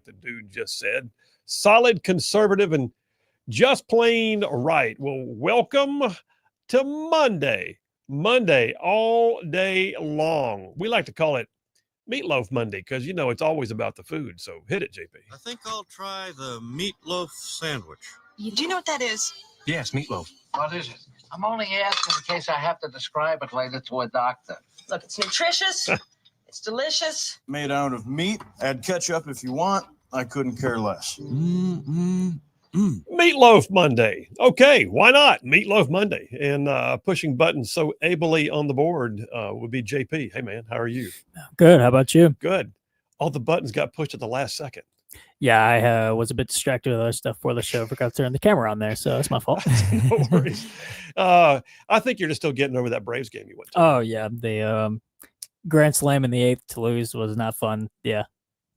like the dude just said. Solid, conservative, and just plain right. Well, welcome to Monday. Monday all day long. We like to call it Meatloaf Monday because, it's always about the food. So hit it, JP. I think I'll try the meatloaf sandwich. Do you know what that is? Yes, meatloaf. What is it? I'm only asking in case I have to describe it later to a doctor. Look, it's nutritious. It's delicious. Made out of meat. Add ketchup if you want. I couldn't care less. Meatloaf Monday. Okay, why not? Meatloaf Monday. And pushing buttons so ably on the board would be JP. Hey, man, how are you? Good. How about you? Good. All the buttons got pushed at the last second. Yeah, I was a bit distracted with other stuff for the show. Forgot to turn the camera on there, so it's my fault. No worries. I think you're just still getting over that Braves game you went to. Oh, yeah. The Grand Slam in the 8th to lose was not fun. Yeah.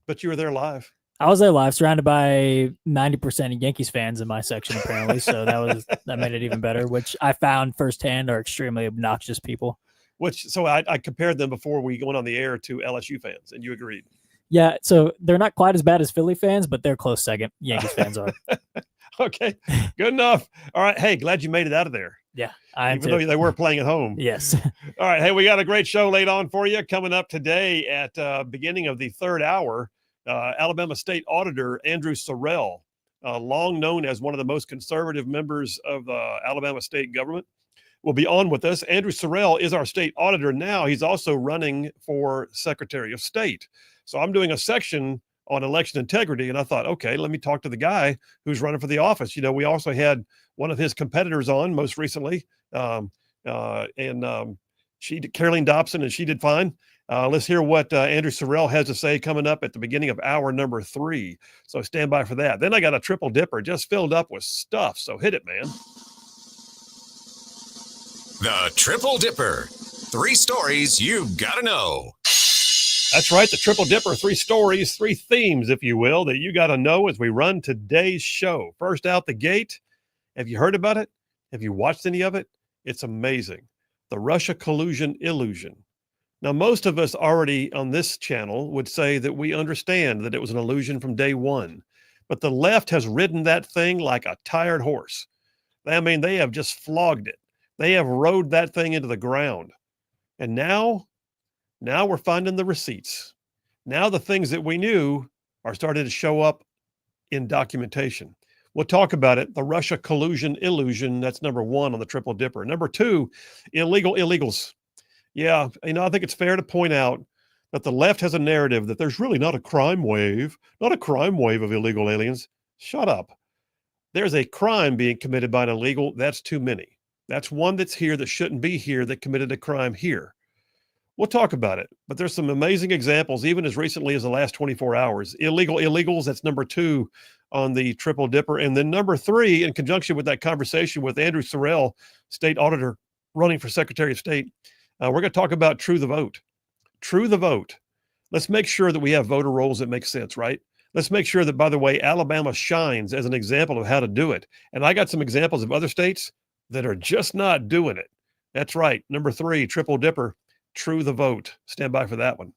But you were there live. I was there live, surrounded by 90% of Yankees fans in my section, apparently. So that made it even better, which I found firsthand are extremely obnoxious people. So I compared them before we went on the air to LSU fans, and you agreed. Yeah, so they're not quite as bad as Philly fans, but they're close second. Yankees fans are. Okay, good enough. All right, hey, glad you made it out of there. Yeah, even though they were playing at home. Yes. All right, hey, we got a great show laid on for you coming up today at beginning of the third hour. Alabama State Auditor Andrew Sorrell, long known as one of the most conservative members of the Alabama state government, will be on with us. Andrew Sorrell is our state auditor now. He's also running for Secretary of State. So I'm doing a section on election integrity, and I thought, okay, let me talk to the guy who's running for the office. We also had one of his competitors on most recently, Caroline Dobson, and she did fine. Let's hear what Andrew Sorrell has to say coming up at the beginning of hour number 3. So stand by for that. Then I got a triple dipper just filled up with stuff. So hit it, man. The Triple Dipper. 3 stories you've got to know. That's right. The Triple Dipper, 3 stories, 3 themes, if you will, that you got to know as we run today's show. First out the gate. Have you heard about it? Have you watched any of it? It's amazing. The Russia collusion illusion. Now, most of us already on this channel would say that we understand that it was an illusion from day one, but the left has ridden that thing like a tired horse. I mean, they have just flogged it. They have rode that thing into the ground. And now we're finding the receipts. Now the things that we knew are starting to show up in documentation. We'll talk about it. The Russia collusion illusion. That's number 1 on the Triple Dipper. Number 2, illegal illegals. Yeah, I think it's fair to point out that the left has a narrative that there's really not a crime wave of illegal aliens. Shut up. There's a crime being committed by an illegal. That's too many. That's one that's here that shouldn't be here that committed a crime here. We'll talk about it, but there's some amazing examples, even as recently as the last 24 hours. Illegal illegals, that's number 2 on the Triple Dipper. And then number 3, in conjunction with that conversation with Andrew Sorrell, state auditor running for Secretary of State, we're going to talk about True the Vote. True the Vote. Let's make sure that we have voter rolls that make sense, right? Let's make sure that, by the way, Alabama shines as an example of how to do it. And I got some examples of other states that are just not doing it. That's right. Number 3, Triple Dipper, True the Vote. Stand by for that one.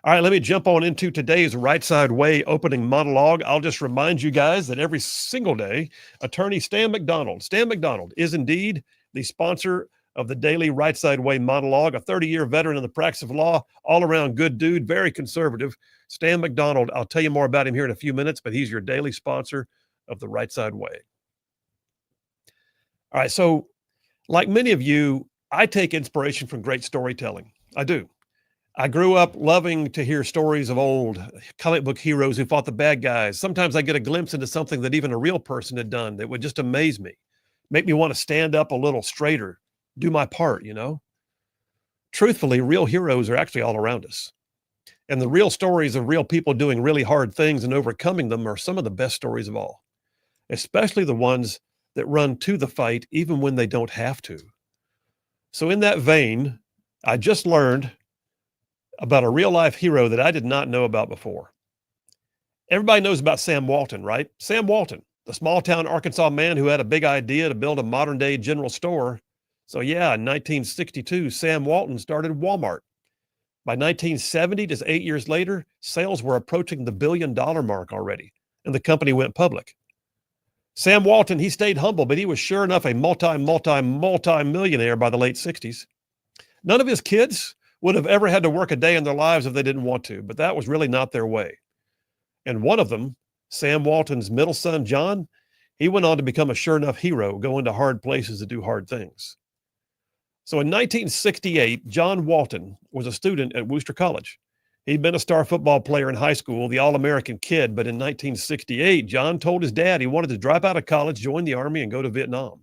All right, let me jump on into today's Rightside Way opening monologue. I'll just remind you guys that every single day, attorney Stan McDonald is indeed the sponsor of the daily Rightside Way monologue, a 30-year veteran in the practice of law, all-around good dude, very conservative. Stan McDonald, I'll tell you more about him here in a few minutes, but he's your daily sponsor of the Rightside Way. All right, so like many of you, I take inspiration from great storytelling. I do. I grew up loving to hear stories of old comic book heroes who fought the bad guys. Sometimes I get a glimpse into something that even a real person had done that would just amaze me, make me want to stand up a little straighter, do my part, Truthfully, real heroes are actually all around us. And the real stories of real people doing really hard things and overcoming them are some of the best stories of all, especially the ones that run to the fight even when they don't have to. So in that vein, I just learned about a real-life hero that I did not know about before. Everybody knows about Sam Walton, right? Sam Walton, the small-town Arkansas man who had a big idea to build a modern-day general store. So yeah, in 1962, Sam Walton started Walmart. By 1970, just 8 years later, sales were approaching the $1 billion mark already, and the company went public. Sam Walton, he stayed humble, but he was sure enough a multi-millionaire by the late 60s. None of his kids would have ever had to work a day in their lives if they didn't want to, but that was really not their way. And one of them, Sam Walton's middle son, John, he went on to become a sure enough hero, going to hard places to do hard things. So in 1968, John Walton was a student at Wooster College. He'd been a star football player in high school, the All-American kid, but in 1968, John told his dad he wanted to drop out of college, join the Army, and go to Vietnam.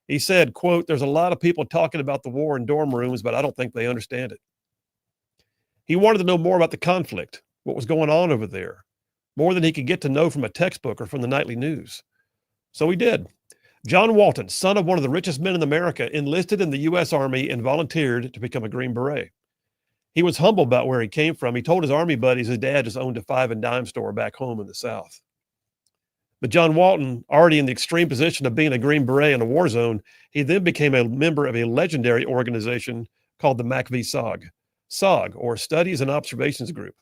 He said, quote, "There's a lot of people talking about the war in dorm rooms, but I don't think they understand it." He wanted to know more about the conflict, what was going on over there, more than he could get to know from a textbook or from the nightly news. So he did. John Walton, son of one of the richest men in America, enlisted in the U.S. Army and volunteered to become a Green Beret. He was humble about where he came from. He told his Army buddies his dad just owned a 5 and dime store back home in the South. But John Walton, already in the extreme position of being a Green Beret in a war zone, he then became a member of a legendary organization called the MACV-SOG. SOG, or Studies and Observations Group.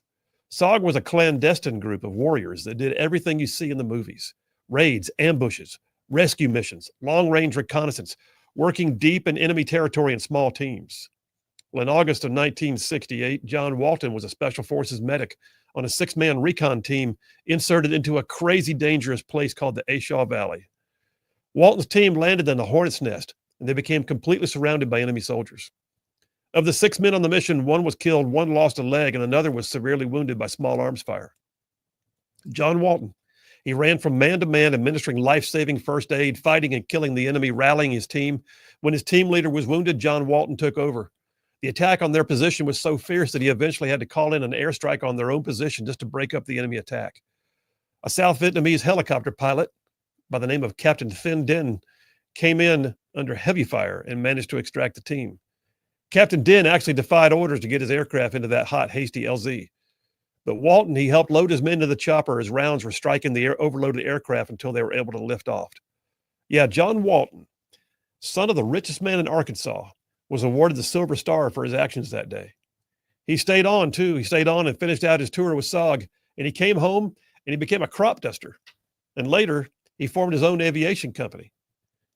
SOG was a clandestine group of warriors that did everything you see in the movies: raids, ambushes, rescue missions, long-range reconnaissance, working deep in enemy territory in small teams. Well, in August of 1968, John Walton was a Special Forces medic on a 6-man recon team inserted into a crazy dangerous place called the Ashaw Valley. Walton's team landed in a hornet's nest, and they became completely surrounded by enemy soldiers. Of the 6 men on the mission, 1 was killed, 1 lost a leg, and another was severely wounded by small arms fire. John Walton, he ran from man to man, administering life-saving first aid, fighting and killing the enemy, rallying his team. When his team leader was wounded, John Walton took over. The attack on their position was so fierce that he eventually had to call in an airstrike on their own position just to break up the enemy attack. A South Vietnamese helicopter pilot by the name of Captain Phin Dinh came in under heavy fire and managed to extract the team. Captain Dinh actually defied orders to get his aircraft into that hot, hasty LZ. But Walton, he helped load his men to the chopper as rounds were striking the overloaded aircraft until they were able to lift off. Yeah, John Walton, son of the richest man in Arkansas, was awarded the Silver Star for his actions that day. He stayed on, too. He stayed on and finished out his tour with SOG, and he came home and he became a crop duster. And later, he formed his own aviation company.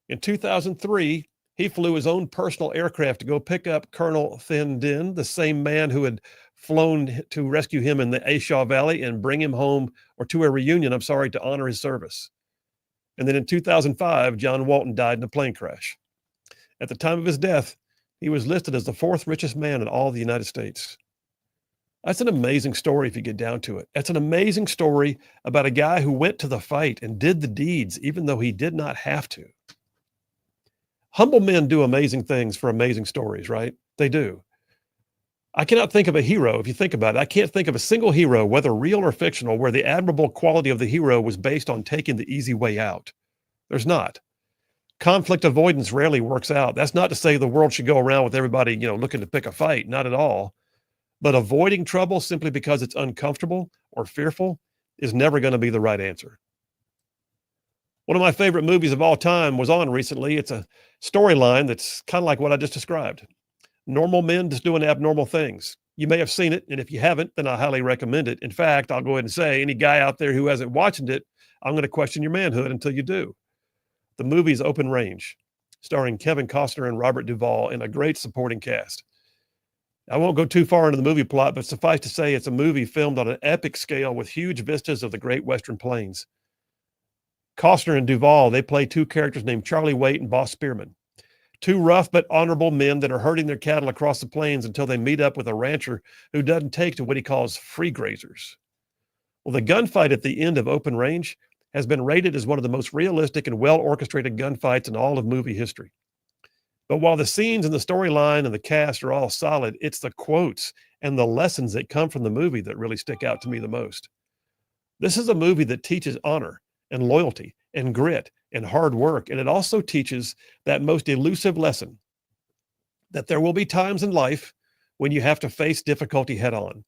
In 2003, he flew his own personal aircraft to go pick up Colonel Phin Dinh, the same man who had flown to rescue him in the Ashaw Valley and bring him home, or to a reunion, to honor his service. And then in 2005, John Walton died in a plane crash. At the time of his death, he was listed as the 4th richest man in all the United States. That's an amazing story if you get down to it. That's an amazing story about a guy who went to the fight and did the deeds, even though he did not have to. Humble men do amazing things for amazing stories, right? They do. I cannot think of a hero, if you think about it. I can't think of a single hero, whether real or fictional, where the admirable quality of the hero was based on taking the easy way out. There's not. Conflict avoidance rarely works out. That's not to say the world should go around with everybody, looking to pick a fight. Not at all. But avoiding trouble simply because it's uncomfortable or fearful is never going to be the right answer. One of my favorite movies of all time was on recently. It's a storyline that's kind of like what I just described. Normal men just doing abnormal things. You may have seen it, and if you haven't, then I highly recommend it. In fact, I'll go ahead and say, any guy out there who hasn't watched it, I'm going to question your manhood until you do. The movie's Open Range, starring Kevin Costner and Robert Duvall in a great supporting cast. I won't go too far into the movie plot, but suffice to say it's a movie filmed on an epic scale with huge vistas of the Great Western Plains. Costner and Duvall, they play 2 characters named Charlie Waite and Boss Spearman. 2 rough but honorable men that are herding their cattle across the plains until they meet up with a rancher who doesn't take to what he calls free grazers. Well, the gunfight at the end of Open Range has been rated as one of the most realistic and well-orchestrated gunfights in all of movie history. But while the scenes and the storyline and the cast are all solid, it's the quotes and the lessons that come from the movie that really stick out to me the most. This is a movie that teaches honor and loyalty and grit and hard work, and it also teaches that most elusive lesson, that there will be times in life when you have to face difficulty head on.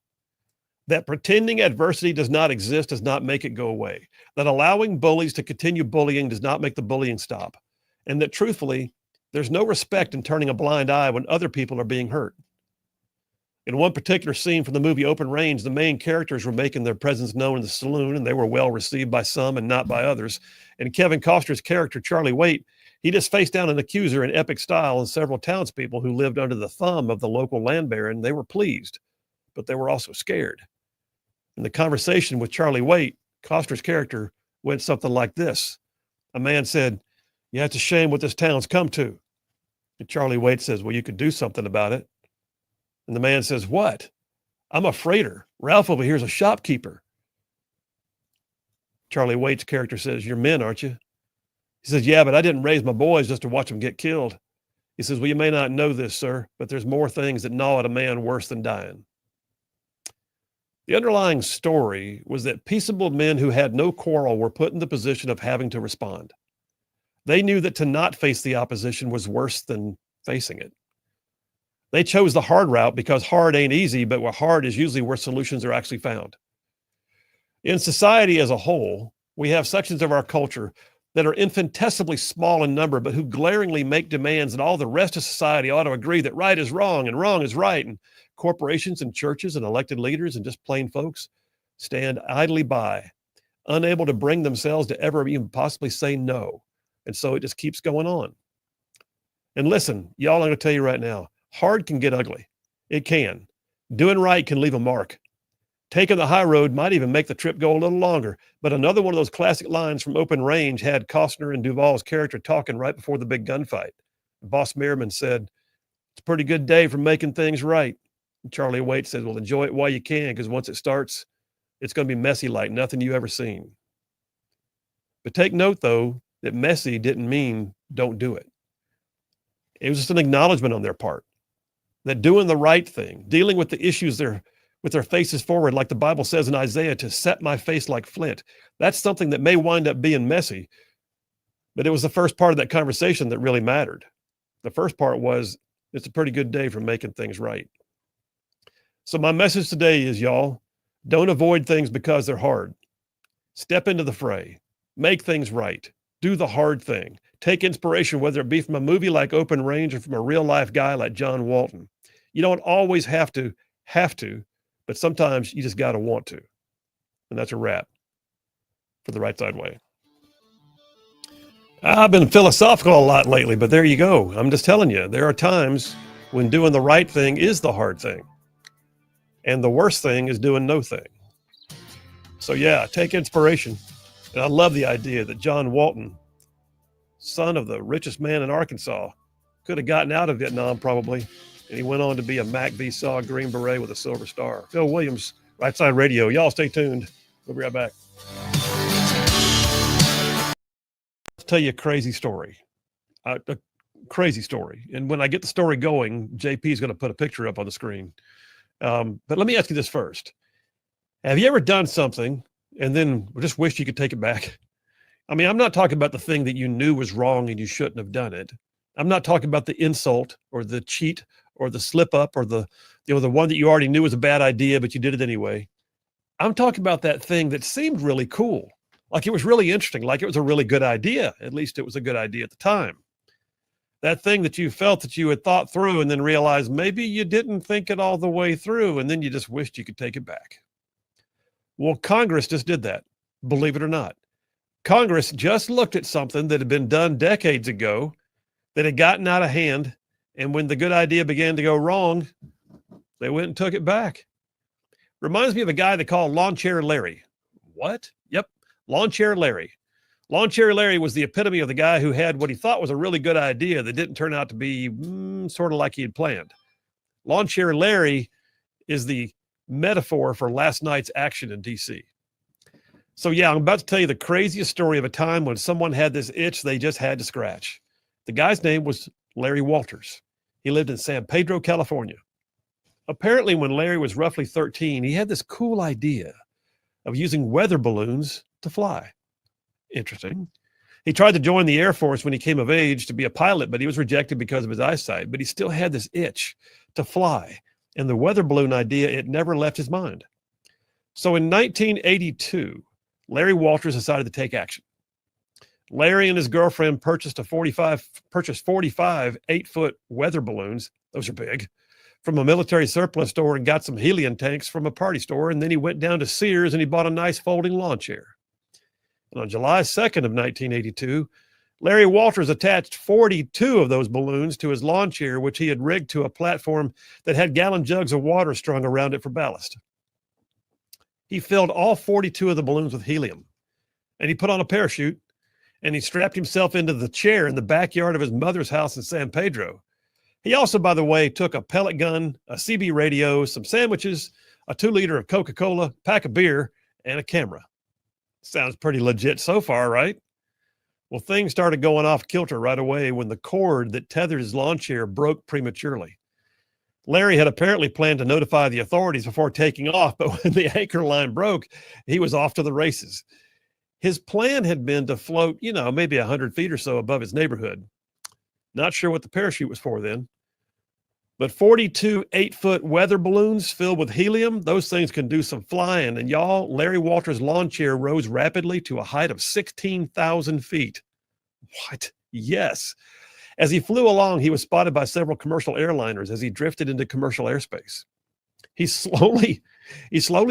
That pretending adversity does not exist does not make it go away. That allowing bullies to continue bullying does not make the bullying stop. And that truthfully, there's no respect in turning a blind eye when other people are being hurt. In one particular scene from the movie Open Range, the main characters were making their presence known in the saloon, and they were well received by some and not by others. And Kevin Costner's character, Charlie Waite, he just faced down an accuser in epic style, and several townspeople who lived under the thumb of the local land baron, they were pleased, but they were also scared. In the conversation with Charlie Waite, Costner's character went something like this. A man said, "Yeah, it's a shame what this town's come to." And Charlie Waite says, "Well, you could do something about it." And the man says, "What?" "I'm a freighter. Ralph over here is a shopkeeper." Charlie Waite's character says, "You're men, aren't you?" He says, "Yeah, but I didn't raise my boys just to watch them get killed." He says, "Well, you may not know this, sir, but there's more things that gnaw at a man worse than dying." The underlying story was that peaceable men who had no quarrel were put in the position of having to respond. They knew that to not face the opposition was worse than facing it. They chose the hard route because hard ain't easy, but where hard is usually where solutions are actually found. In society as a whole, we have sections of our culture that are infinitesimally small in number, but who glaringly make demands that all the rest of society ought to agree that right is wrong and wrong is right. And corporations and churches and elected leaders and just plain folks stand idly by, unable to bring themselves to ever even possibly say no. And so it just keeps going on. And listen, y'all, I'm going to tell you right now, hard can get ugly. It can. Doing right can leave a mark. Taking the high road might even make the trip go a little longer. But another one of those classic lines from Open Range had Costner and Duvall's character talking right before the big gunfight. Boss Merriman said, "It's a pretty good day for making things right." And Charlie Waite says, "Well, enjoy it while you can, because once it starts, it's going to be messy like nothing you ever seen." But take note, though, that messy didn't mean don't do it. It was just an acknowledgement on their part that doing the right thing, dealing with the issues with their faces forward, like the Bible says in Isaiah, to set my face like flint. That's something that may wind up being messy, but it was the first part of that conversation that really mattered. The first part was, it's a pretty good day for making things right. So my message today is, y'all, don't avoid things because they're hard. Step into the fray, make things right, do the hard thing, take inspiration, whether it be from a movie like Open Range or from a real life guy like John Walton. You don't always have to, but sometimes you just got to want to. And that's a wrap for the Rightside Way. I've been philosophical a lot lately, but there you go. I'm just telling you, there are times when doing the right thing is the hard thing. And the worst thing is doing no thing. So yeah, take inspiration. And I love the idea that John Walton, son of the richest man in Arkansas, could have gotten out of Vietnam probably. And he went on to be a Mac VSAW Green Beret with a Silver Star. Phil Williams, Rightside Radio. Y'all stay tuned. We'll be right back. I'll tell you a crazy story. A crazy story. And when I get the story going, JP is going to put a picture up on the screen. But let me ask you this first. Have you ever done something and then just wished you could take it back? I mean, I'm not talking about the thing that you knew was wrong and you shouldn't have done it. I'm not talking about the insult or the cheat or the slip up or the one that you already knew was a bad idea, but you did it anyway. I'm talking about that thing that seemed really cool. Like it was really interesting. Like it was a really good idea. At least it was a good idea at the time. That thing that you felt that you had thought through and then realized maybe you didn't think it all the way through. And then you just wished you could take it back. Well, Congress just did that. Believe it or not. Congress just looked at something that had been done decades ago that had gotten out of hand. And when the good idea began to go wrong, they went and took it back. Reminds me of a guy they call Lawn Chair Larry. What? Yep. Lawn Chair Larry. Lawn Chair Larry was the epitome of the guy who had what he thought was a really good idea that didn't turn out to be sort of like he had planned. Lawn Chair Larry is the metaphor for last night's action in D.C. So yeah, I'm about to tell you the craziest story of a time when someone had this itch they just had to scratch. The guy's name was Larry Walters. He lived in San Pedro, California. Apparently, when Larry was roughly 13, he had this cool idea of using weather balloons to fly. Interesting. He tried to join the Air Force when he came of age to be a pilot, but he was rejected because of his eyesight. But he still had this itch to fly. And the weather balloon idea, it never left his mind. So in 1982, Larry Walters decided to take action. Larry and his girlfriend purchased 45 8-foot weather balloons. Those are big. from a military surplus store and got some helium tanks from a party store. And then he went down to Sears and he bought a nice folding lawn chair. And on July 2nd of 1982, Larry Walters attached 42 of those balloons to his lawn chair, which he had rigged to a platform that had gallon jugs of water strung around it for ballast. He filled all 42 of the balloons with helium, and he put on a parachute, and he strapped himself into the chair in the backyard of his mother's house in San Pedro. He also, by the way, took a pellet gun, a CB radio, some sandwiches, a 2-liter of Coca-Cola, pack of beer, and a camera. Sounds pretty legit so far, right? Well, things started going off kilter right away when the cord that tethered his lawn chair broke prematurely. Larry had apparently planned to notify the authorities before taking off, but when the anchor line broke, he was off to the races. His plan had been to float, maybe 100 feet or so above his neighborhood. Not sure what the parachute was for then. But 42 8-foot weather balloons filled with helium, those things can do some flying. And y'all, Larry Walters' lawn chair rose rapidly to a height of 16,000 feet. What? Yes. As he flew along, he was spotted by several commercial airliners as he drifted into commercial airspace. He slowly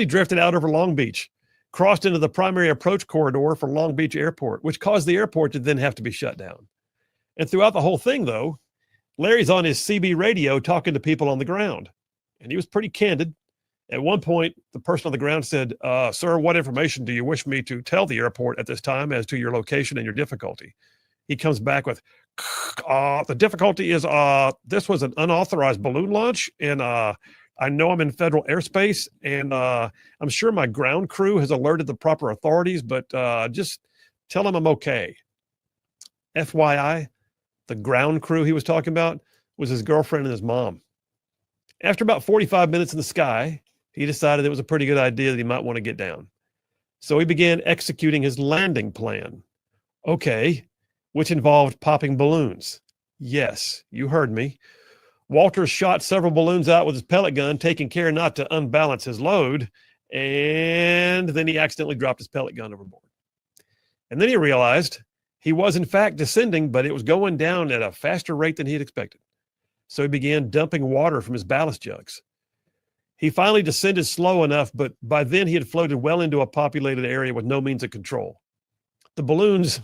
drifted out over Long Beach, crossed into the primary approach corridor for Long Beach Airport, which caused the airport to then have to be shut down. And throughout the whole thing, though, Larry's on his CB radio talking to people on the ground, and he was pretty candid. At one point, the person on the ground said, sir, what information do you wish me to tell the airport at this time as to your location and your difficulty? He comes back with, the difficulty is this was an unauthorized balloon launch, and I know I'm in federal airspace, and I'm sure my ground crew has alerted the proper authorities, but just tell them I'm okay. FYI, the ground crew he was talking about was his girlfriend and his mom. After about 45 minutes in the sky, he decided it was a pretty good idea that he might want to get down. So he began executing his landing plan. Okay, which involved popping balloons. Yes, you heard me. Walters shot several balloons out with his pellet gun, taking care not to unbalance his load, and then he accidentally dropped his pellet gun overboard. And then he realized he was, in fact, descending, but it was going down at a faster rate than he had expected. So he began dumping water from his ballast jugs. He finally descended slow enough, but by then he had floated well into a populated area with no means of control. The balloon's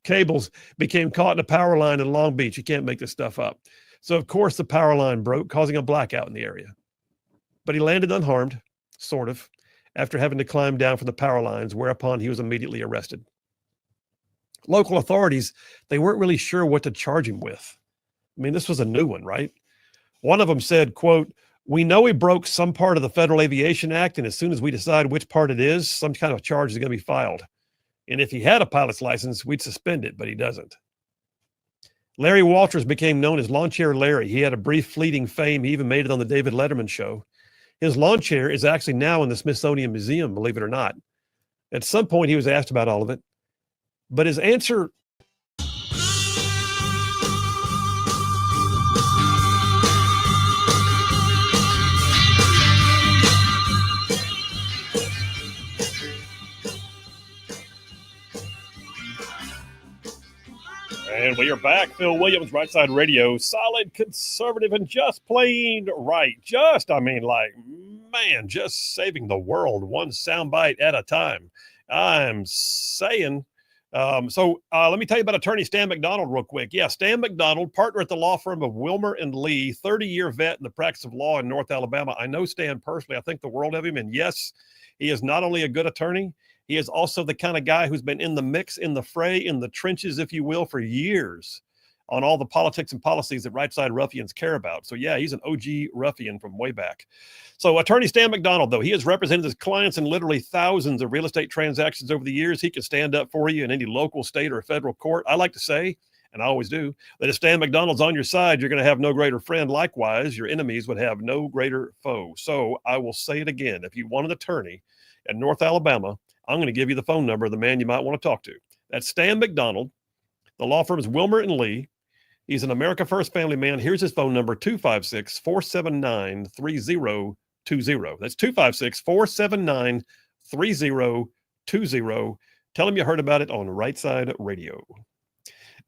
cables became caught in a power line in Long Beach. You can't make this stuff up. So, of course, the power line broke, causing a blackout in the area. But he landed unharmed, sort of, after having to climb down from the power lines, whereupon he was immediately arrested. Local authorities, they weren't really sure what to charge him with. I mean, this was a new one, right? One of them said, quote, we know he broke some part of the Federal Aviation Act, and as soon as we decide which part it is, some kind of charge is going to be filed. And if he had a pilot's license, we'd suspend it, but he doesn't. Larry Walters became known as Lawn Chair Larry. He had a brief fleeting fame. He even made it on the David Letterman show. His lawn chair is actually now in the Smithsonian Museum, believe it or not. At some point, he was asked about all of it, but his answer And we are back. Phil Williams, Rightside Radio, solid, conservative, and just plain right. Just saving the world one soundbite at a time. I'm saying. So let me tell you about attorney Stan McDonald real quick. Yeah, Stan McDonald, partner at the law firm of Wilmer and Lee, 30-year vet in the practice of law in North Alabama. I know Stan personally. I think the world of him. And yes, he is not only a good attorney, he is also the kind of guy who's been in the mix, in the fray, in the trenches, if you will, for years on all the politics and policies that right-side ruffians care about. So, yeah, he's an OG ruffian from way back. So attorney Stan McDonald, though, he has represented his clients in literally thousands of real estate transactions over the years. He can stand up for you in any local, state, or federal court. I like to say, and I always do, that if Stan McDonald's on your side, you're going to have no greater friend. Likewise, your enemies would have no greater foe. So I will say it again. If you want an attorney in North Alabama, I'm going to give you the phone number of the man you might want to talk to. That's Stan McDonald. The law firm is Wilmer and Lee. He's an America First family man. Here's his phone number, 256-479-3020. That's 256-479-3020. Tell him you heard about it on Rightside Radio.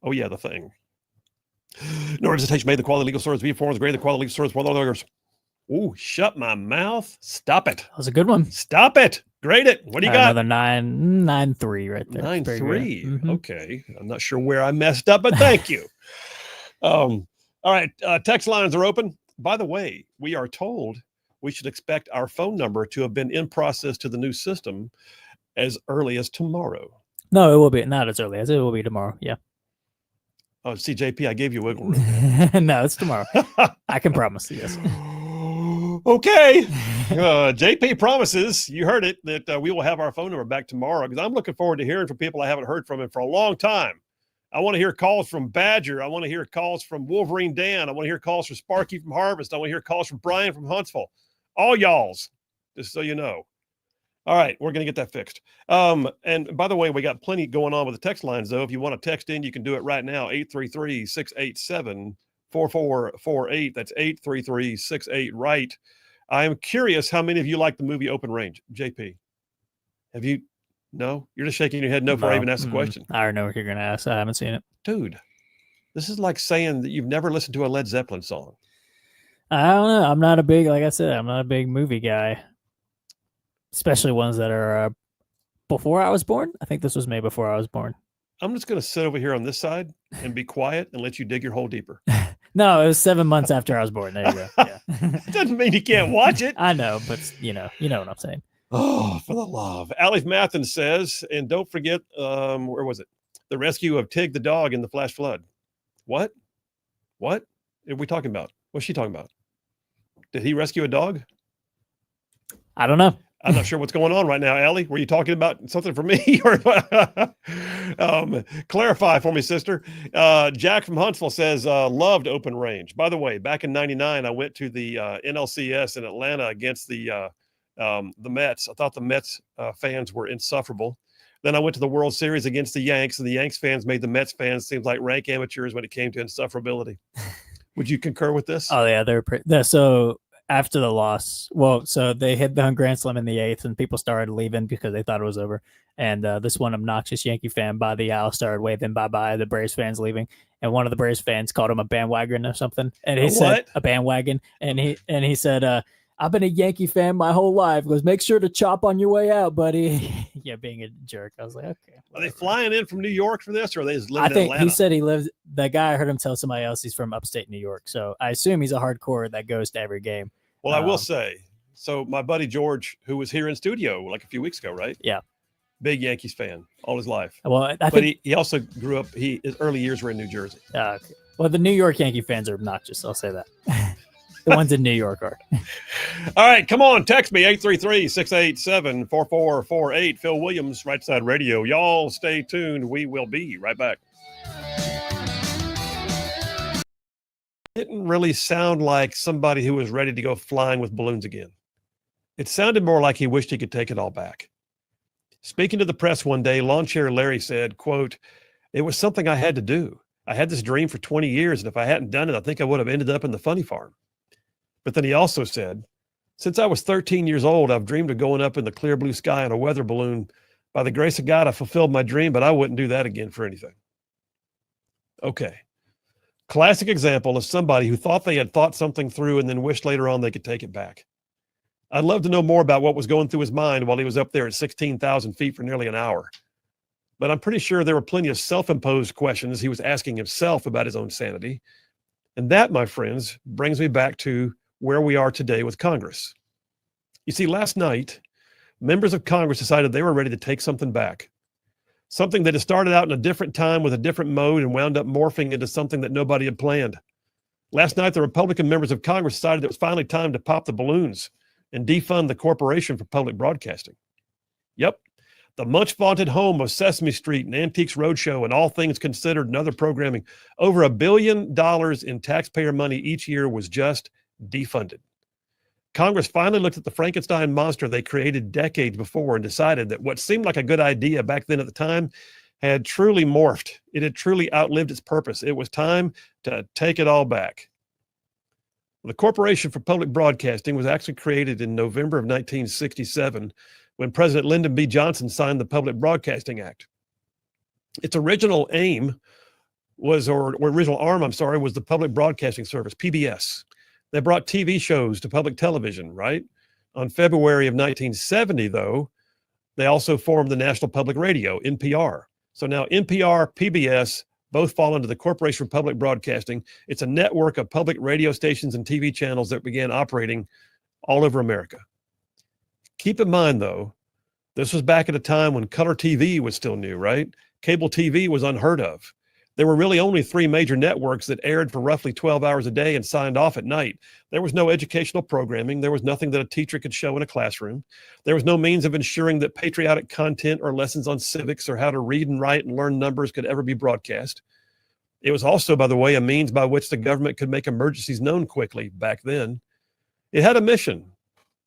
Oh, yeah, the thing. No representation made the quality legal source be forms greater than quality legal source. Others. Ooh, shut my mouth. Stop it. That was a good one. Stop it. Grade it. What do you got? Another 9.3 right there. 9.3. Mhm. Okay. I'm not sure where I messed up, but thank you. All right. Text lines are open. By the way, we are told we should expect our phone number to have been in process to the new system as early as tomorrow. No, it will be not as early as it will be tomorrow. Yeah. Oh, see, JP, I gave you wiggle room. No, it's tomorrow. I can promise you. Yes. Okay. JP promises, you heard it, that we will have our phone number back tomorrow because I'm looking forward to hearing from people I haven't heard from in for a long time. I want to hear calls from Badger. I want to hear calls from Wolverine Dan. I want to hear calls from Sparky from Harvest. I want to hear calls from Brian from Huntsville. All y'all's, just so you know. All right, we're going to get that fixed. And by the way, we got plenty going on with the text lines, though. If you want to text in, you can do it right now, 833-687-4448. That's 833-68-RIGHT. I am curious how many of you like the movie Open Range. JP, have you? No? You're just shaking your head no before I even asked the question. I already know what you're going to ask. I haven't seen it. Dude, this is like saying that you've never listened to a Led Zeppelin song. I don't know. I'm not a big, like I said, I'm not a big movie guy. Especially ones that are before I was born. I think this was made before I was born. I'm just going to sit over here on this side and be quiet and let you dig your hole deeper. No, it was 7 months after I was born. There you go. Yeah. It doesn't mean you can't watch it. I know, but you know what I'm saying. Oh, for the love. Alif Mathen says, and don't forget, where was it? The rescue of Tig the dog in the flash flood. What? What are we talking about? What's she talking about? Did he rescue a dog? I don't know. I'm not sure what's going on right now, Allie. Were you talking about something for me? Or clarify for me, sister. Jack from Huntsville says, loved Open Range. By the way, back in 99, I went to the NLCS in Atlanta against the Mets. I thought the Mets fans were insufferable. Then I went to the World Series against the Yanks, and the Yanks fans made the Mets fans seem like rank amateurs when it came to insufferability. Would you concur with this? Oh, yeah. So after the loss, so they hit the grand slam in the 8th, and people started leaving because they thought it was over. And this one obnoxious Yankee fan by the house started waving bye-bye, the Braves fans leaving. And one of the Braves fans called him a bandwagon or something. And he said, a bandwagon. And he said, I've been a Yankee fan my whole life. He goes, make sure to chop on your way out, buddy. Yeah, being a jerk. I was like, okay. Are they flying in from New York for this, or are they just living in Atlanta? He said he lives, the guy, I heard him tell somebody else he's from upstate New York. So I assume he's a hardcore that goes to every game. Well, I will say, so my buddy George, who was here in studio like a few weeks ago, right? Yeah. Big Yankees fan all his life. Well, but he also grew up, his early years were in New Jersey. Okay. Well, the New York Yankee fans are obnoxious. I'll say that. The ones in New York are. All right, come on. Text me, 833-687-4448. Phil Williams, Rightside Radio. Y'all stay tuned. We will be right back. Didn't really sound like somebody who was ready to go flying with balloons again. It sounded more like he wished he could take it all back. Speaking to the press one day, lawn chair Larry said, quote, it was something I had to do. I had this dream for 20 years, and if I hadn't done it, I think I would have ended up in the funny farm. But then he also said, since I was 13 years old, I've dreamed of going up in the clear blue sky on a weather balloon. By the grace of God, I fulfilled my dream, but I wouldn't do that again for anything. Okay. Classic example of somebody who thought they had thought something through and then wished later on they could take it back. I'd love to know more about what was going through his mind while he was up there at 16,000 feet for nearly an hour. But I'm pretty sure there were plenty of self-imposed questions he was asking himself about his own sanity. And that, my friends, brings me back to where we are today with Congress. You see, last night, members of Congress decided they were ready to take something back. Something that had started out in a different time with a different mode and wound up morphing into something that nobody had planned. Last night, the Republican members of Congress decided it was finally time to pop the balloons and defund the Corporation for Public Broadcasting. Yep, the much-vaunted home of Sesame Street and Antiques Roadshow and All Things Considered and other programming, over $1 billion in taxpayer money each year was just defunded. Congress finally looked at the Frankenstein monster they created decades before and decided that what seemed like a good idea back then at the time had truly morphed. It had truly outlived its purpose. It was time to take it all back. The Corporation for Public Broadcasting was actually created in November of 1967 when President Lyndon B. Johnson signed the Public Broadcasting Act. Its original aim or original arm, I'm sorry, was the Public Broadcasting Service, PBS. They brought TV shows to public television, right? On February of 1970, though, they also formed the National Public Radio, NPR. So now NPR, PBS, both fall under the Corporation for Public Broadcasting. It's a network of public radio stations and TV channels that began operating all over America. Keep in mind, though, this was back at a time when color TV was still new, right? Cable TV was unheard of. There were really only 3 major networks that aired for roughly 12 hours a day and signed off at night. There was no educational programming. There was nothing that a teacher could show in a classroom. There was no means of ensuring that patriotic content or lessons on civics or how to read and write and learn numbers could ever be broadcast. It was also, by the way, a means by which the government could make emergencies known quickly back then. It had a mission,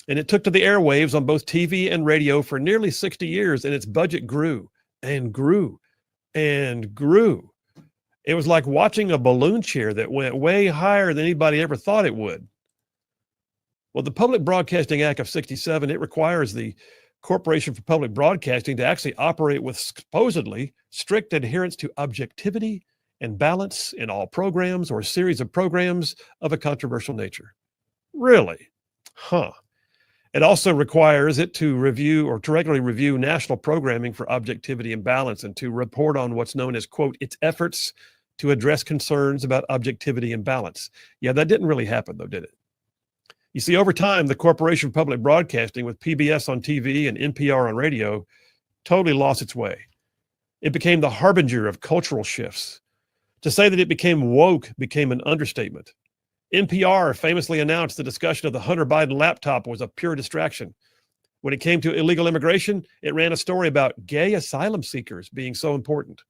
and it took to the airwaves on both TV and radio for nearly 60 years, and its budget grew and grew and grew. It was like watching a balloon chair that went way higher than anybody ever thought it would. Well, the Public Broadcasting Act of 67, it requires the Corporation for Public Broadcasting to actually operate with supposedly strict adherence to objectivity and balance in all programs or series of programs of a controversial nature. Really? Huh. It also requires it to review or to regularly review national programming for objectivity and balance and to report on what's known as, quote, its efforts to address concerns about objectivity and balance. Yeah, that didn't really happen, though, did it? You see, over time, the Corporation for Public Broadcasting, with PBS on TV and NPR on radio, totally lost its way. It became the harbinger of cultural shifts. To say that it became woke became an understatement. NPR famously announced the discussion of the Hunter Biden laptop was a pure distraction. When it came to illegal immigration, it ran a story about gay asylum seekers being so important.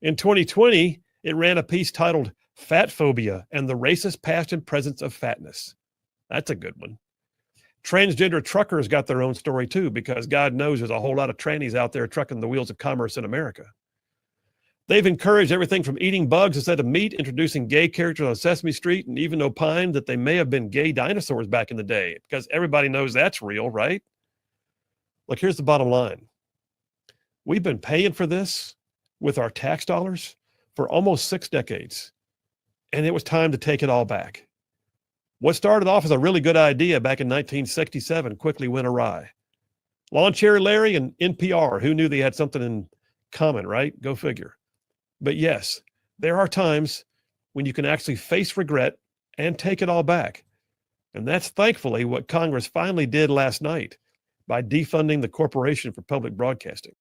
In 2020, it ran a piece titled Fat Phobia and the Racist Past and Presence of Fatness. That's a good one. Transgender truckers got their own story too, because God knows there's a whole lot of trannies out there trucking the wheels of commerce in America. They've encouraged everything from eating bugs instead of meat, introducing gay characters on Sesame Street, and even opined that they may have been gay dinosaurs back in the day, because everybody knows that's real, right? Look, here's the bottom line. We've been paying for this with our tax dollars for almost 6 decades, and it was time to take it all back. What started off as a really good idea back in 1967 quickly went awry. Lawn Chair Larry and NPR, who knew they had something in common, right? Go figure. But yes, there are times when you can actually face regret and take it all back. And that's thankfully what Congress finally did last night by defunding the Corporation for Public Broadcasting.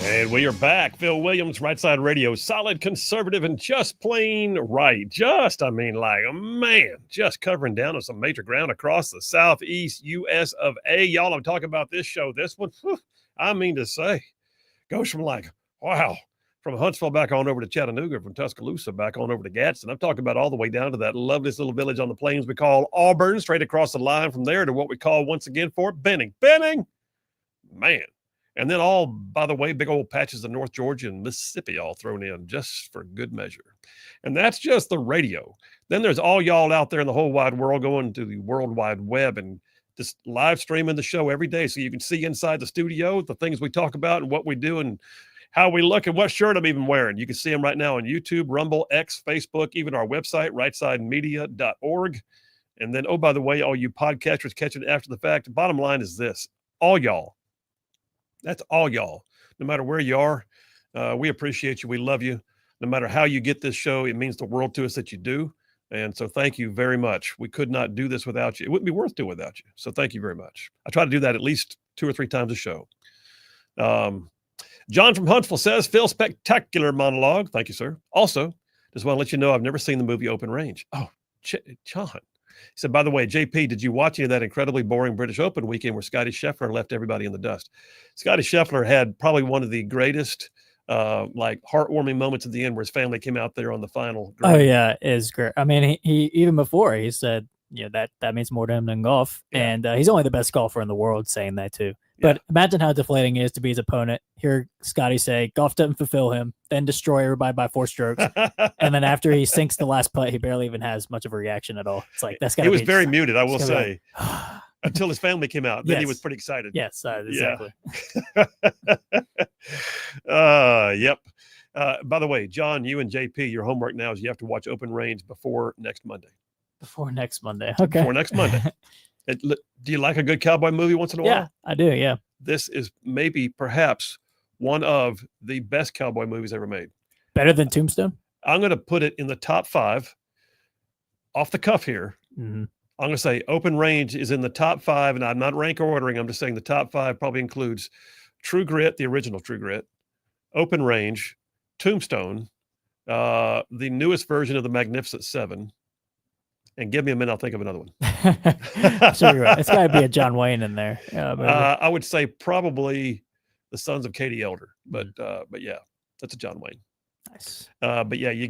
And we are back. Phil Williams, Rightside Radio, solid conservative and just plain right. Just covering down on some major ground across the Southeast U.S. of A. Y'all, I'm talking about this show. This one, I mean to say, goes from from Huntsville back on over to Chattanooga, from Tuscaloosa back on over to Gadsden. I'm talking about all the way down to that loveliest little village on the plains we call Auburn, straight across the line from there to what we call, once again, Fort Benning. Benning! Man. And then all, by the way, big old patches of North Georgia and Mississippi all thrown in just for good measure. And that's just the radio. Then there's all y'all out there in the whole wide world going to the World Wide Web and just live streaming the show every day so you can see inside the studio the things we talk about and what we do and how we look and what shirt I'm even wearing. You can see them right now on YouTube, Rumble, X, Facebook, even our website, rightsidemedia.org. And then, oh, by the way, all you podcasters catching it after the fact, the bottom line is this, all y'all. That's all y'all. No matter where you are, we appreciate you. We love you. No matter how you get this show, it means the world to us that you do. And so thank you very much. We could not do this without you. It wouldn't be worth doing without you. So thank you very much. I try to do that at least 2 or 3 times a show. John from Huntsville says, Phil, spectacular monologue. Thank you, sir. Also, just want to let you know I've never seen the movie Open Range. Oh, John. He said, by the way, JP, did you watch any of that incredibly boring British Open weekend where Scotty Scheffler left everybody in the dust? Scotty Scheffler had probably one of the greatest, heartwarming moments at the end where his family came out there on the final. Oh, yeah, it's great. I mean, he even before he said that means more to him than golf. Yeah. And he's only the best golfer in the world saying that too. But imagine how deflating it is to be his opponent. Hear Scotty say golf doesn't fulfill him, then destroy everybody by 4 strokes. And then after he sinks the last putt, he barely even has much of a reaction at all. It's like, that's got to be. He was very muted, I will it's say, like, until his family came out. Then he Yes. was pretty excited. yes, exactly. Yep. By the way, John, you and JP, your homework now is you have to watch Open Range before next Monday. Before next Monday. Okay. Before next Monday. Do you like a good cowboy movie once in a while? Yeah, I do. Yeah. This is perhaps one of the best cowboy movies ever made. Better than Tombstone? I'm going to put it in the top 5 off the cuff here. Mm-hmm. I'm going to say Open Range is in the top 5, and I'm not rank ordering. I'm just saying the top 5 probably includes True Grit, the original True Grit, Open Range, Tombstone, the newest version of the Magnificent Seven, and give me a minute, I'll think of another one. Sure, you're right. It's got to be a John Wayne in there. I would say probably The Sons of Katie Elder, but yeah, that's a John Wayne. Nice. But yeah, you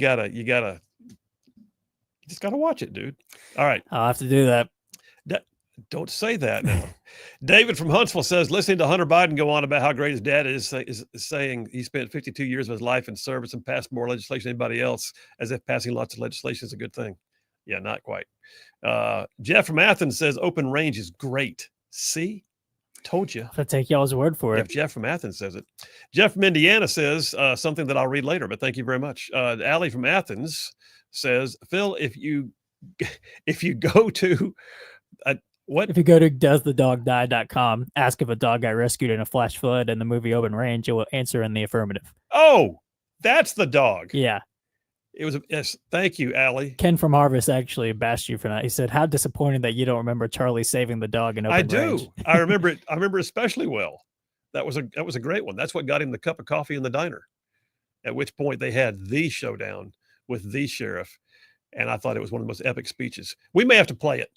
just gotta watch it, dude. All right. I'll have to do that. Don't say that now. David from Huntsville says, listening to Hunter Biden go on about how great his dad is saying he spent 52 years of his life in service and passed more legislation than anybody else, as if passing lots of legislation is a good thing. Yeah, not quite. Jeff from Athens says Open Range is great. See? Told you. I'll take y'all's word for If it. Jeff from Athens says it. Jeff from Indiana says something that I'll read later, but thank you very much. Allie from Athens says, Phil, if you go to what? If you go to doesthedogdie.com, ask if a dog got rescued in a flash flood in the movie Open Range, it will answer in the affirmative. Oh, that's the dog. Yeah. It was yes. Thank you, Allie. Ken from Harvest actually bashed you for that. He said, how disappointing that you don't remember Charlie saving the dog in Open I do. Range. I remember it. I remember especially well. That was a great one. That's what got him the cup of coffee in the diner. At which point they had the showdown with the sheriff, and I thought it was one of the most epic speeches. We may have to play it.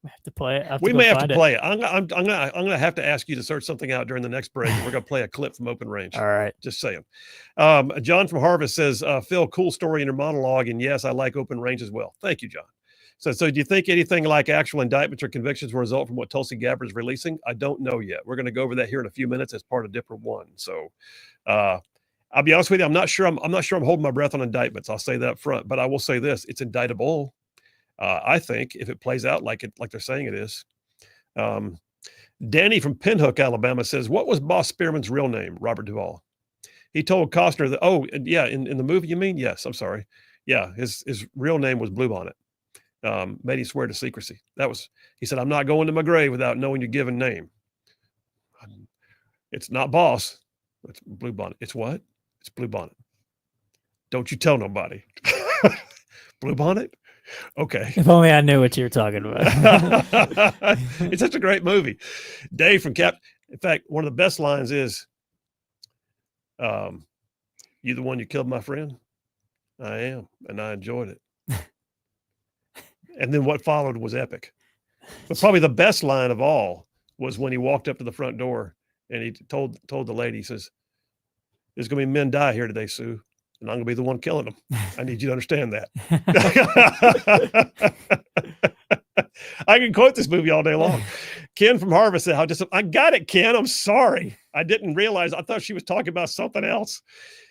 We have to play it. We may have to play it. I'm gonna have to ask you to search something out during the next break. We're gonna play a clip from Open Range. All right. Just saying. John from Harvest says, Phil, cool story in your monologue, and yes, I like Open Range as well. Thank you, John. So do you think anything like actual indictments or convictions will result from what Tulsi Gabbard is releasing? I don't know yet. We're going to go over that here in a few minutes as part of Dipper 1. So I'll be honest with you, I'm not sure I'm holding my breath on indictments. I'll say that up front, but I will say this: it's indictable. I think if it plays out like they're saying it is. Danny from Pinhook, Alabama says, what was Boss Spearman's real name? Robert Duvall. He told Costner that, in the movie, you mean? Yes, I'm sorry. Yeah, his real name was Bluebonnet. Made him swear to secrecy. He said, I'm not going to my grave without knowing your given name. It's not Boss. It's Bluebonnet. It's what? It's Bluebonnet. Don't you tell nobody. Bluebonnet? Okay. If only I knew what you were talking about. It's such a great movie. Dave from in fact, one of the best lines is, you the one you killed my friend? I am, and I enjoyed it. And then what followed was epic. But probably the best line of all was when he walked up to the front door and he told the lady, he says, there's going to be men die here today, Sue, and I'm going to be the one killing them. I need you to understand that. I can quote this movie all day long. Ken from Harvest said, I got it, Ken. I'm sorry. I didn't realize. I thought she was talking about something else.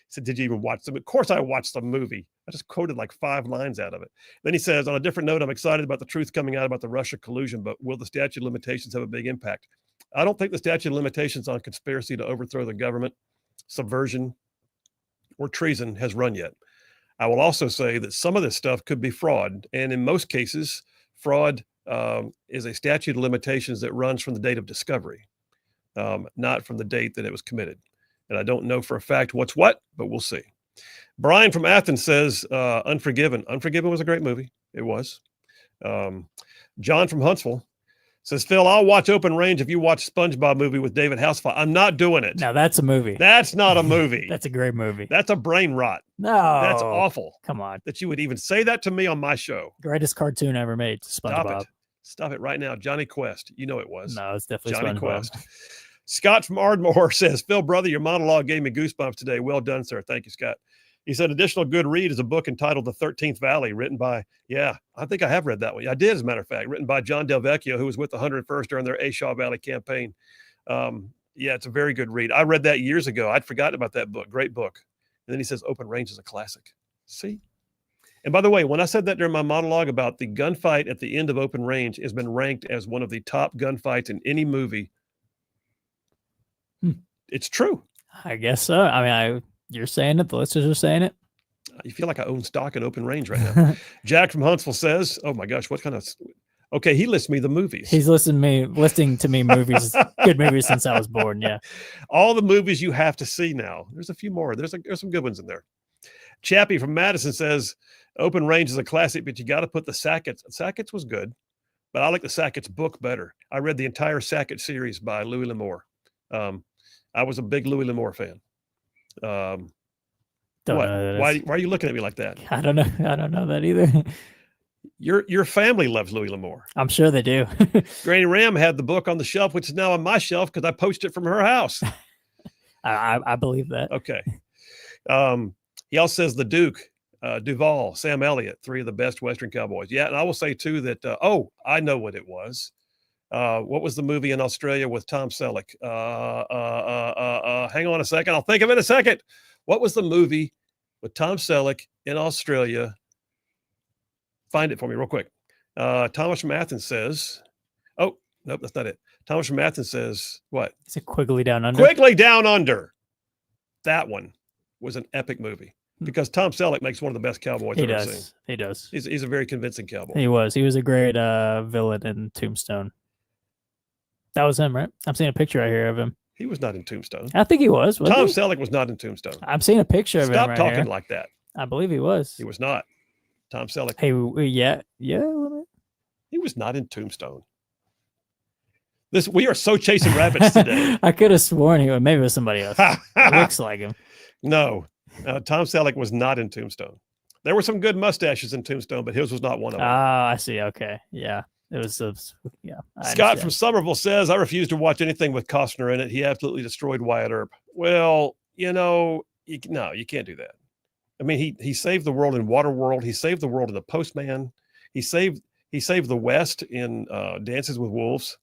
He said, did you even watch them? Of course I watched the movie. I just quoted like 5 lines out of it. Then he says, on a different note, I'm excited about the truth coming out about the Russia collusion, but will the statute of limitations have a big impact? I don't think the statute of limitations on conspiracy to overthrow the government, subversion, or treason has run yet. I will also say that some of this stuff could be fraud. And in most cases, fraud is a statute of limitations that runs from the date of discovery, not from the date that it was committed. And I don't know for a fact what's what, but we'll see. Brian from Athens says, Unforgiven. Unforgiven was a great movie. It was. John from Huntsville says, Phil, I'll watch Open Range if you watch SpongeBob movie with David Hasselhoff. I'm not doing it. Now that's a movie. That's not a movie. That's a great movie. That's a brain rot. No. That's awful. Come on. That you would even say that to me on my show. Greatest cartoon ever made, SpongeBob. Stop it right now. Johnny Quest. You know it was. No, it's definitely Johnny SpongeBob. Quest. Scott from Ardmore says, Phil, brother, your monologue gave me goosebumps today. Well done, sir. Thank you, Scott. He said, additional good read is a book entitled The 13th Valley, written by, I think I have read that one. I did, as a matter of fact, written by John Del Vecchio, who was with the 101st during their Shaw Valley campaign. It's a very good read. I read that years ago. I'd forgotten about that book. Great book. And then he says, Open Range is a classic. See? And by the way, when I said that during my monologue about the gunfight at the end of Open Range has been ranked as one of the top gunfights in any movie, it's true. I guess so. I mean, you're saying it. The listeners are saying it. You feel like I own stock in Open Range right now. Jack from Huntsville says, oh my gosh, what kind of... Okay, he lists me the movies. He's listing to me movies, good movies since I was born, yeah. All the movies you have to see now. There's a few more. There's some good ones in there. Chappie from Madison says, Open Range is a classic, but you got to put the Sackett's. Sackett's was good, but I like the Sackett's book better. I read the entire Sackett series by Louis L'Amour. I was a big Louis L'Amour fan. Why are you looking at me like that? I don't know. I don't know that either. Your family loves Louis L'Amour. I'm sure they do. Granny Ram had the book on the shelf, which is now on my shelf because I poached it from her house. I believe that. Okay. He also says the Duke, Duvall, Sam Elliott, 3 of the best Western cowboys. Yeah, and I will say too that I know what it was. What was the movie in Australia with Tom Selleck? Hang on a second. I'll think of it in a second. What was the movie with Tom Selleck in Australia? Find it for me real quick. Thomas from Athens says, oh, nope, that's not it. Thomas from Athens says, what? Is it Quigley Down Under? Quigley Down Under. That one was an epic movie because Tom Selleck makes one of the best cowboys I've ever seen. He does. He's a very convincing cowboy. He was a great villain in Tombstone. That was him, right? I'm seeing a picture right here of him. He was not in Tombstone. I think he was. Tom Selleck was not in Tombstone. I'm seeing a picture of him. Stop right talking here. like that. I believe he was. He was not. Tom Selleck. Hey, yeah. He was not in Tombstone. We are so chasing rabbits today. I could have sworn maybe it was somebody else. It looks like him. No, Tom Selleck was not in Tombstone. There were some good mustaches in Tombstone, but his was not one of them. Ah, I see. Okay, yeah, it was. Scott from Somerville says, "I refuse to watch anything with Costner in it. He absolutely destroyed Wyatt Earp." Well, you can't do that. I mean, he saved the world in Waterworld. He saved the world in The Postman. He saved the West in Dances with Wolves.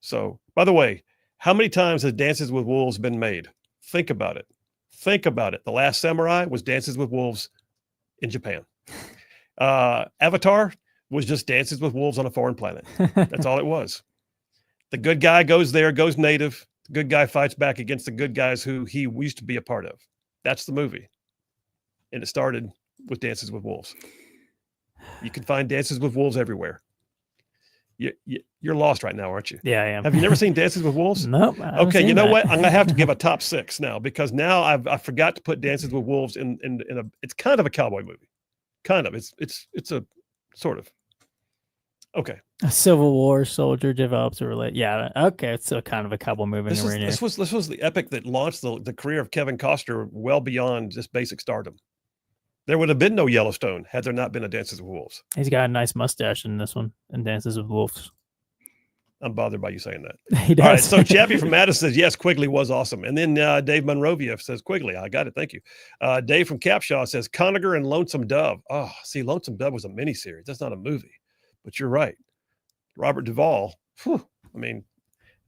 So, by the way, how many times has Dances with Wolves been made? Think about it. The Last Samurai was Dances with Wolves in Japan. Avatar was just Dances with Wolves on a foreign planet. That's all it was. The good guy goes there, goes native. The good guy fights back against the good guys who he used to be a part of. That's the movie. And it started with Dances with Wolves. You can find Dances with Wolves everywhere. You're lost right now, aren't you? Yeah, I am. Have you never seen Dances with Wolves? Nope. Okay, you know what? I'm gonna have to give a top 6 now because now I forgot to put Dances with Wolves in a. It's kind of a cowboy movie. Kind of. It's a sort of. Okay. A Civil War soldier develops a relate. Yeah. Okay. It's still kind of a cowboy movie. This was the epic that launched the career of Kevin Costner well beyond just basic stardom. There would have been no Yellowstone had there not been a Dances with Wolves. He's got a nice mustache in this one, in Dances with Wolves. I'm bothered by you saying that. He does. All right, so Chappie from Madison says, yes, Quigley was awesome. And then Dave Monrovia says, Quigley, I got it, thank you. Dave from Capshaw says, Conager and Lonesome Dove. Oh, see, Lonesome Dove was a miniseries. That's not a movie. But you're right. Robert Duvall, I mean,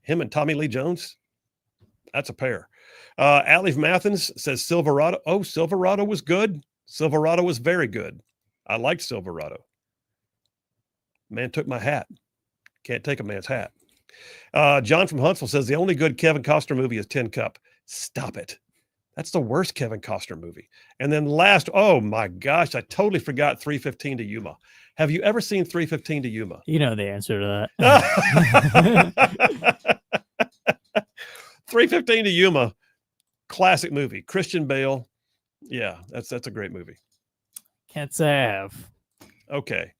him and Tommy Lee Jones, that's a pair. Allie from Athens says, Silverado. Oh, Silverado was good. Silverado was very good. I liked Silverado. Man took my hat. Can't take a man's hat. John from Huntsville says the only good Kevin Costner movie is Tin Cup. Stop it. That's the worst Kevin Costner movie. And then last, oh my gosh, I totally forgot 3:15 to Yuma. Have you ever seen 3:15 to Yuma? You know the answer to that. 3:15 to Yuma, classic movie. Christian Bale. Yeah, that's a great movie. Can't say I have. Okay.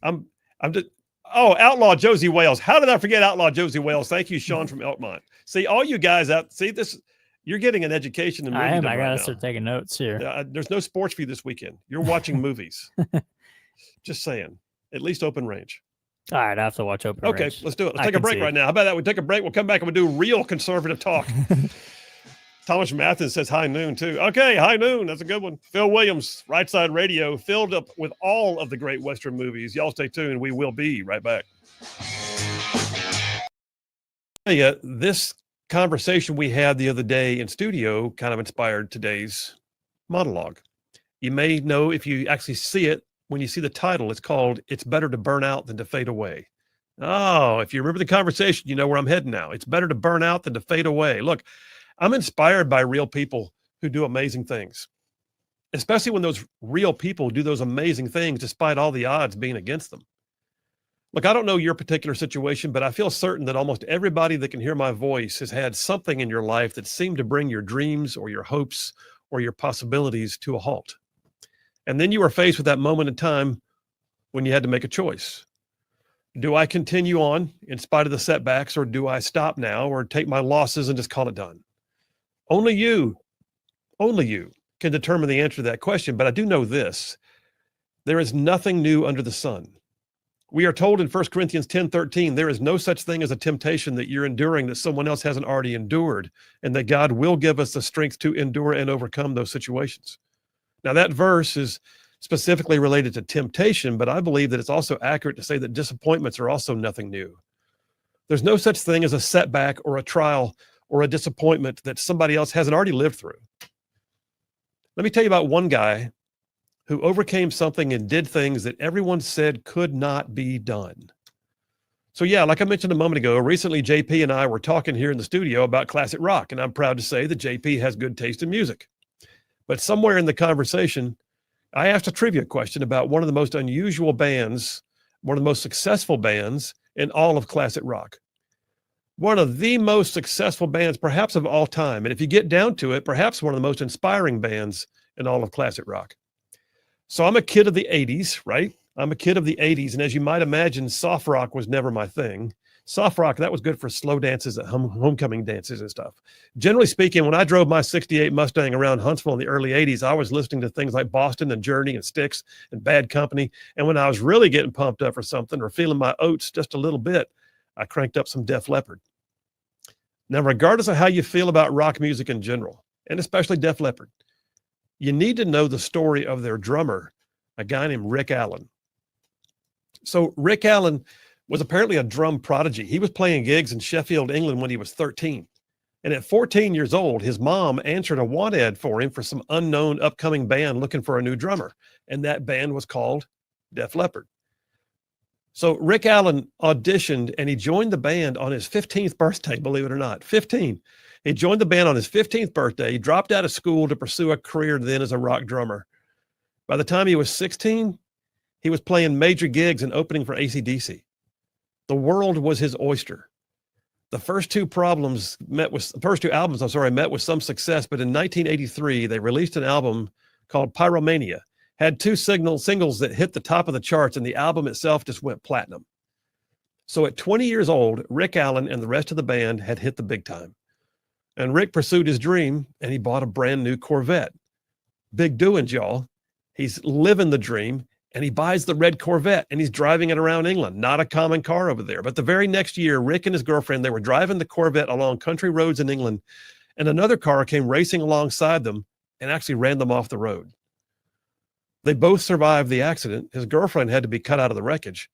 I'm just Outlaw Josie Wales. How did I forget Outlaw Josie Wales? Thank you, Sean from Elkmont. See, all you guys out, see this, you're getting an education in movie. I am. I gotta start taking notes here. There's no sports for you this weekend. You're watching movies. Just saying. At least Open Range. All right, I have to watch Open Range. Okay, let's do it. Let's take a break right now. How about that? We take a break. We'll come back and we'll do real conservative talk. Thomas Mathis says high noon too. Okay, high noon. That's a good one. Phil Williams, Rightside Radio, filled up with all of the great Western movies. Y'all stay tuned. We will be right back. Hey, this conversation we had the other day in studio kind of inspired today's monologue. You may know if you actually see it, when you see the title, it's called It's Better to Burn Out Than to Fade Away. Oh, if you remember the conversation, you know where I'm heading now. It's better to burn out than to fade away. Look, I'm inspired by real people who do amazing things, especially when those real people do those amazing things despite all the odds being against them. Look, I don't know your particular situation, but I feel certain that almost everybody that can hear my voice has had something in your life that seemed to bring your dreams or your hopes or your possibilities to a halt. And then you were faced with that moment in time when you had to make a choice. Do I continue on in spite of the setbacks, or do I stop now or take my losses and just call it done? Only you can determine the answer to that question. But I do know this: there is nothing new under the sun. We are told in 1 Corinthians 10:13, there is no such thing as a temptation that you're enduring that someone else hasn't already endured, and that God will give us the strength to endure and overcome those situations. Now, that verse is specifically related to temptation, but I believe that it's also accurate to say that disappointments are also nothing new. There's no such thing as a setback or a trial or a disappointment that somebody else hasn't already lived through. Let me tell you about one guy who overcame something and did things that everyone said could not be done. So yeah, like I mentioned a moment ago, recently JP and I were talking here in the studio about classic rock, and I'm proud to say that JP has good taste in music. But somewhere in the conversation, I asked a trivia question about one of the most unusual bands, one of the most successful bands in all of classic rock. One of the most successful bands, perhaps of all time. And if you get down to it, perhaps one of the most inspiring bands in all of classic rock. So I'm a kid of the 80s, right? I'm a kid of the 80s. And as you might imagine, soft rock was never my thing. Soft rock, that was good for slow dances at homecoming dances and stuff. Generally speaking, when I drove my 68 Mustang around Huntsville in the early 80s, I was listening to things like Boston and Journey and Styx and Bad Company. And when I was really getting pumped up for something or feeling my oats just a little bit, I cranked up some Def Leppard. Now, regardless of how you feel about rock music in general, and especially Def Leppard, you need to know the story of their drummer, a guy named Rick Allen. So Rick Allen was apparently a drum prodigy. He was playing gigs in Sheffield, England when he was 13. And at 14 years old, his mom answered a want ad for him for some unknown upcoming band looking for a new drummer. And that band was called Def Leppard. So Rick Allen auditioned and he joined the band on his 15th birthday, believe it or not, 15. He joined the band on his 15th birthday. He dropped out of school to pursue a career then as a rock drummer. By the time he was 16, he was playing major gigs and opening for AC/DC. The world was his oyster. The first two albums met with some success, but in 1983, they released an album called Pyromania, had two singles that hit the top of the charts, and the album itself just went platinum. So at 20 years old, Rick Allen and the rest of the band had hit the big time. And Rick pursued his dream, and he bought a brand new Corvette. Big doings, y'all. He's living the dream. And he buys the red Corvette and he's driving it around England. Not a common car over there. But the very next year, Rick and his girlfriend, they were driving the Corvette along country roads in England, and another car came racing alongside them and actually ran them off the road. They both survived the accident. His girlfriend had to be cut out of the wreckage.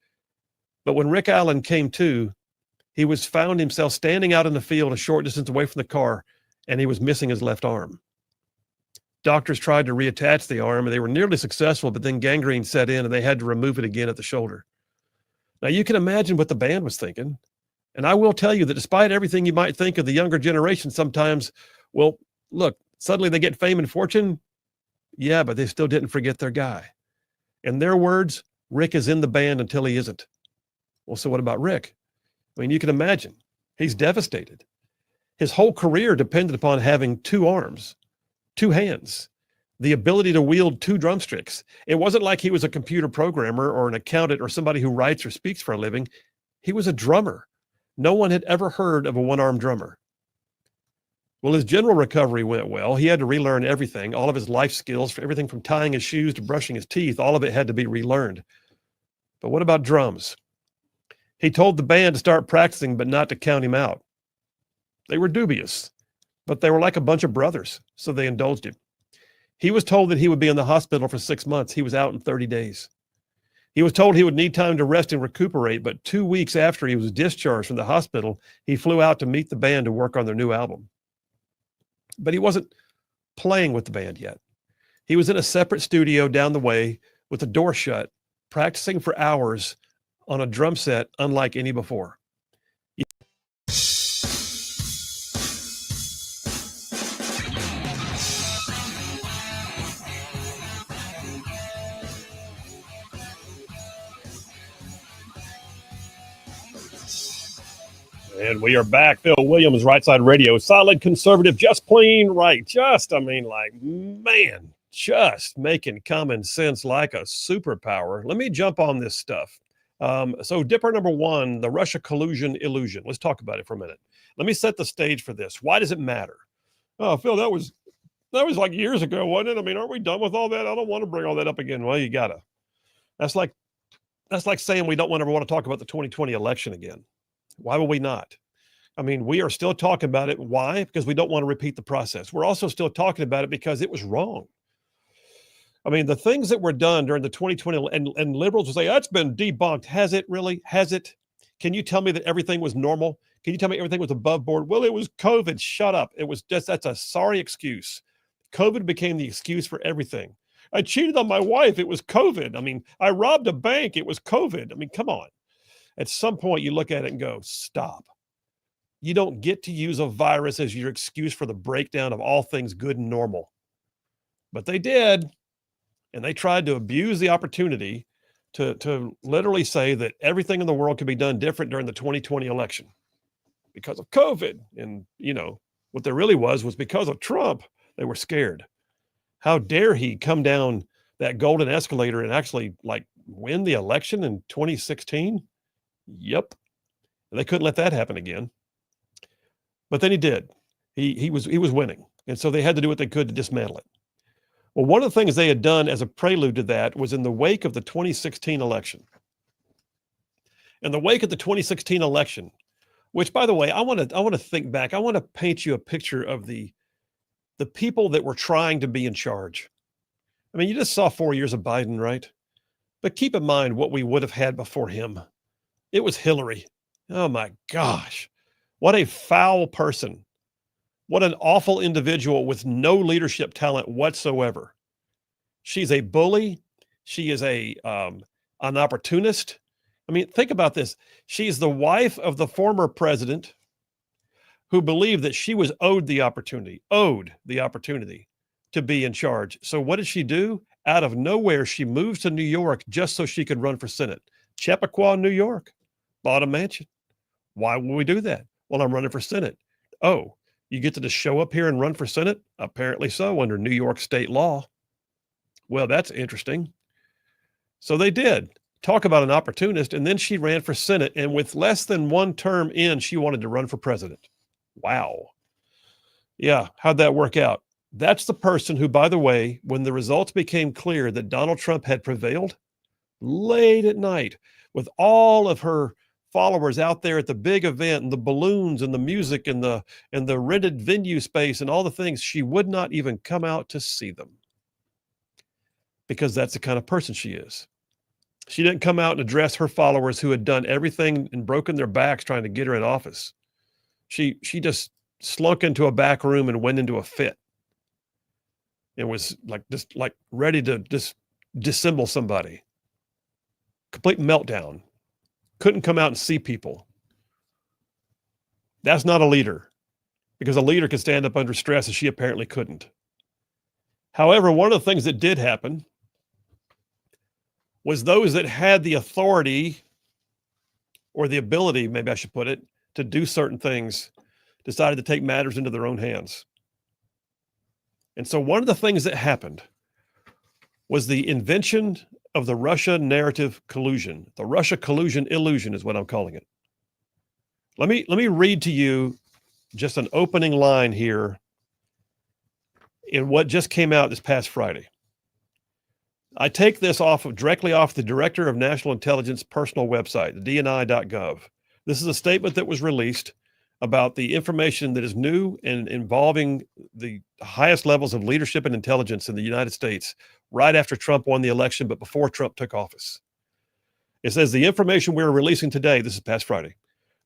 But when Rick Allen came to, he found himself standing out in the field a short distance away from the car, and he was missing his left arm. Doctors tried to reattach the arm, and they were nearly successful, but then gangrene set in, and they had to remove it again at the shoulder. Now, you can imagine what the band was thinking. And I will tell you that despite everything you might think of the younger generation sometimes, well, look, suddenly they get fame and fortune. Yeah, but they still didn't forget their guy. In their words, Rick is in the band until he isn't. Well, so what about Rick? I mean, you can imagine. He's devastated. His whole career depended upon having two arms, two hands, the ability to wield two drumsticks. It wasn't like he was a computer programmer or an accountant or somebody who writes or speaks for a living. He was a drummer. No one had ever heard of a one-armed drummer. Well, his general recovery went well. He had to relearn everything, all of his life skills, everything from tying his shoes to brushing his teeth. All of it had to be relearned. But what about drums? He told the band to start practicing, but not to count him out. They were dubious. but they were like a bunch of brothers, so they indulged him. He was told that he would be in the hospital for 6 months. He was out in 30 days. He was told he would need time to rest and recuperate, but 2 weeks after he was discharged from the hospital, he flew out to meet the band to work on their new album. But he wasn't playing with the band yet. He was in a separate studio down the way with the door shut, practicing for hours on a drum set unlike any before. And we are back. Phil Williams, Rightside Radio. Solid conservative, just plain right. Just making common sense like a superpower. Let me jump on this stuff. So Dipper number one, the Russia collusion illusion. Let's talk about it for a minute. Let me set the stage for this. Why does it matter? Oh, Phil, that was like years ago, wasn't it? I mean, aren't we done with all that? I don't want to bring all that up again. Well, you gotta. That's like saying we don't ever want to talk about the 2020 election again. Why would we not? I mean, we are still talking about it. Why? Because we don't want to repeat the process. We're also still talking about it because it was wrong. I mean, the things that were done during the 2020 and liberals will say, that's been debunked. Has it really? Has it? Can you tell me that everything was normal? Can you tell me everything was above board? Well, it was COVID. Shut up. It was just, that's a sorry excuse. COVID became the excuse for everything. I cheated on my wife. It was COVID. I mean, I robbed a bank. It was COVID. I mean, come on. At some point you look at it and go, stop. You don't get to use a virus as your excuse for the breakdown of all things good and normal. But they did. And they tried to abuse the opportunity to literally say that everything in the world could be done different during the 2020 election because of COVID. And, you know, what there really was because of Trump. They were scared. How dare he come down that golden escalator and actually like win the election in 2016? Yep. And they couldn't let that happen again. But then he did. He was winning. And so they had to do what they could to dismantle it. Well, one of the things they had done as a prelude to that was in the wake of the 2016 election. In the wake of the 2016 election, which, by the way, I want to think back. I want to paint you a picture of the people that were trying to be in charge. I mean, you just saw 4 years of Biden, right? But keep in mind what we would have had before him. It was Hillary. Oh my gosh. What a foul person. What an awful individual with no leadership talent whatsoever. She's a bully. She is an opportunist. I mean, think about this. She's the wife of the former president who believed that she was owed the opportunity to be in charge. So what did she do? Out of nowhere, she moves to New York just so she could run for Senate. Chappaqua, New York, bought a mansion. Why would we do that? Well, I'm running for Senate. Oh, you get to just show up here and run for Senate? Apparently so, under New York state law. Well, that's interesting. So they did. Talk about an opportunist. And then she ran for Senate. And with less than one term in, she wanted to run for president. Wow. Yeah. How'd that work out? That's the person who, by the way, when the results became clear that Donald Trump had prevailed, late at night, with all of her followers out there at the big event and the balloons and the music and the rented venue space and all the things, she would not even come out to see them because that's the kind of person she is. She didn't come out and address her followers who had done everything and broken their backs trying to get her in office. She just slunk into a back room and went into a fit. It was like ready to just dissemble somebody. Complete meltdown. Couldn't come out and see people. That's not a leader, because a leader can stand up under stress, and she apparently couldn't. However, one of the things that did happen was those that had the authority or the ability, maybe I should put it, to do certain things, decided to take matters into their own hands. And so one of the things that happened was the invention of the Russia narrative collusion. The Russia collusion illusion is what I'm calling it. Let me read to you just an opening line here in what just came out this past Friday. I take this directly off the Director of National Intelligence personal website, the DNI.gov. This is a statement that was released about the information that is new and involving the highest levels of leadership and intelligence in the United States right after Trump won the election, but before Trump took office. It says the information we are releasing today, this is past Friday,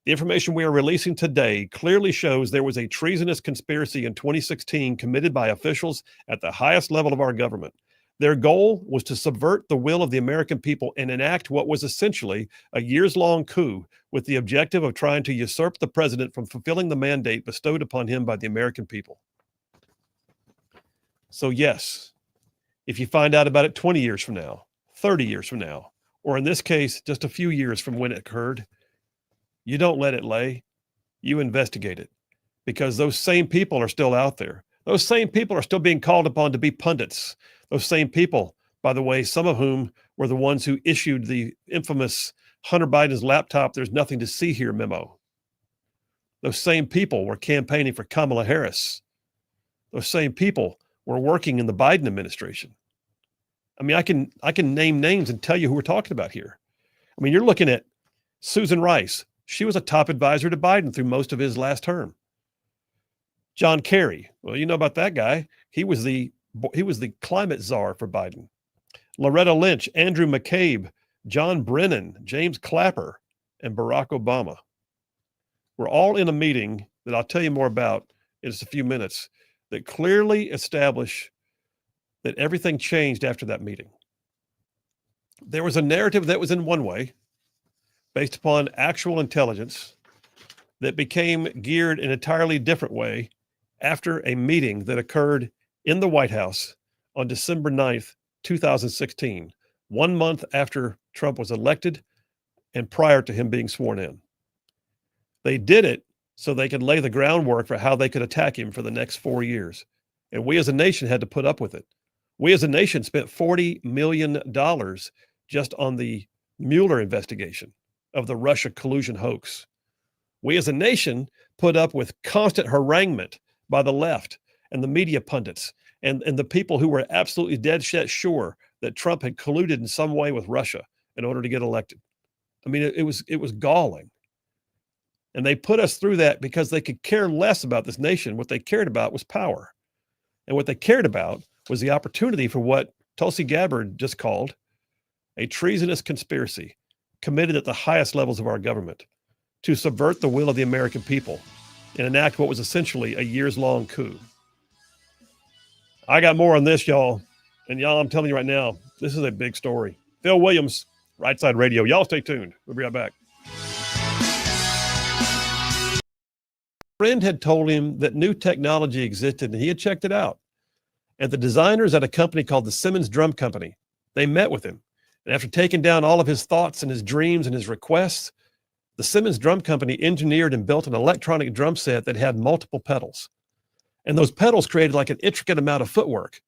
the information we are releasing today clearly shows there was a treasonous conspiracy in 2016 committed by officials at the highest level of our government. Their goal was to subvert the will of the American people and enact what was essentially a years-long coup with the objective of trying to usurp the president from fulfilling the mandate bestowed upon him by the American people. So yes, if you find out about it 20 years from now, 30 years from now, or in this case, just a few years from when it occurred, you don't let it lay. You investigate it, because those same people are still out there. Those same people are still being called upon to be pundits. Those same people, by the way, some of whom were the ones who issued the infamous Hunter Biden's laptop, "There's nothing to see here" memo. Those same people were campaigning for Kamala Harris. Those same people were working in the Biden administration. I mean, I can name names and tell you who we're talking about here. I mean, you're looking at Susan Rice. She was a top advisor to Biden through most of his last term. John Kerry. Well, you know about that guy. He was the climate czar for Biden. Loretta Lynch, Andrew McCabe, John Brennan, James Clapper, and Barack Obama. We're all in a meeting that I'll tell you more about in just a few minutes that clearly establish that everything changed after that meeting. There was a narrative that was in one way, based upon actual intelligence, that became geared in an entirely different way after a meeting that occurred in the White House on December 9th, 2016, 1 month after Trump was elected and prior to him being sworn in. They did it so they could lay the groundwork for how they could attack him for the next 4 years. And we as a nation had to put up with it. We as a nation spent $40 million just on the Mueller investigation of the Russia collusion hoax. We as a nation put up with constant haranguement by the left and the media pundits and the people who were absolutely dead set sure that Trump had colluded in some way with Russia in order to get elected. I mean, it was galling. And they put us through that because they could care less about this nation. What they cared about was power. And what they cared about was the opportunity for what Tulsi Gabbard just called a treasonous conspiracy committed at the highest levels of our government to subvert the will of the American people and enact what was essentially a years-long coup. I got more on this, y'all. And y'all, I'm telling you right now, this is a big story. Phil Williams, Rightside Radio. Y'all stay tuned. We'll be right back. A friend had told him that new technology existed, and he had checked it out. And the designers at a company called the Simmons Drum Company, they met with him. And after taking down all of his thoughts and his dreams and his requests, the Simmons Drum Company engineered and built an electronic drum set that had multiple pedals. And those pedals created like an intricate amount of footwork.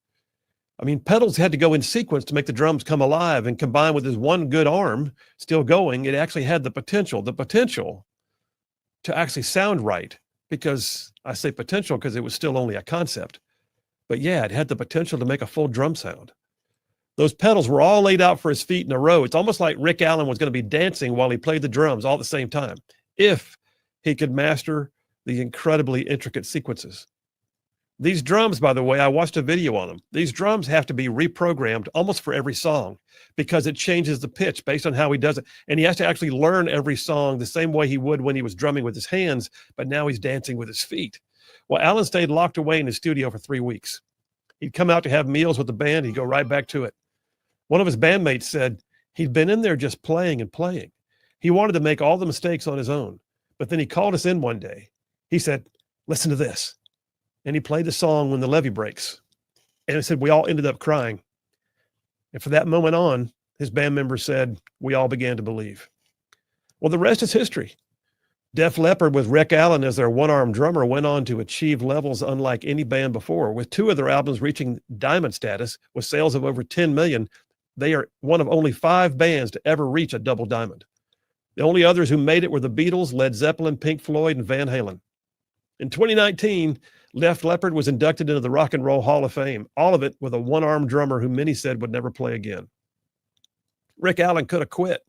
I mean, pedals had to go in sequence to make the drums come alive, and combined with his one good arm still going, it actually had the potential to actually sound right. Because I say potential because it was still only a concept. But yeah, it had the potential to make a full drum sound. Those pedals were all laid out for his feet in a row. It's almost like Rick Allen was going to be dancing while he played the drums all at the same time, if he could master the incredibly intricate sequences. These drums, by the way, I watched a video on them. These drums have to be reprogrammed almost for every song because it changes the pitch based on how he does it. And he has to actually learn every song the same way he would when he was drumming with his hands, but now he's dancing with his feet. Well, Allen stayed locked away in his studio for 3 weeks. He'd come out to have meals with the band. He'd go right back to it. One of his bandmates said he'd been in there just playing and playing. He wanted to make all the mistakes on his own. But then he called us in one day. He said, "Listen to this." And he played the song "When the Levee Breaks." And he said, we all ended up crying. And from that moment on, his band members said, we all began to believe. Well, the rest is history. Def Leppard, with Rick Allen as their one-armed drummer, went on to achieve levels unlike any band before. With 2 of their albums reaching diamond status with sales of over 10 million, they are one of only 5 bands to ever reach a double diamond. The only others who made it were the Beatles, Led Zeppelin, Pink Floyd, and Van Halen. In 2019, Def Leppard was inducted into the Rock and Roll Hall of Fame, all of it with a one-armed drummer who many said would never play again. Rick Allen could have quit.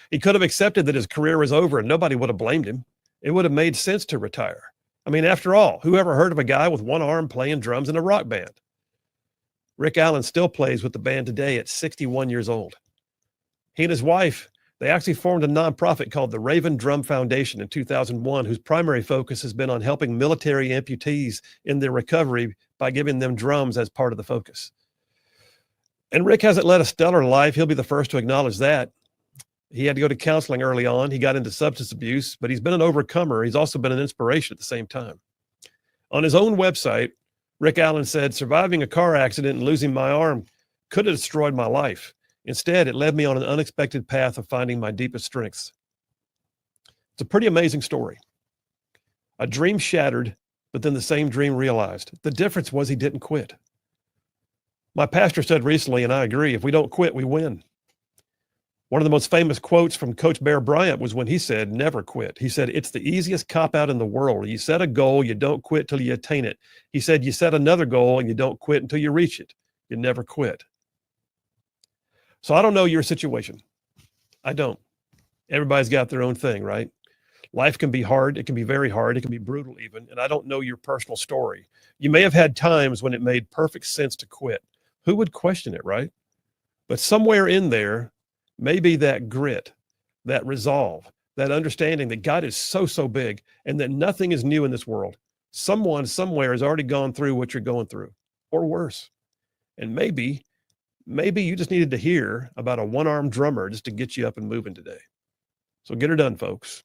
He could have accepted that his career was over and nobody would have blamed him. It would have made sense to retire. I mean, after all, who ever heard of a guy with one arm playing drums in a rock band? Rick Allen still plays with the band today at 61 years old. He and his wife, they actually formed a nonprofit called the Raven Drum Foundation in 2001, whose primary focus has been on helping military amputees in their recovery by giving them drums as part of the focus. And Rick hasn't led a stellar life. He'll be the first to acknowledge that. He had to go to counseling early on. He got into substance abuse, but he's been an overcomer. He's also been an inspiration at the same time. On his own website, Rick Allen said, surviving a car accident and losing my arm could have destroyed my life. Instead, it led me on an unexpected path of finding my deepest strengths. It's a pretty amazing story. A dream shattered, but then the same dream realized. The difference was he didn't quit. My pastor said recently, and I agree, if we don't quit, we win. One of the most famous quotes from Coach Bear Bryant was when he said, never quit. He said, it's the easiest cop-out in the world. You set a goal, you don't quit till you attain it. He said, you set another goal and you don't quit until you reach it. You never quit. So I don't know your situation. I don't. Everybody's got their own thing, right? Life can be hard. It can be very hard. It can be brutal even. And I don't know your personal story. You may have had times when it made perfect sense to quit. Who would question it, right? But somewhere in there, maybe that grit, that resolve, that understanding that God is so, so big and that nothing is new in this world. Someone somewhere has already gone through what you're going through or worse. And maybe you just needed to hear about a one-armed drummer just to get you up and moving today. So get her done, folks.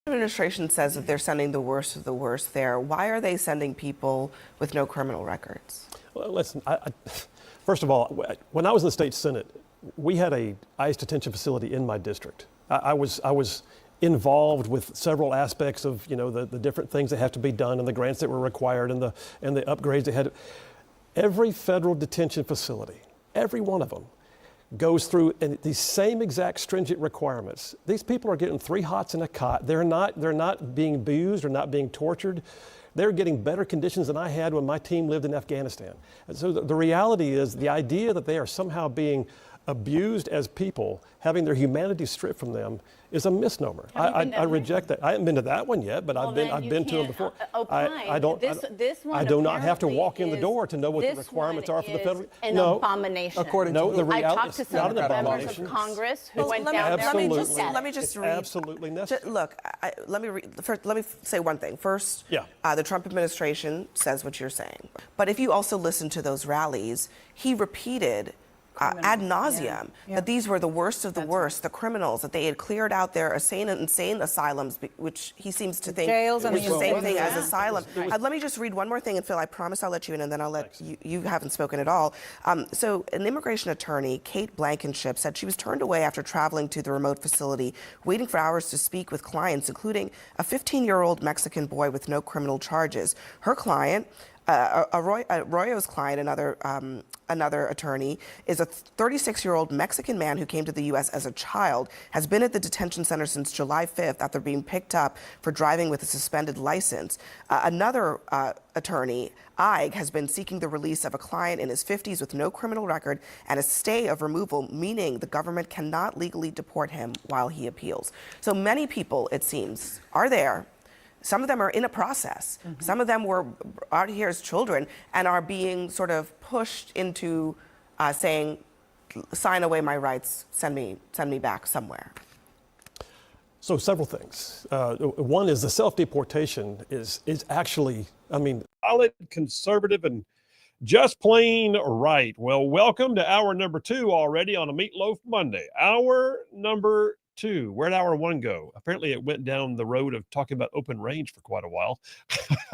Administration says that they're sending the worst of the worst there. Why are they sending people with no criminal records? Well, listen, first of all, when I was in the state Senate, we had a ICE detention facility in my district. I was involved with several aspects of the different things that have to be done and the grants that were required and the upgrades that had. Every federal detention facility, every one of them, goes through these same exact stringent requirements. These people are getting 3 hots in a cot. They're not being abused or not being tortured. They're getting better conditions than I had when my team lived in Afghanistan. And so the reality is the idea that they are somehow being abused as people, having their humanity stripped from them, is a misnomer. I reject that. I haven't been to that one yet, but I've been to them before. I do not have to walk in the door to know what the requirements are for the federal. An abomination. According to the reality, I talked to some of the members of Congress who went down there. Let me just read. Absolutely necessary. Look, let me say one thing. First, the Trump administration says what you're saying. But if you also listen to those rallies, he repeated ad nauseum that these were the worst of the worst, the criminals, that they had cleared out their insane asylums, which he seems to think was the same thing as asylum. Let me just read one more thing, and Phil, I promise I'll let you in, and then I'll let you haven't spoken at all. So an immigration attorney, Kate Blankenship, said she was turned away after traveling to the remote facility, waiting for hours to speak with clients, including a 15-year-old Mexican boy with no criminal charges. Her client, Arroyo's client, another attorney, is a 36-year-old Mexican man who came to the U.S. as a child, has been at the detention center since July 5th after being picked up for driving with a suspended license. Another attorney, Ige, has been seeking the release of a client in his 50s with no criminal record and a stay of removal, meaning the government cannot legally deport him while he appeals. So many people, it seems, are there. Some of them are in a process. Mm-hmm. Some of them were out here as children and are being sort of pushed into saying, sign away my rights, send me back somewhere. So several things. One is the self-deportation is actually, I mean, solid, conservative, and just plain right. Well, welcome to hour number 2 already on a Meatloaf Monday. Hour number 2. Where'd hour 1 go? Apparently it went down the road of talking about open range for quite a while.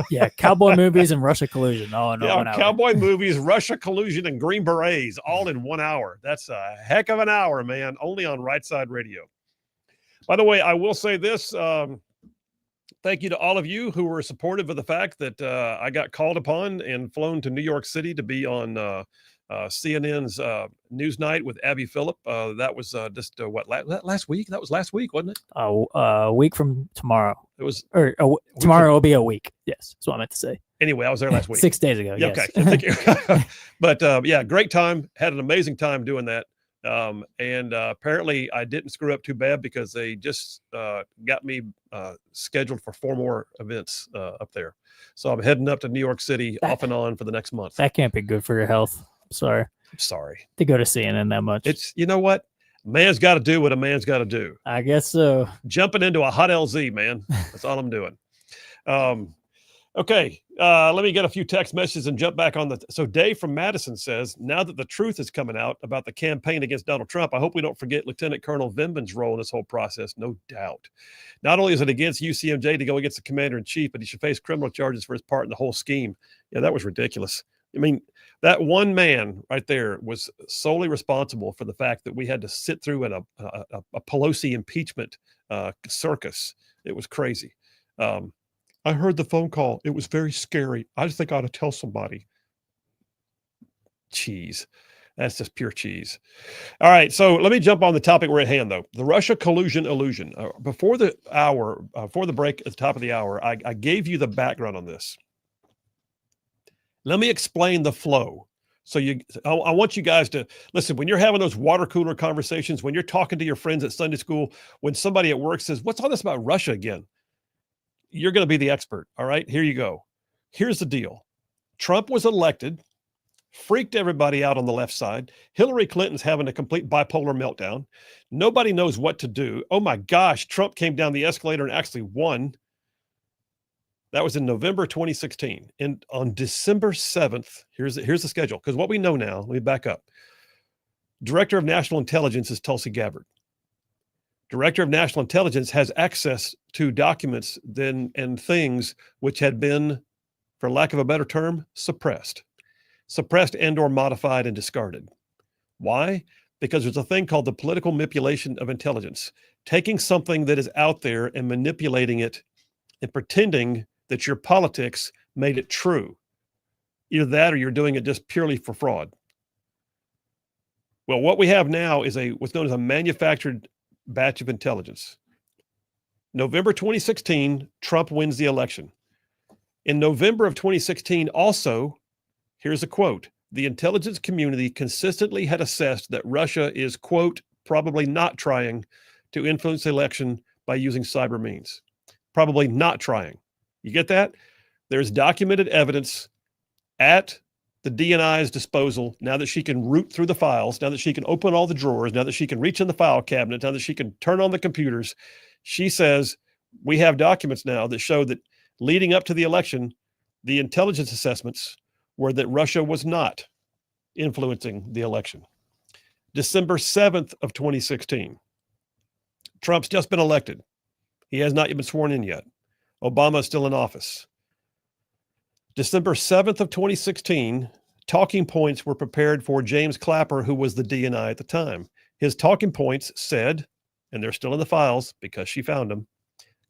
Yeah, cowboy movies and Russia collusion all in 1 hour. Cowboy movies, Russia collusion, and Green Berets all in 1 hour. That's a heck of an hour, man, only on Rightside Radio. By the way, I will say this. Thank you to all of you who were supportive of the fact that I got called upon and flown to New York City to be on CNN's Newsnight with Abby Phillip. That was just last week? That was last week, wasn't it? A week from tomorrow. It was, tomorrow will be a week. Yes, that's what I meant to say. Anyway, I was there last week. 6 days ago. Yeah, yes. Okay, thank you. But yeah, great time. Had an amazing time doing that. And apparently I didn't screw up too bad because they just got me scheduled for 4 more events up there. So I'm heading up to New York City off and on for the next month. That can't be good for your health. I'm sorry to go to CNN that much. It's, you know what? Man's got to do what a man's got to do. I guess so. Jumping into a hot LZ, man. That's all I'm doing. Okay, let me get a few text messages and jump back on the. So Dave from Madison says, now that the truth is coming out about the campaign against Donald Trump, I hope we don't forget Lieutenant Colonel Vindman's role in this whole process. No doubt. Not only is it against UCMJ to go against the commander-in-chief, but he should face criminal charges for his part in the whole scheme. Yeah, that was ridiculous. I mean, that one man right there was solely responsible for the fact that we had to sit through a Pelosi impeachment circus. It was crazy. I heard the phone call. It was very scary. I just think I ought to tell somebody. Cheese. That's just pure cheese. All right. So let me jump on the topic we're at hand, though. The Russia collusion illusion. Before the break at the top of the hour, I gave you the background on this. Let me explain the flow. So I want you guys to listen, when you're having those water cooler conversations, when you're talking to your friends at Sunday school, when somebody at work says, what's all this about Russia again? You're going to be the expert. All right, here you go. Here's the deal. Trump was elected, freaked everybody out on the left side. Hillary Clinton's having a complete bipolar meltdown. Nobody knows what to do. Oh my gosh, Trump came down the escalator and actually won. That was in November 2016. And on December 7th, here's the schedule. Because what we know now, let me back up. Director of National Intelligence is Tulsi Gabbard. Director of National Intelligence has access to documents and things which had been, for lack of a better term, suppressed and or modified and discarded. Why? Because there's a thing called the political manipulation of intelligence, taking something that is out there and manipulating it and pretending that your politics made it true. Either that or you're doing it just purely for fraud. Well, what we have now is what's known as a manufactured batch of intelligence. November 2016, Trump wins the election. In November of 2016, also, here's a quote, the intelligence community consistently had assessed that Russia is, quote, probably not trying to influence the election by using cyber means. Probably not trying. You get that? There's documented evidence at the DNI's disposal, now that she can root through the files, now that she can open all the drawers, now that she can reach in the file cabinet, now that she can turn on the computers. She says, we have documents now that show that leading up to the election, the intelligence assessments were that Russia was not influencing the election. December 7th of 2016, Trump's just been elected. He has not yet been sworn in yet. Obama is still in office. December 7th of 2016, talking points were prepared for James Clapper, who was the DNI at the time. His talking points said, and they're still in the files because she found them,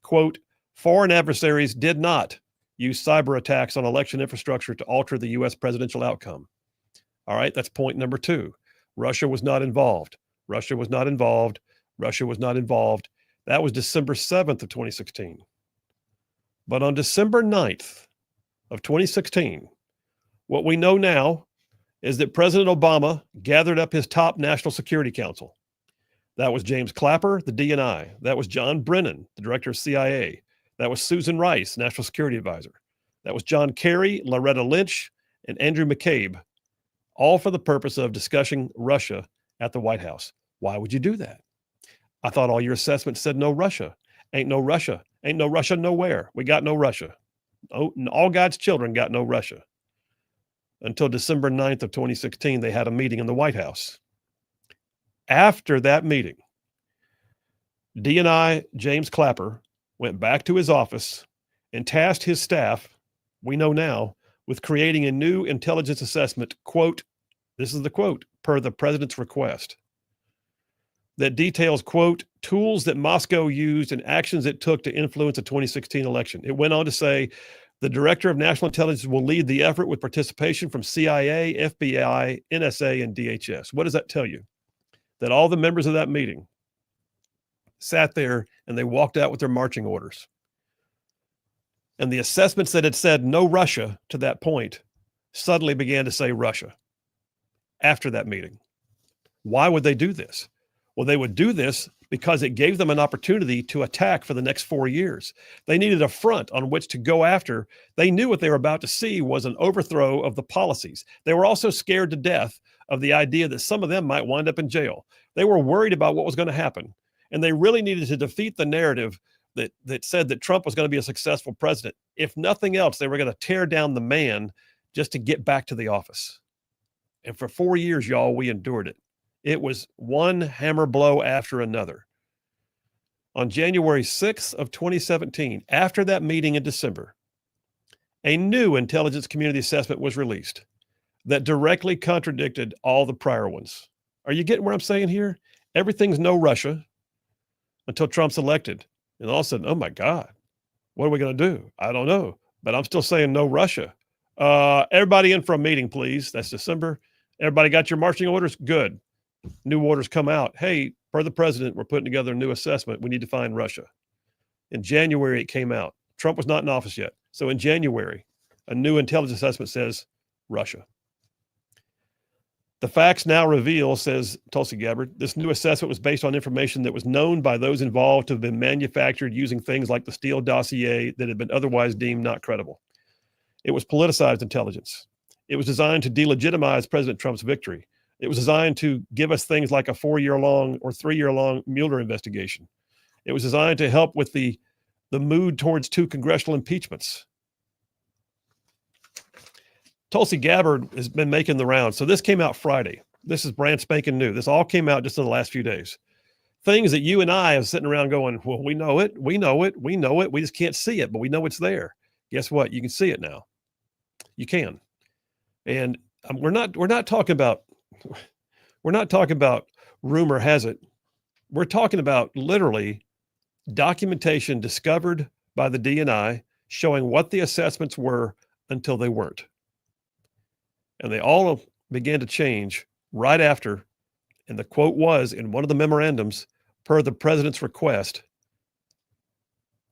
quote, foreign adversaries did not used cyber attacks on election infrastructure to alter the U.S. presidential outcome. All right, that's point number 2. Russia was not involved. Russia was not involved. Russia was not involved. That was December 7th of 2016. But on December 9th of 2016, what we know now is that President Obama gathered up his top National Security Council. That was James Clapper, the DNI. That was John Brennan, the director of CIA. That was Susan Rice, National Security Advisor. That was John Kerry, Loretta Lynch, and Andrew McCabe, all for the purpose of discussing Russia at the White House. Why would you do that? I thought all your assessments said no Russia. Ain't no Russia. Ain't no Russia nowhere. We got no Russia. Oh, all God's children got no Russia. Until December 9th of 2016, they had a meeting in the White House. After that meeting, DNI James Clapper went back to his office and tasked his staff, we know now, with creating a new intelligence assessment, quote, this is the quote, per the president's request, that details, quote, tools that Moscow used and actions it took to influence the 2016 election. It went on to say, the director of national intelligence will lead the effort with participation from CIA, FBI, NSA, and DHS. What does that tell you? That all the members of that meeting sat there and they walked out with their marching orders. And the assessments that had said no Russia to that point suddenly began to say Russia after that meeting. Why would they do this? Well, they would do this because it gave them an opportunity to attack for the next 4 years. They needed a front on which to go after. They knew what they were about to see was an overthrow of the policies. They were also scared to death of the idea that some of them might wind up in jail. They were worried about what was going to happen. And they really needed to defeat the narrative that said that Trump was going to be a successful president. If nothing else, they were going to tear down the man just to get back to the office. And for 4 years, y'all, we endured it. It was one hammer blow after another. On January 6th of 2017, after that meeting in December, a new intelligence community assessment was released that directly contradicted all the prior ones. Are you getting what I'm saying here? Everything's no Russia until Trump's elected. And all of a sudden, oh my God, what are we going to do? I don't know, but I'm still saying no Russia. Everybody in for a meeting, please. That's December. Everybody got your marching orders? Good. New orders come out. Hey, per the president, we're putting together a new assessment. We need to find Russia. In January, it came out. Trump was not in office yet. So in January, a new intelligence assessment says Russia. The facts now reveal, says Tulsi Gabbard, this new assessment was based on information that was known by those involved to have been manufactured using things like the Steele dossier that had been otherwise deemed not credible. It was politicized intelligence. It was designed to delegitimize President Trump's victory. It was designed to give us things like a 4-year-long or 3-year-long Mueller investigation. It was designed to help with the mood towards 2 congressional impeachments. Tulsi Gabbard has been making the rounds. So this came out Friday. This is brand spanking new. This all came out just in the last few days. Things that you and I are sitting around going, well, we know it. We know it. We know it. We just can't see it, but we know it's there. Guess what? You can see it now. You can. And we're not talking about rumor has it. We're talking about literally documentation discovered by the DNI showing what the assessments were until they weren't. And they all began to change right after. And the quote was in one of the memorandums, per the president's request,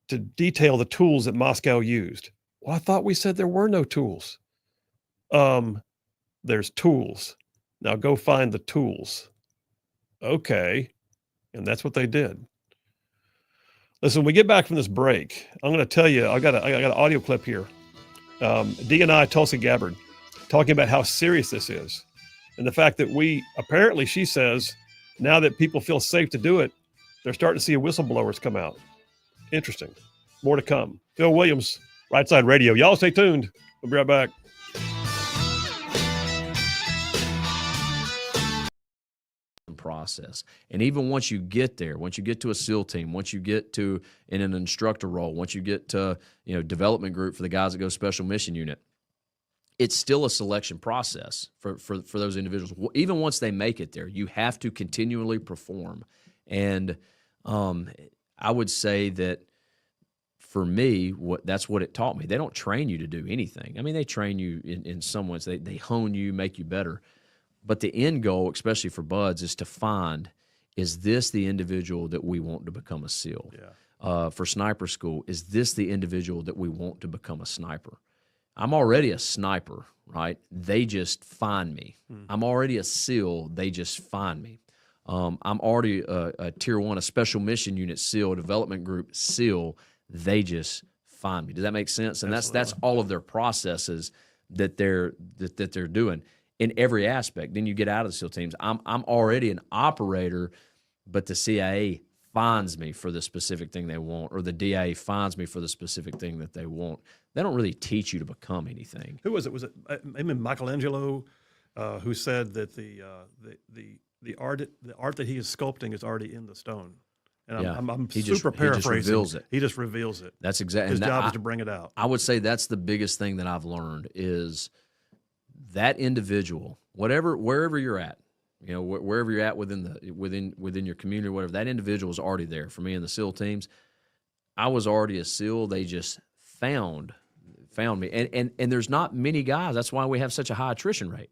to detail the tools that Moscow used. Well, I thought we said there were no tools. There's tools. Now go find the tools. Okay. And that's what they did. Listen, when we get back from this break, I'm going to tell you, I got an audio clip here. DNI Tulsi Gabbard talking about how serious this is. And the fact that apparently she says, now that people feel safe to do it, they're starting to see whistleblowers come out. Interesting. More to come. Phil Williams, Rightside Radio. Y'all stay tuned. We'll be right back. Process. And even once you get there, once you get to a SEAL team, once you get to in an instructor role, once you get to, development group for the guys that go special mission unit, it's still a selection process for those individuals. Even once they make it there, you have to continually perform. And I would say that for me, that's what it taught me. They don't train you to do anything. I mean, they train you in some ways. They hone you, make you better. But the end goal, especially for buds, is to find, is this the individual that we want to become a SEAL? Yeah. For sniper school, is this the individual that we want to become a sniper? I'm already a sniper, right? They just find me. I'm already a SEAL. They just find me. I'm already a Tier 1, a Special Mission Unit SEAL, Development Group SEAL. They just find me. Does that make sense? And that's all of their processes that they're doing in every aspect. Then you get out of the SEAL teams. I'm already an operator, but the CIA finds me for the specific thing they want, or the DIA finds me for the specific thing that they want. They don't really teach you to become anything. Who was it? Was it maybe Michelangelo who said that the art that he is sculpting is already in the stone? And Yeah. I'm He super just paraphrasing. reveals it. He just reveals it. That's exactly His job is to bring it out. I would say that's the biggest thing that I've learned is that individual, wherever you're at, wherever you're at within your community or whatever, that individual is already there. For me in the SEAL teams, I was already a SEAL. They just found me. And there's not many guys. That's why we have such a high attrition rate,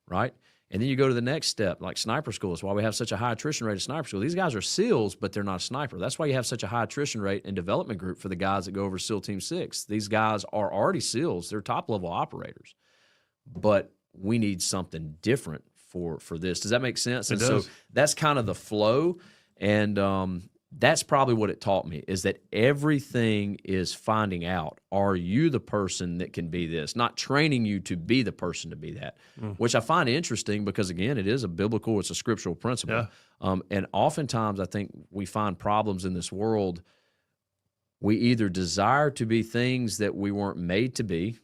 right? And then you go to the next step, like sniper school. That's why we have such a high attrition rate at sniper school. These guys are SEALs, but they're not a sniper. That's why you have such a high attrition rate in development group for the guys that go over SEAL Team 6. These guys are already SEALs. They're top-level operators. But we need something different for this. Does that make sense? And so that's kind of the flow. And that's probably what it taught me, is that everything is finding out, are you the person that can be this? Not training you to be the person to be that, which I find interesting because, again, it is it's a scriptural principle. Yeah. And oftentimes I think we find problems in this world. We either desire to be things that we weren't made to be.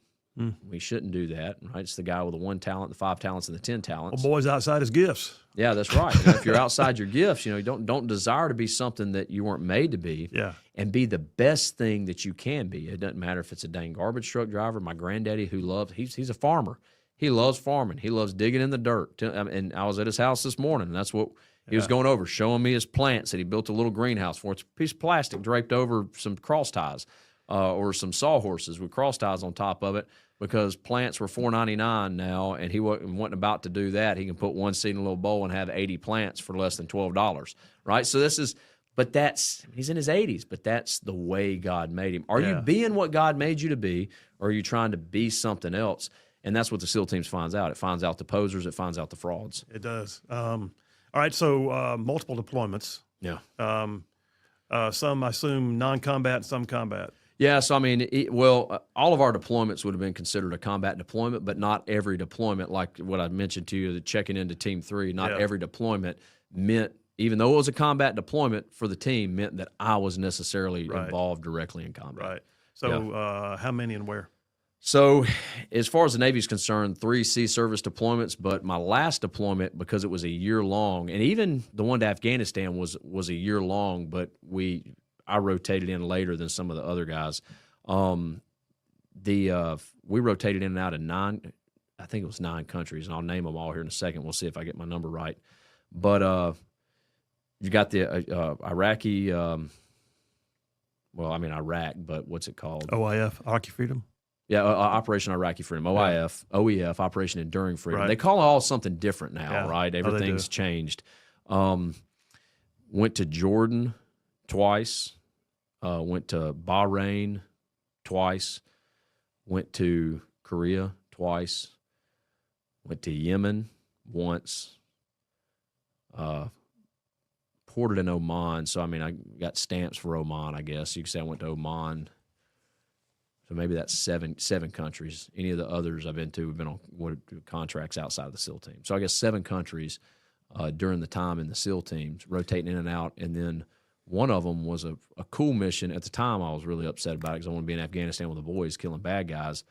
We shouldn't do that, right? It's the guy with the 1 talent, the 5 talents, and the 10 talents. Well, boys outside his gifts. Yeah, that's right. And if you're outside your gifts, you don't desire to be something that you weren't made to be. Yeah. And be the best thing that you can be. It doesn't matter if it's a dang garbage truck driver. My granddaddy, he's a farmer. He loves farming. He loves digging in the dirt. And I was at his house this morning, and that's what he was going over, showing me his plants that he built a little greenhouse for. It's a piece of plastic draped over some cross ties or some sawhorses with cross ties on top of it. Because plants were $4.99 now, and he wasn't about to do that. He can put one seed in a little bowl and have 80 plants for less than $12, right? So he's in his 80s, but that's the way God made him. Are you being what God made you to be, or are you trying to be something else? And that's what the SEAL teams finds out. It finds out the posers. It finds out the frauds. It does. All right, so multiple deployments. Yeah. Some, I assume, non-combat, some combat. Yeah, so I mean, all of our deployments would have been considered a combat deployment, but not every deployment, like what I mentioned to you, the checking into Team 3, not every deployment meant, even though it was a combat deployment for the team, meant that I was necessarily involved directly in combat. Right. So how many and where? So as far as the Navy is concerned, 3 sea service deployments, but my last deployment, because it was a year long, and even the one to Afghanistan was a year long, but I rotated in later than some of the other guys. We rotated in and out of 9 countries, and I'll name them all here in a second. We'll see if I get my number right. But you got the Iraqi, Iraq, but what's it called? OIF, Iraqi Freedom. Yeah, Operation Iraqi Freedom, OEF, Operation Enduring Freedom. Right. They call it all something different now, right? Everything's changed. Went to Jordan twice, went to Bahrain twice, went to Korea twice, went to Yemen once, ported in Oman. So, I got stamps for Oman, I guess. You could say I went to Oman. So maybe that's seven countries. Any of the others I've been to, we've been on contracts outside of the SEAL team. So I guess 7 countries during the time in the SEAL teams, rotating in and out, and then one of them was a cool mission. At the time, I was really upset about it because I wanted to be in Afghanistan with the boys killing bad guys.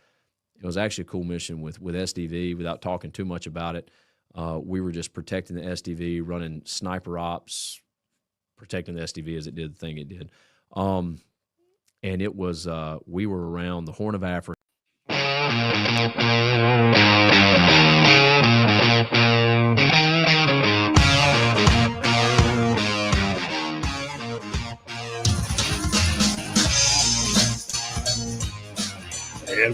It was actually a cool mission with SDV. Without talking too much about it, we were just protecting the SDV, running sniper ops, protecting the SDV as it did the thing it did. And it was we were around the Horn of Africa.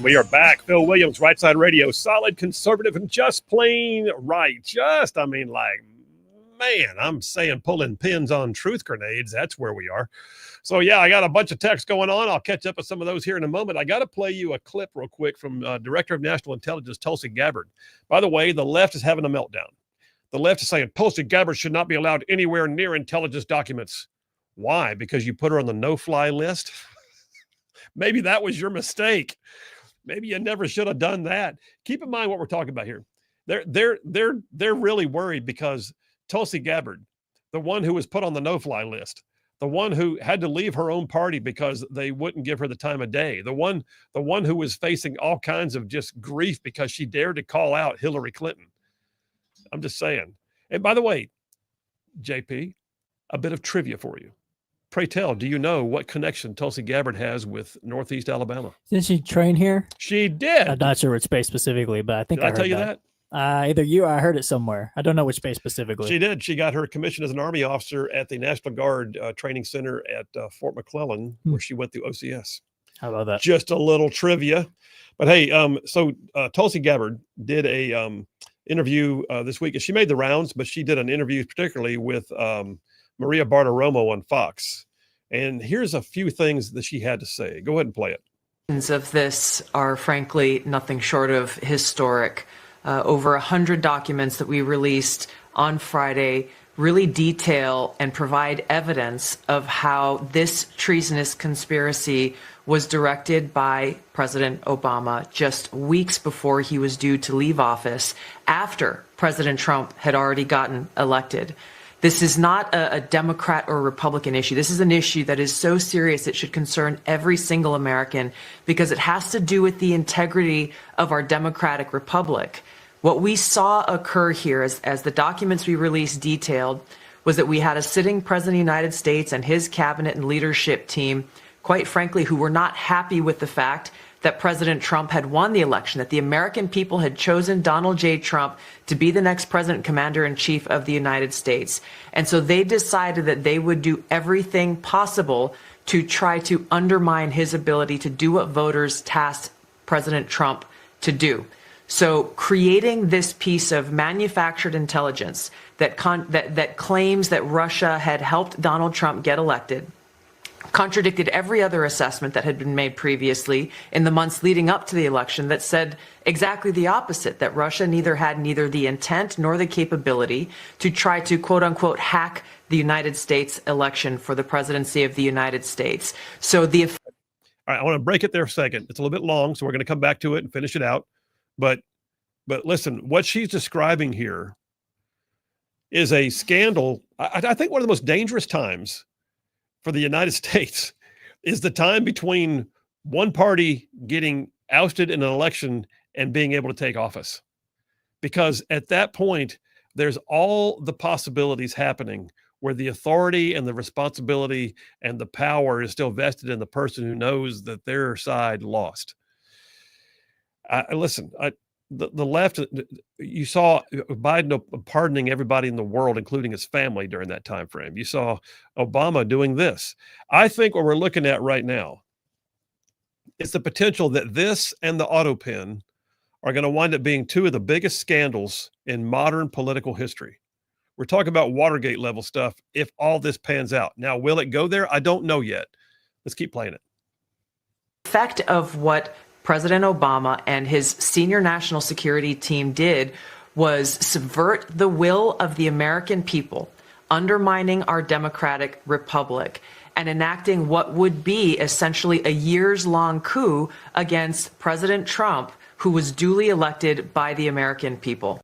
And we are back. Phil Williams, Rightside Radio, solid conservative and just plain right. I'm saying pulling pins on truth grenades. That's where we are. So, yeah, I got a bunch of texts going on. I'll catch up with some of those here in a moment. I got to play you a clip real quick from Director of National Intelligence, Tulsi Gabbard. By the way, the left is having a meltdown. The left is saying Tulsi Gabbard should not be allowed anywhere near intelligence documents. Why? Because you put her on the no-fly list? Maybe that was your mistake. Maybe you never should have done that. Keep in mind what we're talking about here. They're really worried because Tulsi Gabbard, the one who was put on the no-fly list, the one who had to leave her own party because they wouldn't give her the time of day, the one who was facing all kinds of just grief because she dared to call out Hillary Clinton. I'm just saying. And by the way, JP, a bit of trivia for you. Pray tell, do you know what connection Tulsi Gabbard has with Northeast Alabama? Didn't she train here? She did. I'm not sure which base specifically, but I think Did I heard tell you that? Either you or I heard it somewhere. I don't know which base specifically. She did. She got her commission as an Army officer at the National Guard Training Center at Fort McClellan, where she went through OCS. How about that? Just a little trivia. But hey, so Tulsi Gabbard did a interview this week. She made the rounds, but she did an interview particularly with Maria Bartiromo on Fox. And here's a few things that she had to say. Go ahead and play it. Of this are frankly nothing short of historic. Over 100 documents that we released on Friday really detail and provide evidence of how this treasonous conspiracy was directed by President Obama just weeks before he was due to leave office, after President Trump had already gotten elected. This is not a Democrat or Republican issue. This is an issue that is so serious it should concern every single American because it has to do with the integrity of our democratic republic. What we saw occur here, as the documents we released detailed, was that we had a sitting president of the United States and his cabinet and leadership team, quite frankly, who were not happy with the fact that President Trump had won the election, that the American people had chosen Donald J. Trump to be the next president commander-in-chief of the United States. And so they decided that they would do everything possible to try to undermine his ability to do what voters tasked President Trump to do. So creating this piece of manufactured intelligence that claims that Russia had helped Donald Trump get elected contradicted every other assessment that had been made previously in the months leading up to the election that said exactly the opposite, that Russia had neither the intent nor the capability to try to, quote unquote, hack the United States election for the presidency of the United States. So all right, I want to break it there for a second. It's a little bit long, so we're going to come back to it and finish it out. But listen, what she's describing here is a scandal. I think one of the most dangerous times for the United States is the time between one party getting ousted in an election and being able to take office. Because at that point, there's all the possibilities happening where the authority and the responsibility and the power is still vested in the person who knows that their side lost. The left, you saw Biden pardoning everybody in the world, including his family during that time frame. You saw Obama doing this. I think what we're looking at right now is the potential that this and the auto pen are going to wind up being two of the biggest scandals in modern political history. We're talking about Watergate level stuff if all this pans out. Now, will it go there? I don't know yet. Let's keep playing it. Effect of what President Obama and his senior national security team did was subvert the will of the American people, undermining our democratic republic, and enacting what would be essentially a years-long coup against President Trump, who was duly elected by the American people.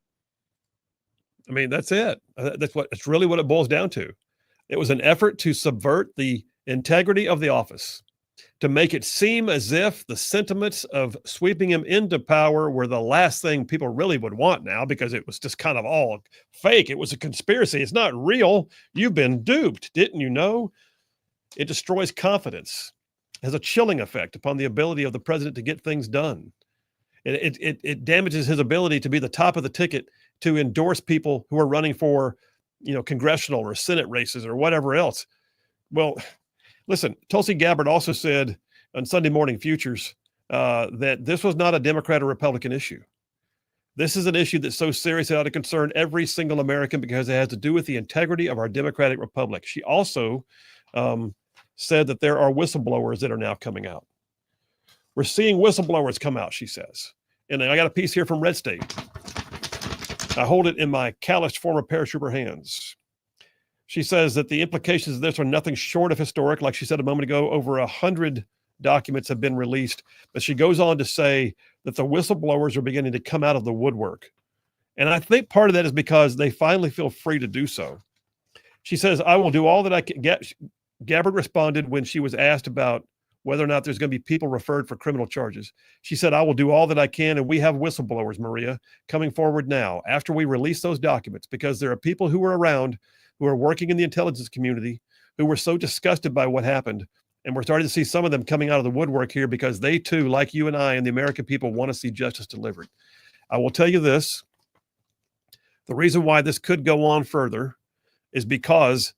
I mean, that's it. That's really what it boils down to. It was an effort to subvert the integrity of the office, to make it seem as if the sentiments of sweeping him into power were the last thing people really would want now, because it was just kind of all fake. It was a conspiracy. It's not real. You've been duped. Didn't you know? It destroys confidence, has a chilling effect upon the ability of the president to get things done. It damages his ability to be the top of the ticket to endorse people who are running for, congressional or Senate races or whatever else. Well, listen, Tulsi Gabbard also said on Sunday Morning Futures that this was not a Democrat or Republican issue. This is an issue that's so serious it ought to concern every single American because it has to do with the integrity of our democratic republic. She also said that there are whistleblowers that are now coming out. We're seeing whistleblowers come out, she says. And I got a piece here from Red State. I hold it in my calloused former paratrooper hands. She says that the implications of this are nothing short of historic. Like she said a moment ago, over 100 documents have been released. But she goes on to say that the whistleblowers are beginning to come out of the woodwork. And I think part of that is because they finally feel free to do so. She says, I will do all that I can. Gabbard responded when she was asked about whether or not there's going to be people referred for criminal charges. She said, I will do all that I can. And we have whistleblowers, Maria, coming forward now after we release those documents, because there are people who were around who are working in the intelligence community who were so disgusted by what happened. And we're starting to see some of them coming out of the woodwork here because they too, like you and I and the American people, want to see justice delivered. I will tell you this. The reason why this could go on further is because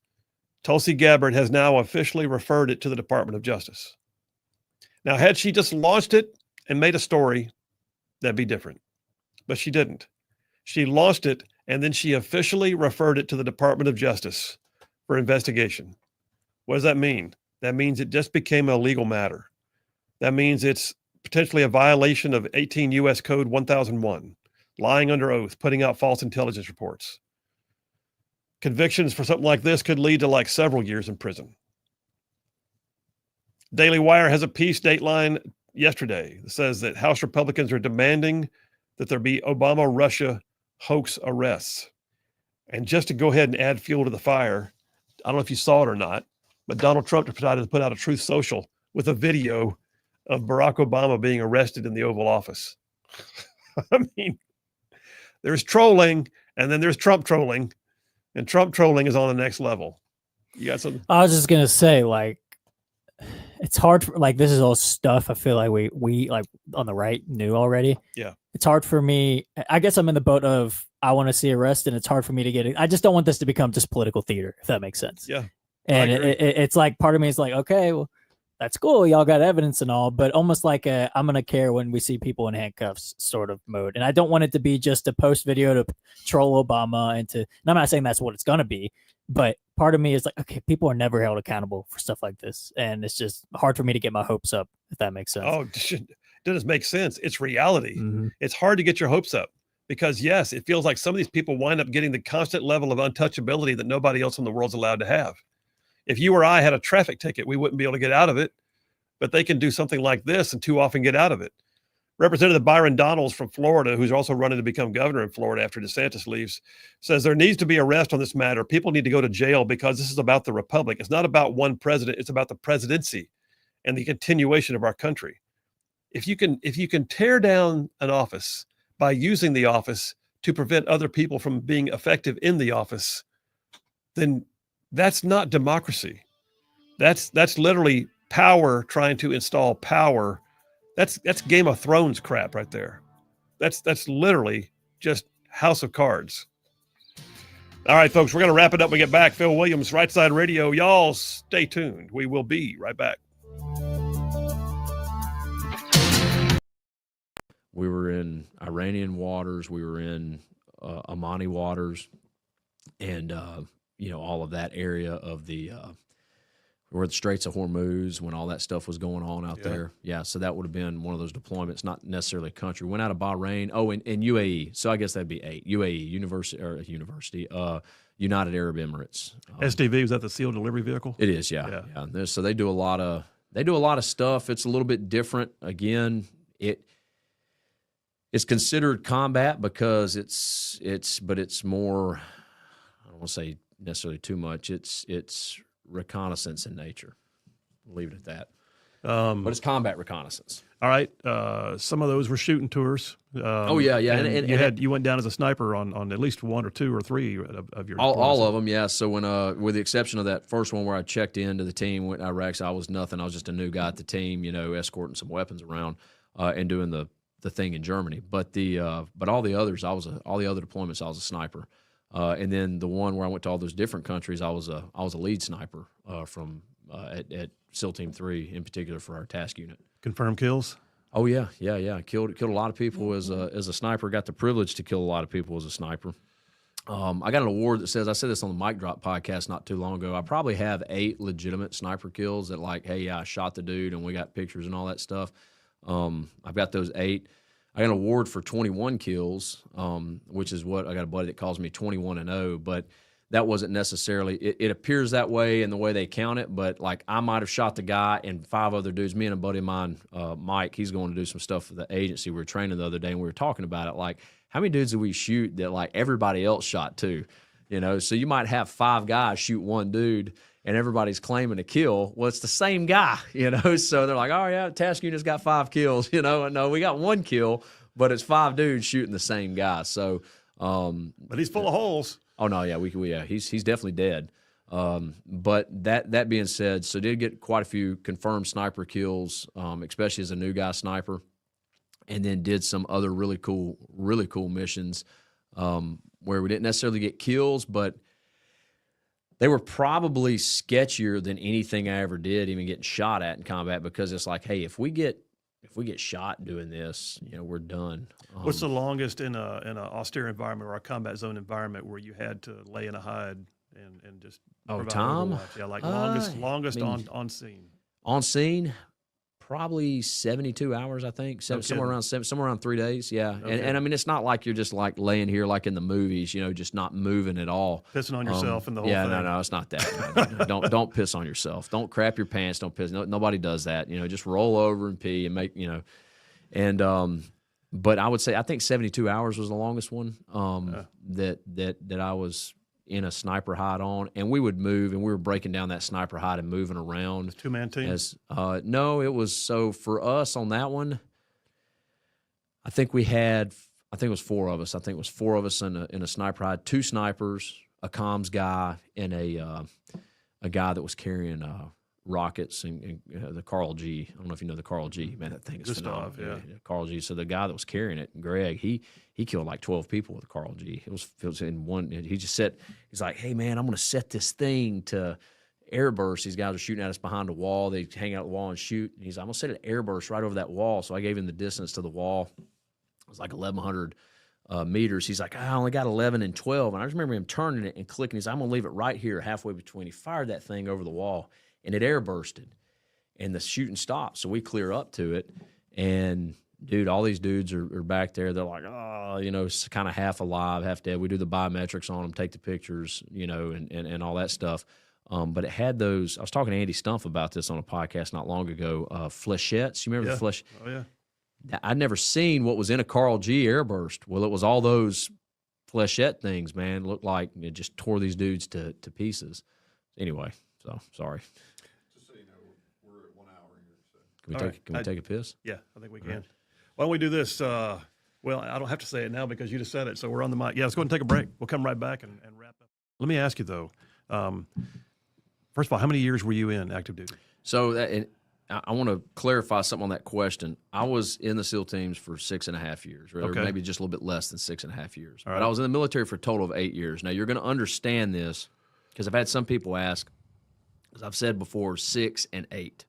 Tulsi Gabbard has now officially referred it to the Department of Justice. Now, had she just launched it and made a story, that'd be different. But she didn't. She launched it, and then she officially referred it to the Department of Justice for investigation. What does that mean? That means it just became a legal matter. That means it's potentially a violation of 18 U.S. Code 1001, lying under oath, putting out false intelligence reports. Convictions for something like this could lead to like several years in prison. Daily Wire has a piece, Dateline, yesterday that says that House Republicans are demanding that there be Obama-Russia hoax arrests. And just to go ahead and add fuel to the fire, I don't know if you saw it or not, but Donald Trump decided to put out a Truth Social with a video of Barack Obama being arrested in the Oval Office. I mean, there's trolling, and then there's Trump trolling, and Trump trolling is on the next level. You got something? I was just going to say, like, it's hard for, like, this is all stuff I feel like we like on the right knew already. Yeah. It's hard for me. I guess I'm in the boat of I want to see arrest, and it's hard for me to get it. I just don't want this to become just political theater, if that makes sense. Yeah. And it's like part of me is like, okay, well, that's cool. Y'all got evidence and all, but almost like I'm going to care when we see people in handcuffs sort of mode. And I don't want it to be just a post video to troll Obama and I'm not saying that's what it's going to be, but part of me is like, okay, people are never held accountable for stuff like this. And it's just hard for me to get my hopes up, if that makes sense. Oh, it doesn't make sense. It's reality. Mm-hmm. It's hard to get your hopes up because, yes, it feels like some of these people wind up getting the constant level of untouchability that nobody else in the world's allowed to have. If you or I had a traffic ticket, we wouldn't be able to get out of it, but they can do something like this and too often get out of it. Representative Byron Donalds from Florida, who's also running to become governor in Florida after DeSantis leaves, says there needs to be arrest on this matter. People need to go to jail because this is about the republic. It's not about one president. It's about the presidency and the continuation of our country. If you can tear down an office by using the office to prevent other people from being effective in the office, then that's not democracy. That's literally power trying to install power. That's Game of Thrones crap right there. That's literally just House of Cards. All right, folks, we're going to wrap it up when we get back. Phil Williams, Rightside Radio. Y'all stay tuned. We will be right back. We were in Iranian waters. We were in Omani waters, and all of that area of the where the Straits of Hormuz, when all that stuff was going on out there. Yeah, so that would have been one of those deployments, not necessarily a country. Went out of Bahrain. Oh, and UAE. So I guess that'd be 8. UAE, United Arab Emirates. SDV, was that the SEAL delivery vehicle? It is, yeah. So they do a lot of stuff. It's a little bit different. Again, it's considered combat because it's more, I don't want to say necessarily too much. It's reconnaissance in nature. We'll leave it at that. But it's combat reconnaissance. All right. Some of those were shooting tours. And you went down as a sniper on at least 1 or 2 or 3 of your all of them. Yeah. So when with the exception of that first one where I checked into the team, went to Iraq, so I was nothing. I was just a new guy at the team, escorting some weapons around and doing the thing in Germany. But all the others, all the other deployments, I was a sniper. And then the one where I went to all those different countries, I was a lead sniper at SEAL Team 3 in particular for our task unit. Confirmed kills? Oh yeah. Killed a lot of people as a sniper. Got the privilege to kill a lot of people as a sniper. I got an award that says, I said this on the Mic Drop podcast not too long ago, I probably have 8 legitimate sniper kills that like, hey, yeah, I shot the dude and we got pictures and all that stuff. I've got those 8. I got an award for 21 kills, which is what I got a buddy that calls me 21-0, but that wasn't necessarily, it appears that way in the way they count it, but like I might have shot the guy and 5 other dudes, me and a buddy of mine, Mike, he's going to do some stuff for the agency. We were training the other day and we were talking about it. Like, how many dudes did we shoot that like everybody else shot too? You know, so you might have 5 guys shoot one dude and everybody's claiming a kill. Well, it's the same guy, you know? So they're like, oh yeah, task unit's got 5 kills, you know? And no, we got 1 kill, but it's 5 dudes shooting the same guy. So, but he's full of holes. Oh no, yeah, he's definitely dead. But that being said, so did get quite a few confirmed sniper kills, especially as a new guy sniper, and then did some other really cool missions where we didn't necessarily get kills, but they were probably sketchier than anything I ever did, even getting shot at in combat, because it's like, hey, if we get shot doing this, you know, we're done. What's the longest in a austere environment or a combat zone environment where you had to lay in a hide and just provide time? overwatch? Yeah, like longest I mean, on scene. On scene, probably 72 hours, I think. Somewhere around 3 days. Yeah. Okay. And I mean, it's not like you're just like laying here like in the movies, you know, just not moving at all. Pissing on yourself and the whole thing. No, it's not that. Don't piss on yourself. Don't crap your pants. Don't piss. Nobody does that. You know, just roll over and pee and make, you know. And but I would say I think 72 hours was the longest one that I was in a sniper hide on, and we would move, and we were breaking down that sniper hide and moving around. 2-man team? No, it was, so for us on that one, I think it was 4 of us. I think it was 4 of us in a sniper hide, 2 snipers, a comms guy, and a guy that was carrying rockets and the Carl G. I don't know if you know the Carl G. Man, that thing is phenomenal. Yeah, Carl G. So the guy that was carrying it, Greg, he killed like 12 people with Carl G. It was in one. He just said, he's like, hey man, I'm going to set this thing to airburst. These guys are shooting at us behind a wall. They hang out the wall and shoot. And he's like, I'm going to set an airburst right over that wall. So I gave him the distance to the wall. It was like 1,100 meters. He's like, I only got 11 and 12. And I just remember him turning it and clicking. He's like, I'm going to leave it right here halfway between. He fired that thing over the wall. And it air bursted, and the shooting stopped. So we clear up to it, and dude, all these dudes are back there. They're like, oh, you know, it's kind of half alive, half dead. We do the biometrics on them, take the pictures, you know, and all that stuff. But it had those. I was talking to Andy Stumpf about this on a podcast not long ago. Flechettes. You remember the flesh? Oh yeah. I'd never seen what was in a Carl G airburst. Well, it was all those flechette things, man. Looked like it just tore these dudes to pieces. Anyway, so sorry. Can we take a piss? Yeah, I think we can. Right. Why don't we do this? Well, I don't have to say it now because you just said it. So we're on the mic. Yeah, let's go ahead and take a break. We'll come right back and wrap up. Let me ask you, though. First of all, how many years were you in active duty? So I want to clarify something on that question. I was in the SEAL teams for 6.5 years, or maybe just a little bit less than 6.5 years. Right. But I was in the military for a total of 8 years. Now, you're going to understand this because I've had some people ask, as I've said before, 6 and 8.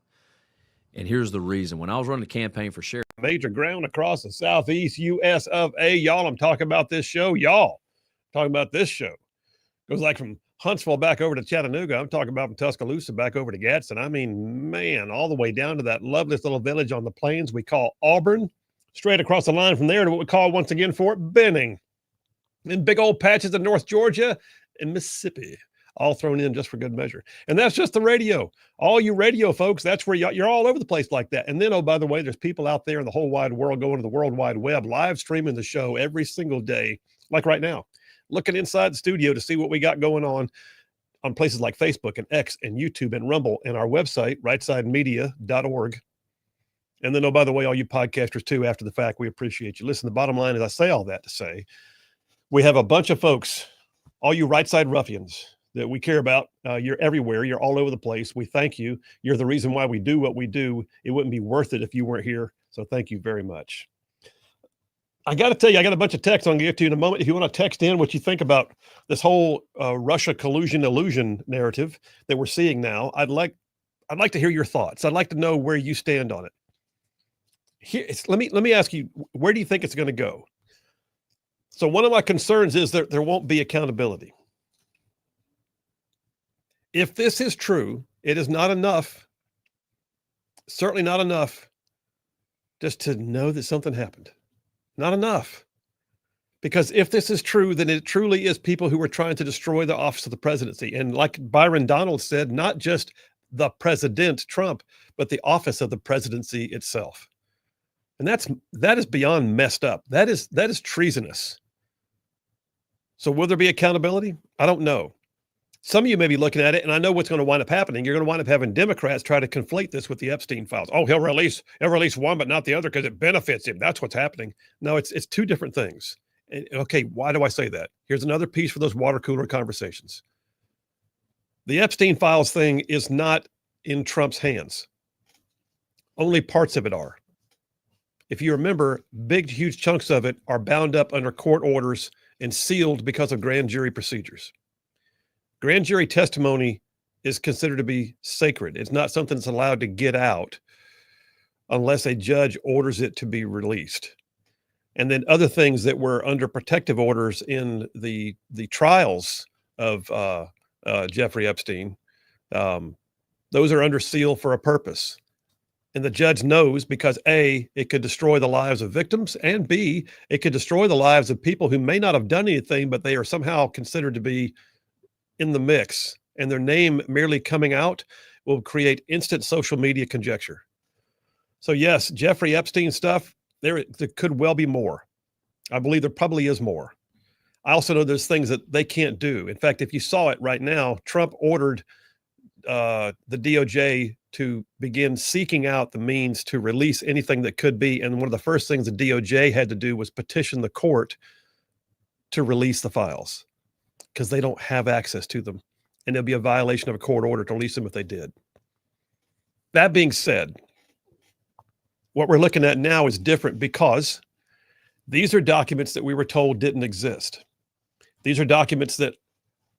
And here's the reason. When I was running the campaign for sheriff. Major ground across the southeast U.S. of A. Y'all, I'm talking about this show. Y'all, talking about this show. Goes like from Huntsville back over to Chattanooga. I'm talking about from Tuscaloosa back over to Gadsden. I mean, man, all the way down to that loveliest little village on the plains we call Auburn. Straight across the line from there to what we call, once again, Fort Benning. And big old patches of North Georgia and Mississippi. All thrown in just for good measure. And that's just the radio. All you radio folks, that's where you're all over the place like that. And then, oh, by the way, there's people out there in the whole wide world going to the World Wide Web, live streaming the show every single day, like right now, looking inside the studio to see what we got going on places like Facebook and X and YouTube and Rumble and our website, rightsidemedia.org. And then, oh, by the way, all you podcasters too, after the fact, we appreciate you. Listen, the bottom line is I say all that to say we have a bunch of folks, all you right side ruffians, that we care about. You're everywhere. You're all over the place. We thank you. You're the reason why we do what we do. It wouldn't be worth it if you weren't here. So thank you very much. I got to tell you, I got a bunch of texts I'm going to get to in a moment. If you want to text in what you think about this whole Russia collusion illusion narrative that we're seeing now, I'd like to hear your thoughts. I'd like to know where you stand on it. let me ask you, where do you think it's going to go? So one of my concerns is that there won't be accountability. If this is true, it is not enough, certainly not enough, just to know that something happened. Not enough. Because if this is true, then it truly is people who are trying to destroy the office of the presidency. And like Byron Donald said, not just the president, Trump, but the office of the presidency itself. And that is beyond messed up. That is treasonous. So will there be accountability? I don't know. Some of you may be looking at it, and I know what's going to wind up happening. You're going to wind up having Democrats try to conflate this with the Epstein files. Oh, he'll release one, but not the other because it benefits him. That's what's happening. No, it's two different things. And, okay, why do I say that? Here's another piece for those water cooler conversations. The Epstein files thing is not in Trump's hands. Only parts of it are. If you remember, huge chunks of it are bound up under court orders and sealed because of grand jury procedures. Grand jury testimony is considered to be sacred. It's not something that's allowed to get out unless a judge orders it to be released. And then other things that were under protective orders in the trials of Jeffrey Epstein, those are under seal for a purpose. And the judge knows because A, it could destroy the lives of victims, and B, it could destroy the lives of people who may not have done anything, but they are somehow considered to be in the mix, and their name merely coming out will create instant social media conjecture. So yes, Jeffrey Epstein stuff, there could well be more. I believe there probably is more. I also know there's things that they can't do. In fact, if you saw it right now, Trump ordered the DOJ to begin seeking out the means to release anything that could be. And one of the first things the DOJ had to do was petition the court to release the files because they don't have access to them. And it'll be a violation of a court order to release them if they did. That being said, what we're looking at now is different because these are documents that we were told didn't exist. These are documents that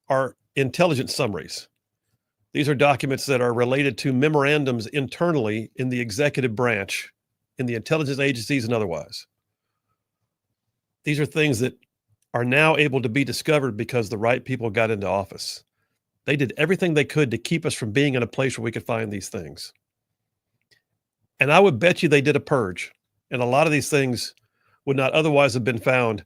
are intelligence summaries. These are documents that are related to memorandums internally in the executive branch, in the intelligence agencies and otherwise. These are things that are now able to be discovered because the right people got into office. They did everything they could to keep us from being in a place where we could find these things. And I would bet you they did a purge. And a lot of these things would not otherwise have been found,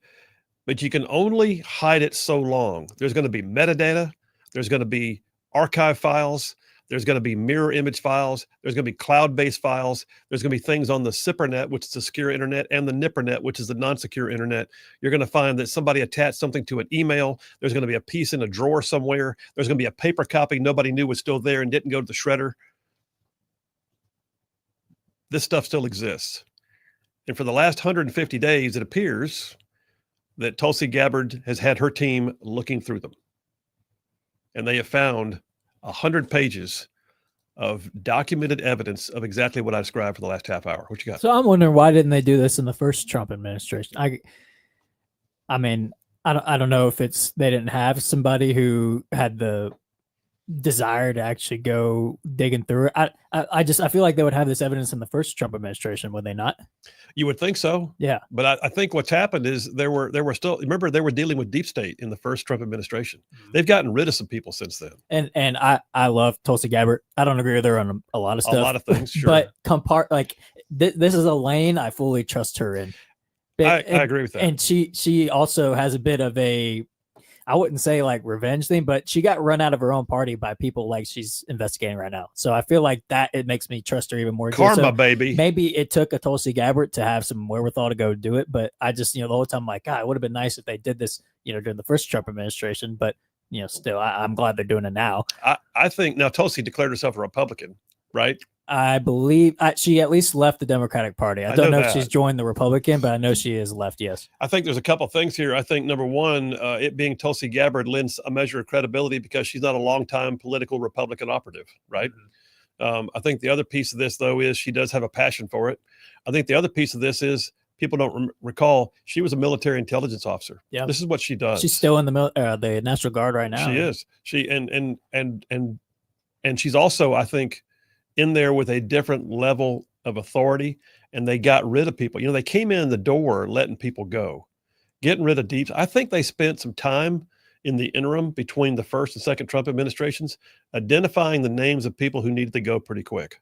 but you can only hide it so long. There's going to be metadata. There's going to be archive files. There's going to be mirror image files. There's going to be cloud-based files. There's going to be things on the SIPRNet, which is the secure internet, and the NIPRNet, which is the non-secure internet. You're going to find that somebody attached something to an email. There's going to be a piece in a drawer somewhere. There's going to be a paper copy nobody knew was still there and didn't go to the shredder. This stuff still exists. And for the last 150 days, it appears that Tulsi Gabbard has had her team looking through them. And they have found 100 pages of documented evidence of exactly what I described for the last half hour. What you got? So I'm wondering, why didn't they do this in the first Trump administration? I mean, I don't know if it's they didn't have somebody who had the desire to actually go digging through it. I feel like they would have this evidence in the first Trump administration, would they not? You would think so. Yeah. But I think what's happened is there were still, remember, they were dealing with deep state in the first Trump administration. Mm-hmm. They've gotten rid of some people since then. And I love Tulsi Gabbard. I don't agree with her on a lot of stuff. A lot of things, sure. But this is a lane I fully trust her in. I agree with that. And she also has a bit of a, I wouldn't say like revenge thing, but she got run out of her own party by people like she's investigating right now. So I feel like that it makes me trust her even more. Karma, so baby. Maybe it took a Tulsi Gabbard to have some wherewithal to go do it, but I just, the whole time I'm like, God, it would have been nice if they did this, during the first Trump administration. But still, I'm glad they're doing it now. I think now Tulsi declared herself a Republican, right? I believe she at least left the Democratic Party. I don't know if she's joined the Republican, but I know she is left, yes. I think there's a couple things here. I think, number one, it being Tulsi Gabbard lends a measure of credibility because she's not a longtime political Republican operative, right? Mm-hmm. I think the other piece of this, though, is she does have a passion for it. I think the other piece of this is people don't recall she was a military intelligence officer. Yeah, this is what she does. She's still in the National Guard right now. She is. And she's also, I think, in there with a different level of authority and they got rid of people. They came in the door letting people go, getting rid of deep. I think they spent some time in the interim between the first and second Trump administrations identifying the names of people who needed to go pretty quick.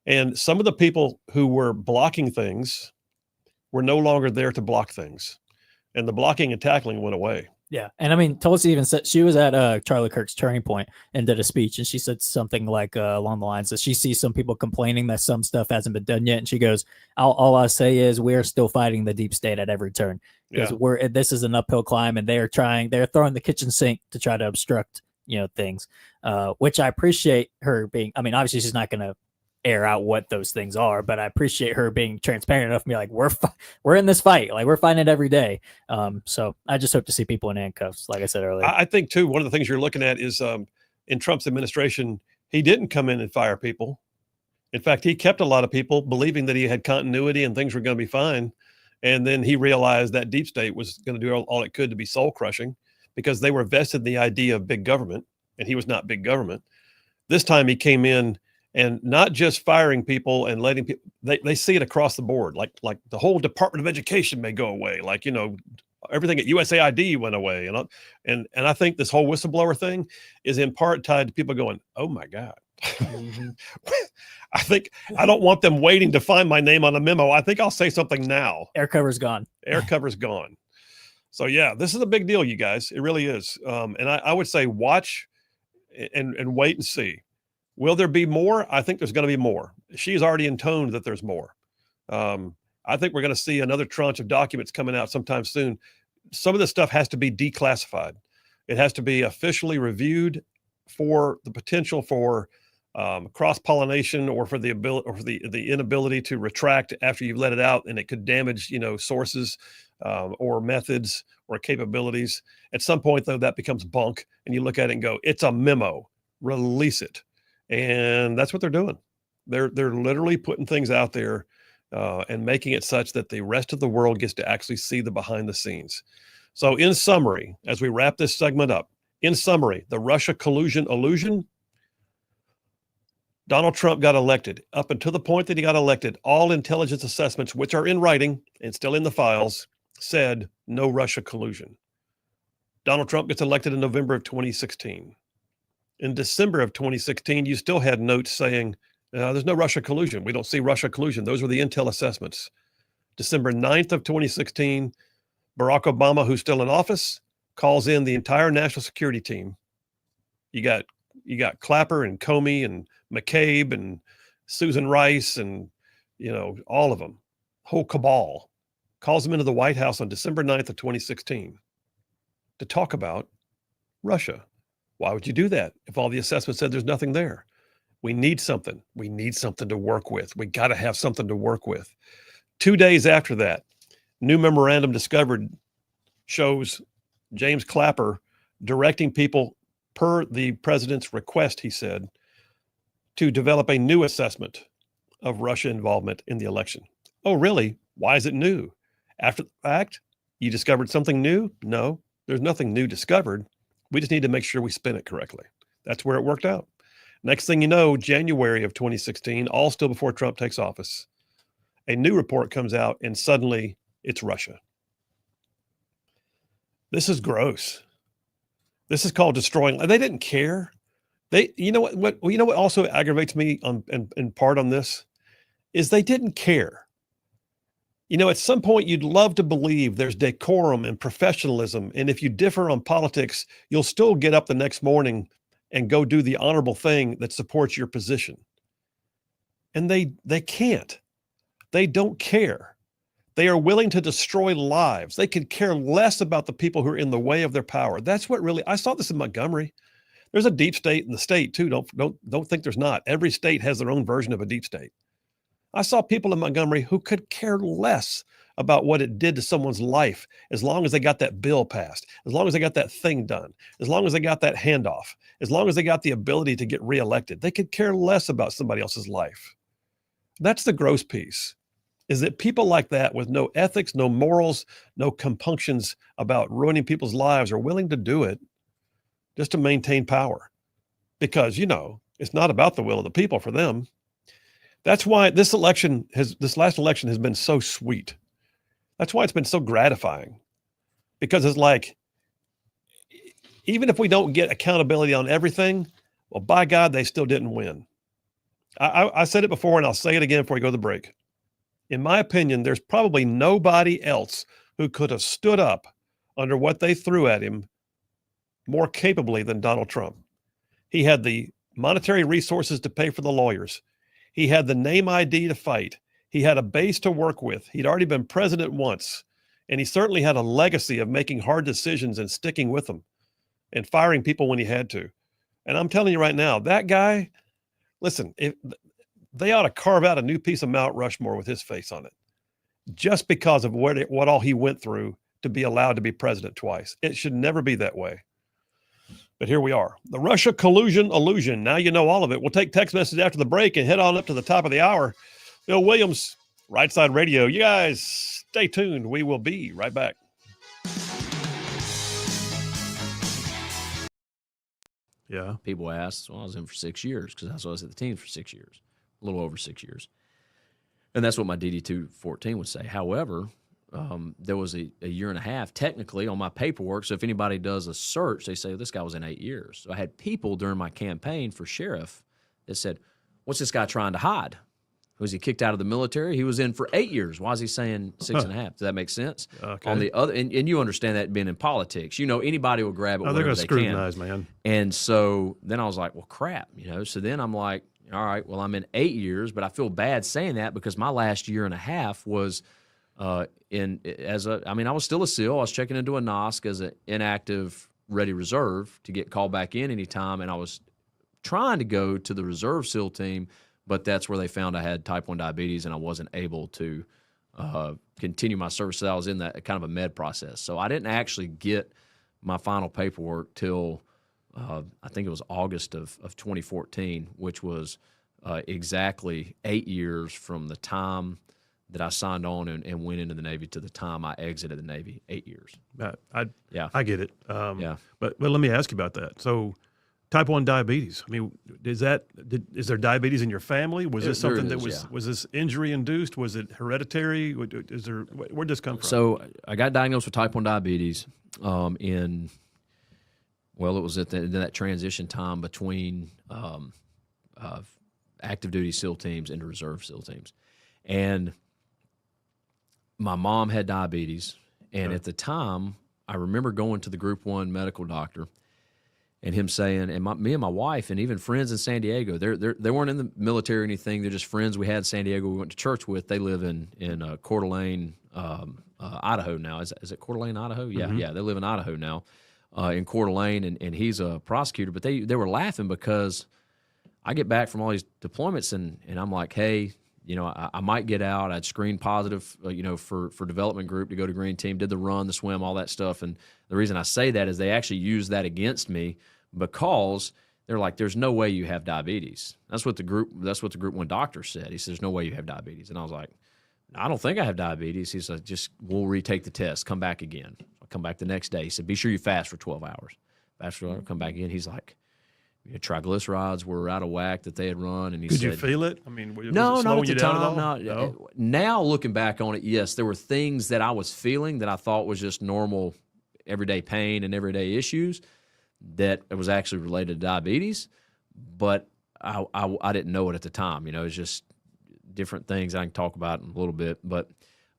And some of the people who were blocking things were no longer there to block things. And the blocking and tackling went away. Yeah. And I mean, Tulsi even said she was at Charlie Kirk's Turning Point and did a speech. And she said something like along the lines that she sees some people complaining that some stuff hasn't been done yet. And she goes, all I say is we're still fighting the deep state at every turn. Because this is an uphill climb, and they're throwing the kitchen sink to try to obstruct, things, which I appreciate her being. I mean, obviously she's not going to air out what those things are, but I appreciate her being transparent enough to be like, we're in this fight, like we're fighting it every day. So I just hope to see people in handcuffs, like I said earlier. I think too, one of the things you're looking at is in Trump's administration, he didn't come in and fire people. In fact, he kept a lot of people believing that he had continuity and things were going to be fine. And then he realized that deep state was going to do all it could to be soul crushing because they were vested in the idea of big government, and he was not big government. This time he came in and not just firing people and letting people, they see it across the board. Like the whole Department of Education may go away. Like, everything at USAID went away. And I think this whole whistleblower thing is in part tied to people going, oh my God. Mm-hmm. I don't want them waiting to find my name on a memo. I think I'll say something now. Air cover's gone. Air cover's gone. So yeah, this is a big deal, you guys. It really is. And I would say watch and wait and see. Will there be more? I think there's going to be more. She's already intoned that there's more. I think we're going to see another tranche of documents coming out sometime soon. Some of this stuff has to be declassified. It has to be officially reviewed for the potential for cross-pollination or for the ability or for the inability to retract after you've let it out, and it could damage, sources or methods or capabilities. At some point, though, that becomes bunk, and you look at it and go, "It's a memo. Release it." And that's what they're doing. They're literally putting things out there and making it such that the rest of the world gets to actually see the behind the scenes. So, in summary, as we wrap this segment up, in summary, the Russia collusion illusion. Donald Trump got elected. Up until the point that he got elected, all intelligence assessments, which are in writing and still in the files, said no Russia collusion. Donald Trump gets elected in November of 2016. In December of 2016, you still had notes saying, there's no Russia collusion. We don't see Russia collusion. Those were the intel assessments. December 9th of 2016, Barack Obama, who's still in office, calls in the entire national security team. You got Clapper and Comey and McCabe and Susan Rice and, all of them, whole cabal, calls them into the White House on December 9th of 2016 to talk about Russia. Why would you do that if all the assessments said there's nothing there? We need something. We need something to work with. We got to have something to work with. 2 days after that, new memorandum discovered shows James Clapper directing people per the president's request, he said, to develop a new assessment of Russia involvement in the election. Oh, really? Why is it new? After the fact, you discovered something new? No, there's nothing new discovered. We just need to make sure we spin it correctly. That's where it worked out. Next thing you know, January of 2016, all still before Trump takes office, a new report comes out and suddenly it's Russia. This is gross. This is called destroying. They didn't care. What also aggravates me in part on this is they didn't care. At some point you'd love to believe there's decorum and professionalism. And if you differ on politics, you'll still get up the next morning and go do the honorable thing that supports your position. And they can't. They don't care. They are willing to destroy lives. They could care less about the people who are in the way of their power. That's what really, I saw this in Montgomery. There's a deep state in the state too. Don't think there's not. Every state has their own version of a deep state. I saw people in Montgomery who could care less about what it did to someone's life as long as they got that bill passed, as long as they got that thing done, as long as they got that handoff, as long as they got the ability to get reelected. They could care less about somebody else's life. That's the gross piece, is that people like that with no ethics, no morals, no compunctions about ruining people's lives are willing to do it just to maintain power. Because, it's not about the will of the people for them. That's why this last election has been so sweet. That's why it's been so gratifying, because it's like, even if we don't get accountability on everything, well, by God, they still didn't win. I said it before, and I'll say it again before we go to the break. In my opinion, there's probably nobody else who could have stood up under what they threw at him more capably than Donald Trump. He had the monetary resources to pay for the lawyers. He had the name ID to fight. He had a base to work with. He'd already been president once, and he certainly had a legacy of making hard decisions and sticking with them and firing people when he had to. And I'm telling you right now, that guy, listen, they ought to carve out a new piece of Mount Rushmore with his face on it, just because of what all he went through to be allowed to be president twice. It should never be that way. But here we are. The Russia collusion illusion. Now you know all of it. We'll take text messages after the break and head on up to the top of the hour. Bill Williams, Rightside Radio. You guys stay tuned. We will be right back. Yeah. People ask, well, I was in for 6 years because I was at the team for 6 years, a little over 6 years. And that's what my DD-214 would say. However, there was a year and a half technically on my paperwork. So if anybody does a search, they say, well, this guy was in 8 years. So I had people during my campaign for sheriff that said, what's this guy trying to hide? Was he kicked out of the military? He was in for 8 years. Why is he saying 6.5? Does that make sense? Okay. On the other, and you understand that being in politics, anybody will grab it. They're going to they can. scrutinize, man. And so then I was like, well, crap, So then I'm like, all right, well, I'm in 8 years, but I feel bad saying that because my last year and a half was I was still a SEAL. I was checking into a NOSC as an inactive ready reserve to get called back in anytime, and I was trying to go to the reserve SEAL team, but that's where they found I had type 1 diabetes, and I wasn't able to continue my service. So I was in that kind of a med process. So I didn't actually get my final paperwork till I think it was August of 2014, which was exactly 8 years from the time that I signed on and went into the Navy to the time I exited the Navy. 8 years. I get it. Yeah. But let me ask you about that. So type 1 diabetes, I mean, is there diabetes in your family? Was this something that was this injury induced? Was it hereditary? Where'd this come from? So I got diagnosed with type 1 diabetes it was at that transition time between active duty SEAL teams and reserve SEAL teams. And my mom had diabetes. And at the time, I remember going to the Group 1 medical doctor and him saying, me and my wife and even friends in San Diego, they weren't in the military or anything. They're just friends we had in San Diego we went to church with. They live in Coeur d'Alene, Idaho now. Is it Coeur d'Alene, Idaho? Yeah, Mm-hmm. yeah. They live in Idaho now, in Coeur d'Alene, and he's a prosecutor. But they were laughing because I get back from all these deployments and I'm like, hey, I might get out. I'd screened positive, for development group to go to green team, did the run, the swim, all that stuff. And the reason I say that is they actually use that against me because they're like, there's no way you have diabetes. That's what the Group 1 doctor said. He said, there's no way you have diabetes. And I was like, I don't think I have diabetes. He said, we'll retake the test. Come back again. I'll come back the next day. He said, be sure you fast for 12 hours. Fast for 12 hours, come back again. He's like, triglycerides were out of whack that they had run. And he said, Could you feel it? I mean, no, not at the time. No. Now looking back on it, yes, there were things that I was feeling that I thought was just normal everyday pain and everyday issues that it was actually related to diabetes, but I didn't know it at the time. It was just different things I can talk about in a little bit, but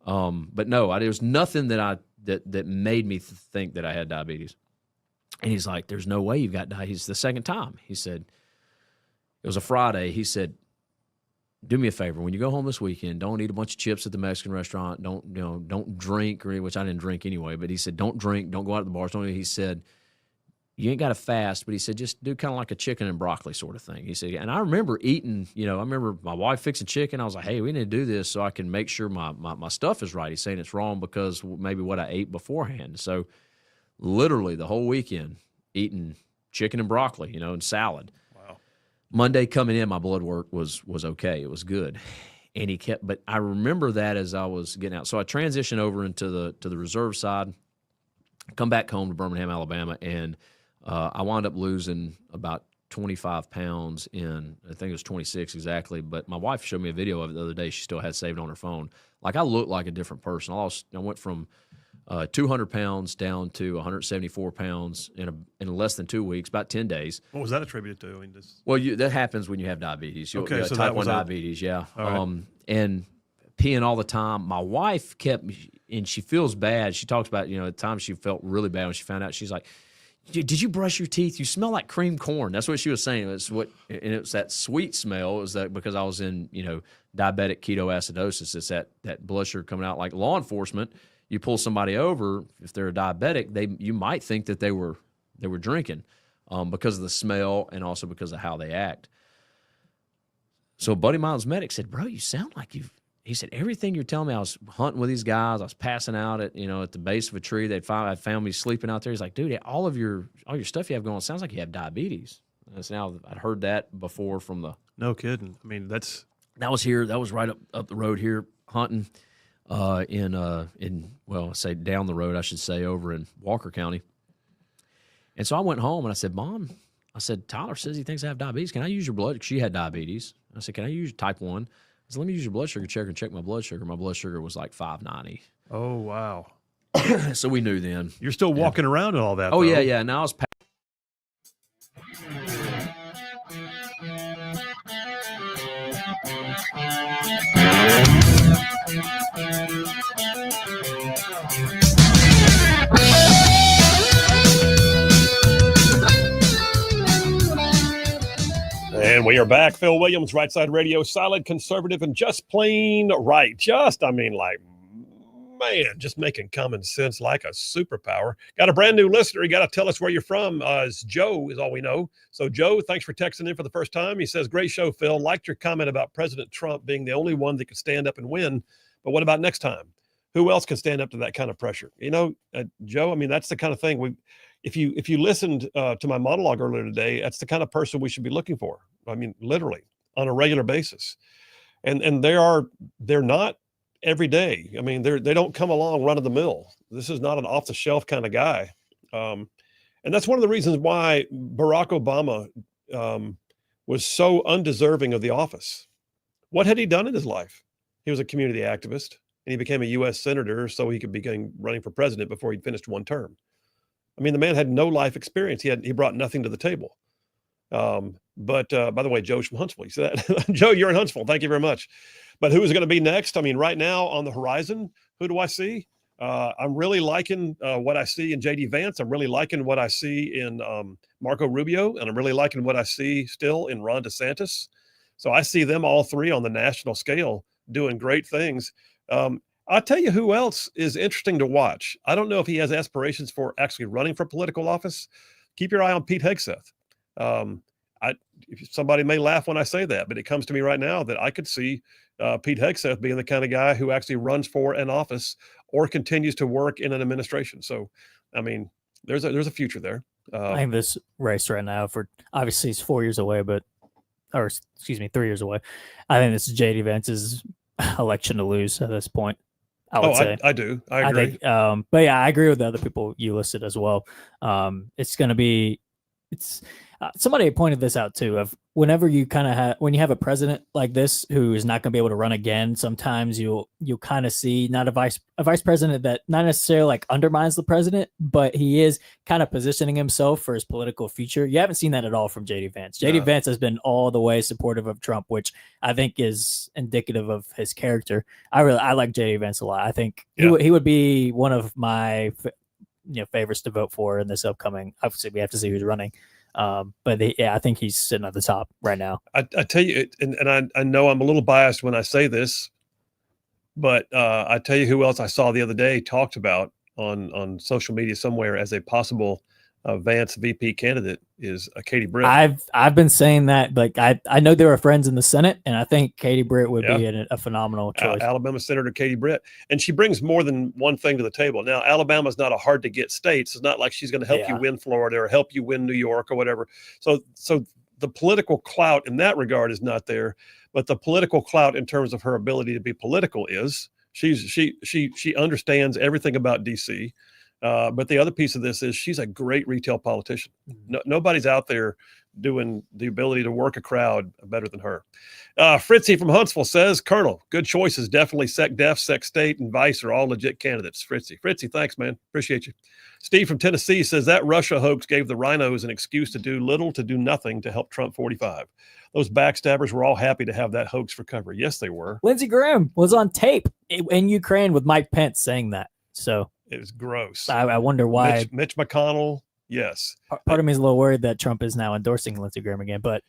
no, there was nothing that made me think that I had diabetes. And he's like, there's no way you've got diabetes. The second time, he said, it was a Friday. He said, do me a favor. When you go home this weekend, don't eat a bunch of chips at the Mexican restaurant. Don't drink, which I didn't drink anyway. But he said, don't drink. Don't go out to the bars. He said, you ain't got to fast. But he said, just do kind of like a chicken and broccoli sort of thing. He said, and I remember eating, I remember my wife fixing chicken. I was like, hey, we need to do this so I can make sure my stuff is right. He's saying it's wrong because maybe what I ate beforehand. So literally the whole weekend eating chicken and broccoli, and salad. Wow. Monday coming in, my blood work was okay. It was good. And but I remember that as I was getting out. So I transitioned over into the reserve side, come back home to Birmingham, Alabama, and I wound up losing about 25 pounds in, I think it was 26 exactly. But my wife showed me a video of it the other day. She still had saved on her phone. Like, I looked like a different person. I went from 200 pounds down to 174 pounds in less than 2 weeks, about 10 days. What was that attributed to? I mean, well, that happens when you have diabetes. You have so type that was 1 diabetes, yeah. Right. And peeing all the time. My wife and she feels bad. She talks about, at times she felt really bad when she found out. She's like, did you brush your teeth? You smell like cream corn. That's what she was saying. And it was that sweet smell. It was that because I was in, diabetic ketoacidosis. It's that blood sugar coming out. Like law enforcement, you pull somebody over, if they're a diabetic, you might think that they were drinking because of the smell and also because of how they act. So a buddy of mine's medic said, bro, you sound like he said, everything you're telling me, I was hunting with these guys. I was passing out at the base of a tree. I'd found me sleeping out there. He's like, dude, all your stuff you have going on sounds like you have diabetes. And so now I'd heard that before from the. No kidding. I mean, that was right up the road here hunting I say down the road, I should say, over in Walker County. And so I went home and I said, Mom, Tyler says he thinks I have diabetes. Can I use your blood? She had diabetes. I said, can I use type 1? I said, let me use your blood sugar checker and check my blood sugar. My blood sugar was like 590. Oh, wow. So we knew then. You're still walking around and all that, Oh, though. yeah. Now I was And we are back. Phil Williams, Rightside Radio, solid, conservative, and just plain right. Just making common sense like a superpower. Got a brand new listener. You got to tell us where you're from. Joe is all we know. So, Joe, thanks for texting in for the first time. He says, great show, Phil. Liked your comment about President Trump being the only one that could stand up and win. But what about next time? Who else can stand up to that kind of pressure? Joe, I mean, that's the kind of thing if you listened to my monologue earlier today, that's the kind of person we should be looking for. I mean, literally on a regular basis. And they're not every day. I mean, they don't come along run of the mill. This is not an off the shelf kind of guy. And that's one of the reasons why Barack Obama was so undeserving of the office. What had he done in his life? He was a community activist and he became a U.S. senator so he could begin running for president before he'd finished one term. I mean, the man had no life experience. He brought nothing to the table. But by the way, Joe's from Huntsville. You see that? Joe, you're in Huntsville. Thank you very much. But who is going to be next? I mean, right now on the horizon, who do I see? I'm really liking what I see in J.D. Vance. I'm really liking what I see in Marco Rubio. And I'm really liking what I see still in Ron DeSantis. So I see them all three on the national scale doing great things. I'll tell you who else is interesting to watch. I don't know if he has aspirations for actually running for political office. Keep your eye on Pete Hegseth. Somebody may laugh when I say that, but it comes to me right now that I could see Pete Hegseth being the kind of guy who actually runs for an office or continues to work in an administration. So, I mean, there's a future there. I think this race right now, obviously it's 4 years away, 3 years away. I think this is J.D. Vance's election to lose at this point. I do. I agree. think, but yeah, I agree with the other people you listed as well. It's going to be, somebody pointed this out too, of whenever you when you have a president like this who is not going to be able to run again, sometimes you'll kind of see not a vice president that not necessarily like undermines the president, but he is kind of positioning himself for his political future. You haven't seen that at all from J.D. Vance. J.D. Vance has been all the way supportive of Trump, which I think is indicative of his character. I like J.D. Vance a lot. I think he would be one of my favorites to vote for in this upcoming. Obviously, we have to see who's running. I think he's sitting at the top right now. I tell you, and I know I'm a little biased when I say this, but I tell you who else I saw the other day talked about on social media somewhere as a possible Vance VP candidate is Katie Britt. I've been saying that, like I know there are friends in the Senate, and I think Katie Britt would be a phenomenal choice. Alabama Senator Katie Britt, and she brings more than one thing to the table. Now, Alabama's not a hard to get state. So it's not like she's going to help you win Florida or help you win New York or whatever. So the political clout in that regard is not there, but the political clout in terms of her ability to be political is. She understands everything about DC. But the other piece of this is she's a great retail politician. Nobody's out there doing the ability to work a crowd better than her. Fritzy from Huntsville says, Colonel, good choices. Definitely Sec Def, Sec State, and Vice are all legit candidates. Fritzy, thanks, man. Appreciate you. Steve from Tennessee says that Russia hoax gave the rhinos an excuse to do little to do nothing to help Trump 45. Those backstabbers were all happy to have that hoax recover. Yes, they were. Lindsey Graham was on tape in Ukraine with Mike Pence saying that. So it was gross. I wonder why. Mitch McConnell, yes. Part of me is a little worried that Trump is now endorsing Lindsey Graham again, but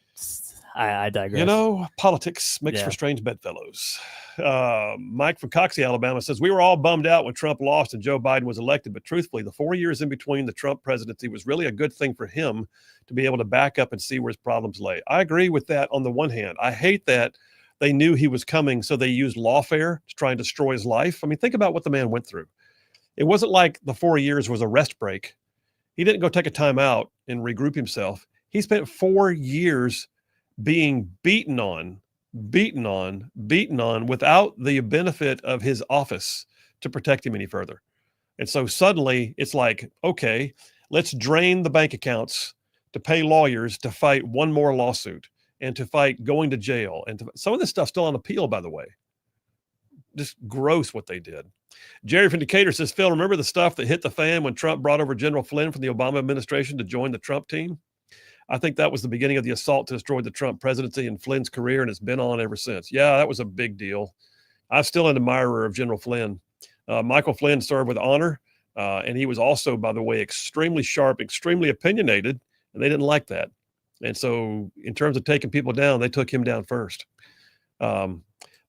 I digress. You know, politics makes for strange bedfellows. Mike from Coxie, Alabama says, we were all bummed out when Trump lost and Joe Biden was elected, but truthfully, the 4 years in between the Trump presidency was really a good thing for him to be able to back up and see where his problems lay. I agree with that on the one hand. I hate that they knew he was coming, so they used lawfare to try and destroy his life. I mean, think about what the man went through. It wasn't like the 4 years was a rest break. He didn't go take a time out and regroup himself. He spent 4 years being beaten on without the benefit of his office to protect him any further. And so suddenly it's like, okay, let's drain the bank accounts to pay lawyers to fight one more lawsuit and to fight going to jail. And some of this stuff's still on appeal, by the way. Just gross what they did. Jerry from Decatur says, Phil, remember the stuff that hit the fan when Trump brought over General Flynn from the Obama administration to join the Trump team? I think that was the beginning of the assault to destroy the Trump presidency and Flynn's career, and it's been on ever since. Yeah, that was a big deal. I'm still an admirer of General Flynn. Michael Flynn served with honor, and he was also, by the way, extremely sharp, extremely opinionated, and they didn't like that. And so in terms of taking people down, they took him down first.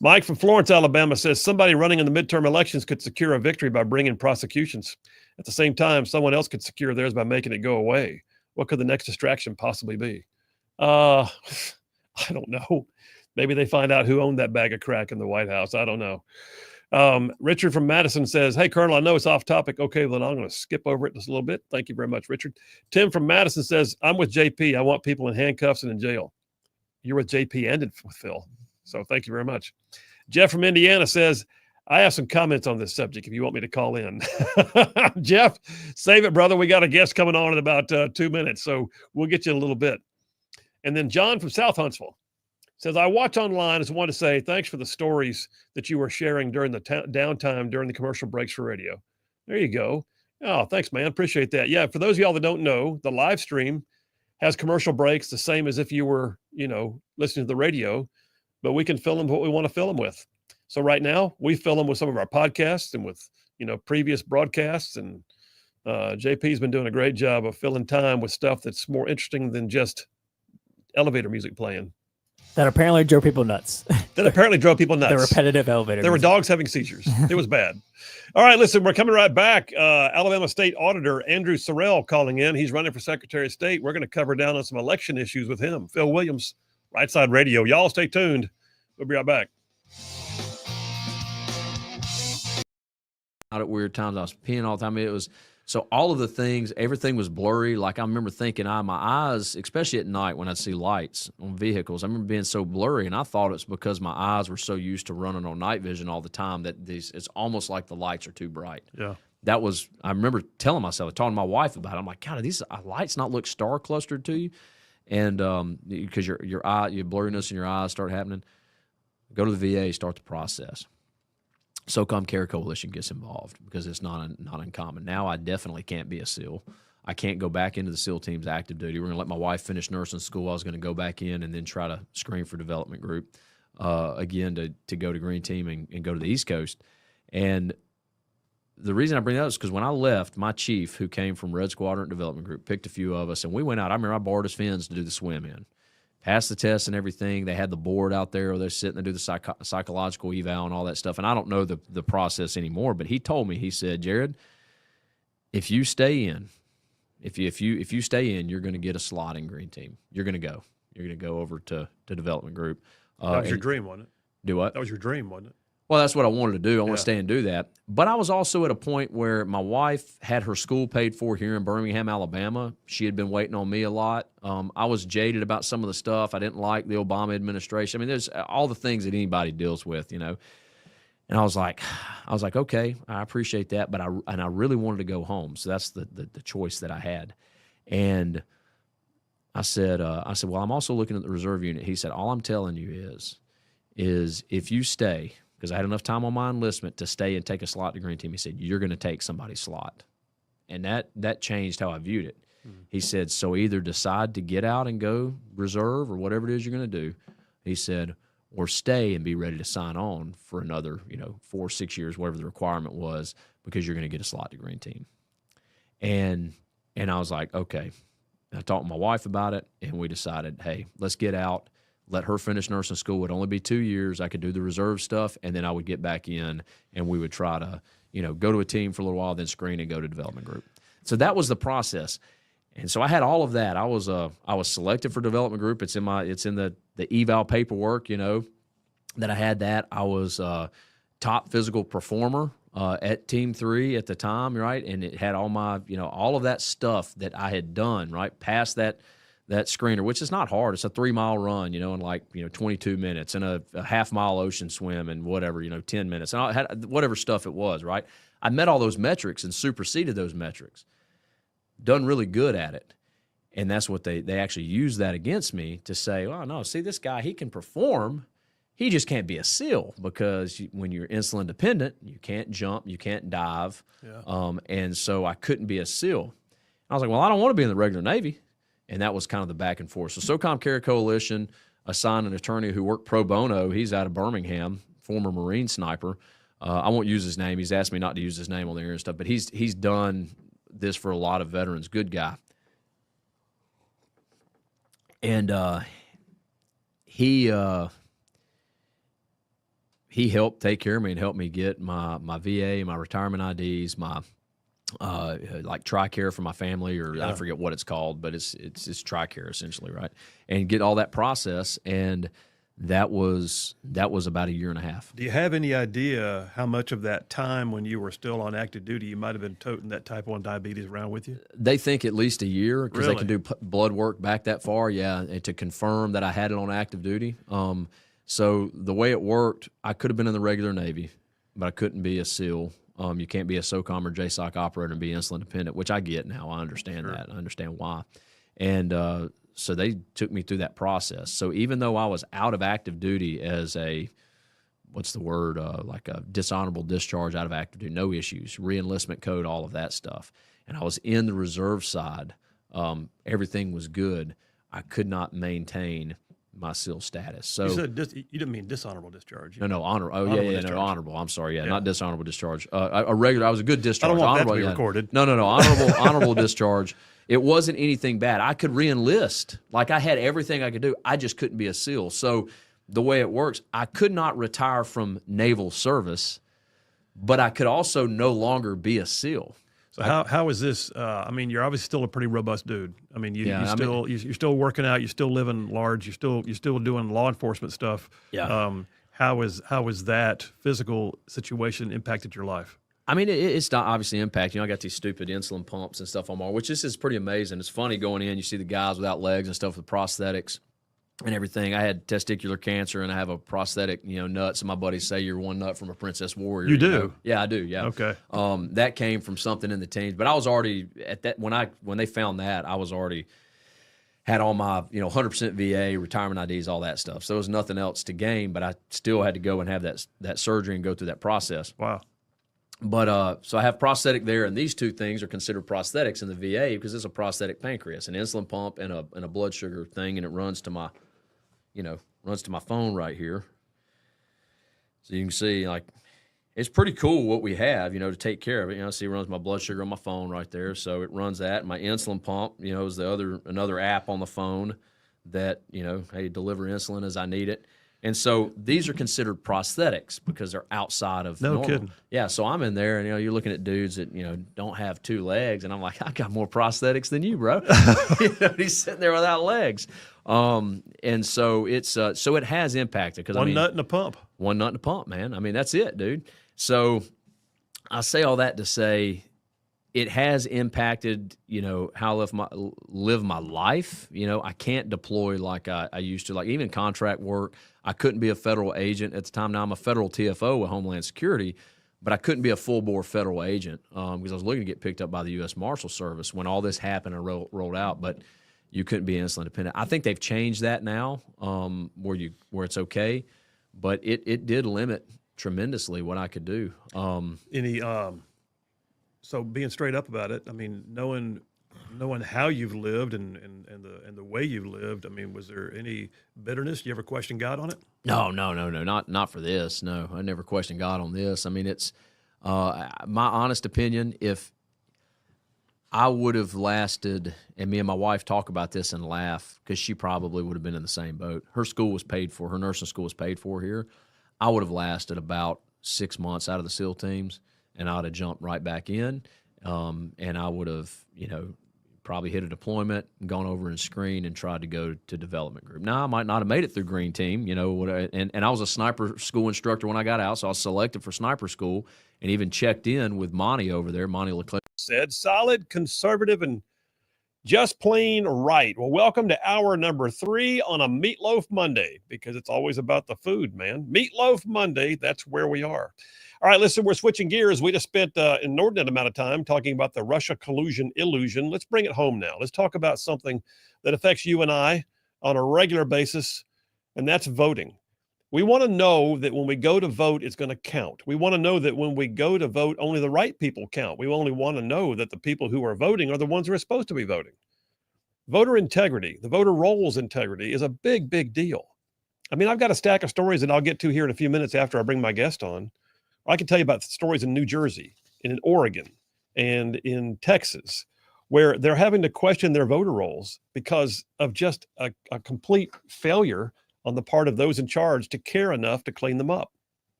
Mike from Florence, Alabama says somebody running in the midterm elections could secure a victory by bringing prosecutions. At the same time, someone else could secure theirs by making it go away. What could the next distraction possibly be? I don't know. Maybe they find out who owned that bag of crack in the White House. I don't know. Richard from Madison says, hey, Colonel, I know it's off topic. Okay, well, I'm going to skip over it just a little bit. Thank you very much, Richard. Tim from Madison says, I'm with JP. I want people in handcuffs and in jail. You're with JP and with Phil. So thank you very much. Jeff from Indiana says, I have some comments on this subject if you want me to call in. Jeff, save it, brother. We got a guest coming on in about 2 minutes, so we'll get you in a little bit. And then John from South Huntsville says, I watch online. I just want to say thanks for the stories that you were sharing during the downtime during the commercial breaks for radio. There you go. Oh, thanks, man. Appreciate that. Yeah, for those of y'all that don't know, the live stream has commercial breaks the same as if you were, listening to the radio, but we can fill them what we want to fill them with. So right now we fill them with some of our podcasts and with, previous broadcasts, and JP's been doing a great job of filling time with stuff that's more interesting than just elevator music playing. That apparently drove people nuts. The repetitive elevator. There were dogs having seizures. It was bad. All right, listen, we're coming right back. Alabama State Auditor Andrew Sorrell calling in. He's running for Secretary of State. We're going to cover down on some election issues with him. Phil Williams, Rightside Radio. Y'all stay tuned. We'll be right back. Out at weird times, I was peeing all the time. It was so all of the things, everything was blurry. Like I remember thinking, my eyes, especially at night when I'd see lights on vehicles, I remember being so blurry, and I thought it's because my eyes were so used to running on night vision all the time that it's almost like the lights are too bright. Yeah, I remember telling myself, talking to my wife about it. I'm like, God, are these lights not look star clustered to you? And because your blurriness in your eyes start happening, go to the VA, start the process. SOCOM Care Coalition gets involved because it's not uncommon. Now I definitely can't be a SEAL. I can't go back into the SEAL team's active duty. We're going to let my wife finish nursing school. I was going to go back in and then try to screen for development group again to go to Green Team and go to the East Coast. And the reason I bring that up is because when I left, my chief, who came from Red Squadron Development Group, picked a few of us, and we went out. I remember I borrowed his fins to do the swim in. Passed the test and everything. They had the board out there where they're sitting and do the psychological eval and all that stuff. And I don't know the process anymore, but he told me, he said, Jared, if you stay in, if you stay in, you're going to get a slot in Green Team. You're going to go. You're going to go over to development group. That was your dream, wasn't it? Do what? That was your dream, wasn't it? Well, that's what I wanted to do. I want to stay and do that. But I was also at a point where my wife had her school paid for here in Birmingham, Alabama. She had been waiting on me a lot. I was jaded about some of the stuff. I didn't like the Obama administration. I mean, there's all the things that anybody deals with, And I was like, okay, I appreciate that, but I really wanted to go home. So that's the choice that I had. And I said, well, I'm also looking at the reserve unit. He said, all I'm telling you is if you stay, because I had enough time on my enlistment to stay and take a slot to Green Team, he said, you're going to take somebody's slot. And that changed how I viewed it. He said, so either decide to get out and go reserve or whatever it is you're going to do. He said, or stay and be ready to sign on for another, 4 or 6 years, whatever the requirement was, because you're going to get a slot to Green Team. And I was like, okay. And I talked to my wife about it, and we decided, hey, let's get out, let her finish nursing school. It would only be 2 years. I could do the reserve stuff, and then I would get back in, and we would try to, go to a team for a little while, then screen and go to development group. So that was the process. And so I had all of that. I was selected for development group. It's in the eval paperwork, that I had that. I was top physical performer at Team 3 at the time, right? And it had all my, all of that stuff that I had done, right? Past that screener, which is not hard. It's a 3-mile run, in 22 minutes, and a half-mile ocean swim and whatever, 10 minutes. And I had whatever stuff it was, right? I met all those metrics and superseded those metrics. Done really good at it. And that's what they actually used that against me to say, oh, no, see, this guy, he can perform. He just can't be a SEAL because when you're insulin dependent, you can't jump, you can't dive. Yeah. And so I couldn't be a SEAL. I was like, well, I don't want to be in the regular Navy. And that was kind of the back and forth. So SOCOM Carry Coalition assigned an attorney who worked pro bono. He's out of Birmingham, former Marine sniper. I won't use his name. He's asked me not to use his name on the air and stuff, but he's done this for a lot of veterans. Good guy. And he helped take care of me and helped me get my VA, my retirement IDs, my like TRICARE for my family, or I forget what it's called, but it's TRICARE essentially, right? And get all that process, and that was about 1.5 years. Do you have any idea how much of that time when you were still on active duty you might have been toting that type 1 diabetes around with you? They think at least 1 year, because Really? they can do blood work back that far, and to confirm that I had it on active duty. So the way it worked, I could have been in the regular Navy, but I couldn't be a SEAL. You can't be a SOCOM or JSOC operator and be insulin dependent, which I get now. I understand that. I understand why. And so they took me through that process. So even though I was out of active duty as a, like a dishonorable discharge out of active duty, no issues, re-enlistment code, all of that stuff, and I was in the reserve side, everything was good, I could not maintain my SEAL status. So you said you didn't mean dishonorable discharge. No, honor. Oh, honorable yeah, discharge. no, honorable. I'm sorry, not dishonorable discharge. A regular. I was a good discharge. I don't want honorable, that to be recorded. No. Honorable discharge. It wasn't anything bad. I could re-enlist. Like, I had everything I could do. I just couldn't be a SEAL. So the way it works, I could not retire from naval service, but I could also no longer be a SEAL. So how is this? I mean, you're obviously still a pretty robust dude. I mean, you're still working out. You're still living large. You're still doing law enforcement stuff. Yeah. How is that physical situation impacted your life? I mean, it's not obviously impacting. I got these stupid insulin pumps and stuff on my, which this is pretty amazing. It's funny going in. You see the guys without legs and stuff with prosthetics and everything. I had testicular cancer, and I have a prosthetic, nuts. And my buddies say you're one nut from a princess warrior. You do? Yeah, I do. Yeah. Okay. That came from something in the teens, but I was already at that when they found that, I was already had all my 100% VA, retirement IDs, all that stuff. So there was nothing else to gain, but I still had to go and have that surgery and go through that process. Wow. But so I have prosthetic there, and these two things are considered prosthetics in the VA because it's a prosthetic pancreas, an insulin pump, and a blood sugar thing, and it runs to my phone right here. So you can see, like, it's pretty cool what we have, to take care of it. See, it runs my blood sugar on my phone right there, so it runs that. My insulin pump, is another app on the phone that hey, deliver insulin as I need it. And so these are considered prosthetics because they're outside of normal. Kidding. Yeah, so I'm in there, and you're looking at dudes that don't have 2 legs, and I'm like, I got more prosthetics than you, bro. He's sitting there without legs, and so it's so it has impacted because one nut and a pump. One nut and a pump, man. I mean, that's it, dude. So I say all that to say, it has impacted, how I live my life. I can't deploy like I used to. Like even contract work, I couldn't be a federal agent at the time. Now I'm a federal TFO with Homeland Security, but I couldn't be a full-bore federal agent because I was looking to get picked up by the U.S. Marshal Service when all this happened and rolled out. But you couldn't be insulin dependent. I think they've changed that now, where it's okay, but it did limit tremendously what I could do. So being straight up about it, I mean, knowing how you've lived and the way you've lived, I mean, was there any bitterness? You ever question God on it? No, not for this. No, I never questioned God on this. I mean, it's my honest opinion. If I would have lasted, and me and my wife talk about this and laugh because she probably would have been in the same boat. Her school was paid for. Her nursing school was paid for here. I would have lasted about 6 months out of the SEAL teams, and I would have jumped right back in, and I would have, probably hit a deployment, gone over and screened, and tried to go to development group. Now, I might not have made it through Green Team, and I was a sniper school instructor when I got out, so I was selected for sniper school and even checked in with Monty over there, Monty Leclerc. Said solid, conservative, and just plain right. Well, welcome to hour number 3 on a Meatloaf Monday, because it's always about the food, man. Meatloaf Monday, that's where we are. All right, listen, we're switching gears. We just spent an inordinate amount of time talking about the Russia collusion illusion. Let's bring it home now. Let's talk about something that affects you and I on a regular basis, and that's voting. We want to know that when we go to vote, it's going to count. We want to know that when we go to vote, only the right people count. We only want to know that the people who are voting are the ones who are supposed to be voting. Voter integrity, the voter rolls integrity, is a big, big deal. I mean, I've got a stack of stories that I'll get to here in a few minutes after I bring my guest on. I can tell you about stories in New Jersey, and in Oregon, and in Texas, where they're having to question their voter rolls because of just a complete failure on the part of those in charge to care enough to clean them up.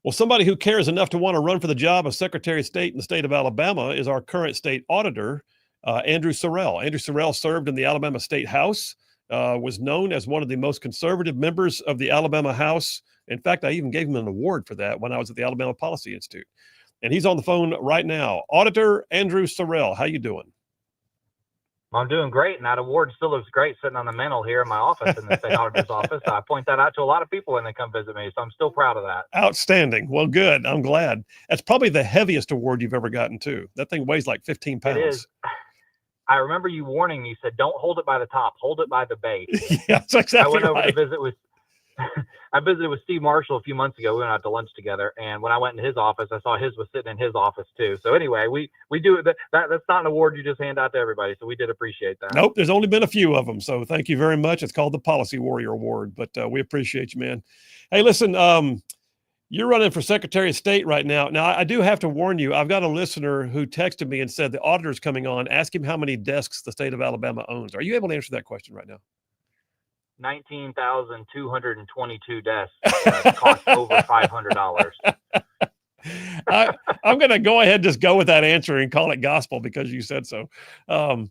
Well, somebody who cares enough to want to run for the job of Secretary of State in the state of Alabama is our current state auditor, Andrew Sorrell. Andrew Sorrell served in the Alabama State House, was known as one of the most conservative members of the Alabama House. In fact, I even gave him an award for that when I was at the Alabama Policy Institute. And he's on the phone right now. Auditor Andrew Sorrell, how you doing? I'm doing great, and that award still looks great sitting on the mantle here in my office in the state auditor's office. I point that out to a lot of people when they come visit me, so I'm still proud of that. Outstanding. Well, good. I'm glad. That's probably the heaviest award you've ever gotten, too. That thing weighs like 15 pounds. It is. I remember you warning me. You said, don't hold it by the top. Hold it by the base. Yeah, that's exactly right. I went over to visit with I visited with Steve Marshall a few months ago. We went out to lunch together, and when I went in his office, I saw his was sitting in his office too. So anyway, we do it. That's not an award you just hand out to everybody. So we did appreciate that. Nope, there's only been a few of them. So thank you very much. It's called the Policy Warrior Award, but we appreciate you, man. Hey, listen, you're running for Secretary of State right now. Now, I do have to warn you. I've got a listener who texted me and said the auditor's coming on. Ask him how many desks the state of Alabama owns. Are you able to answer that question right now? 19,222 desks cost over $500. I'm going to go ahead and just go with that answer and call it gospel because you said so. All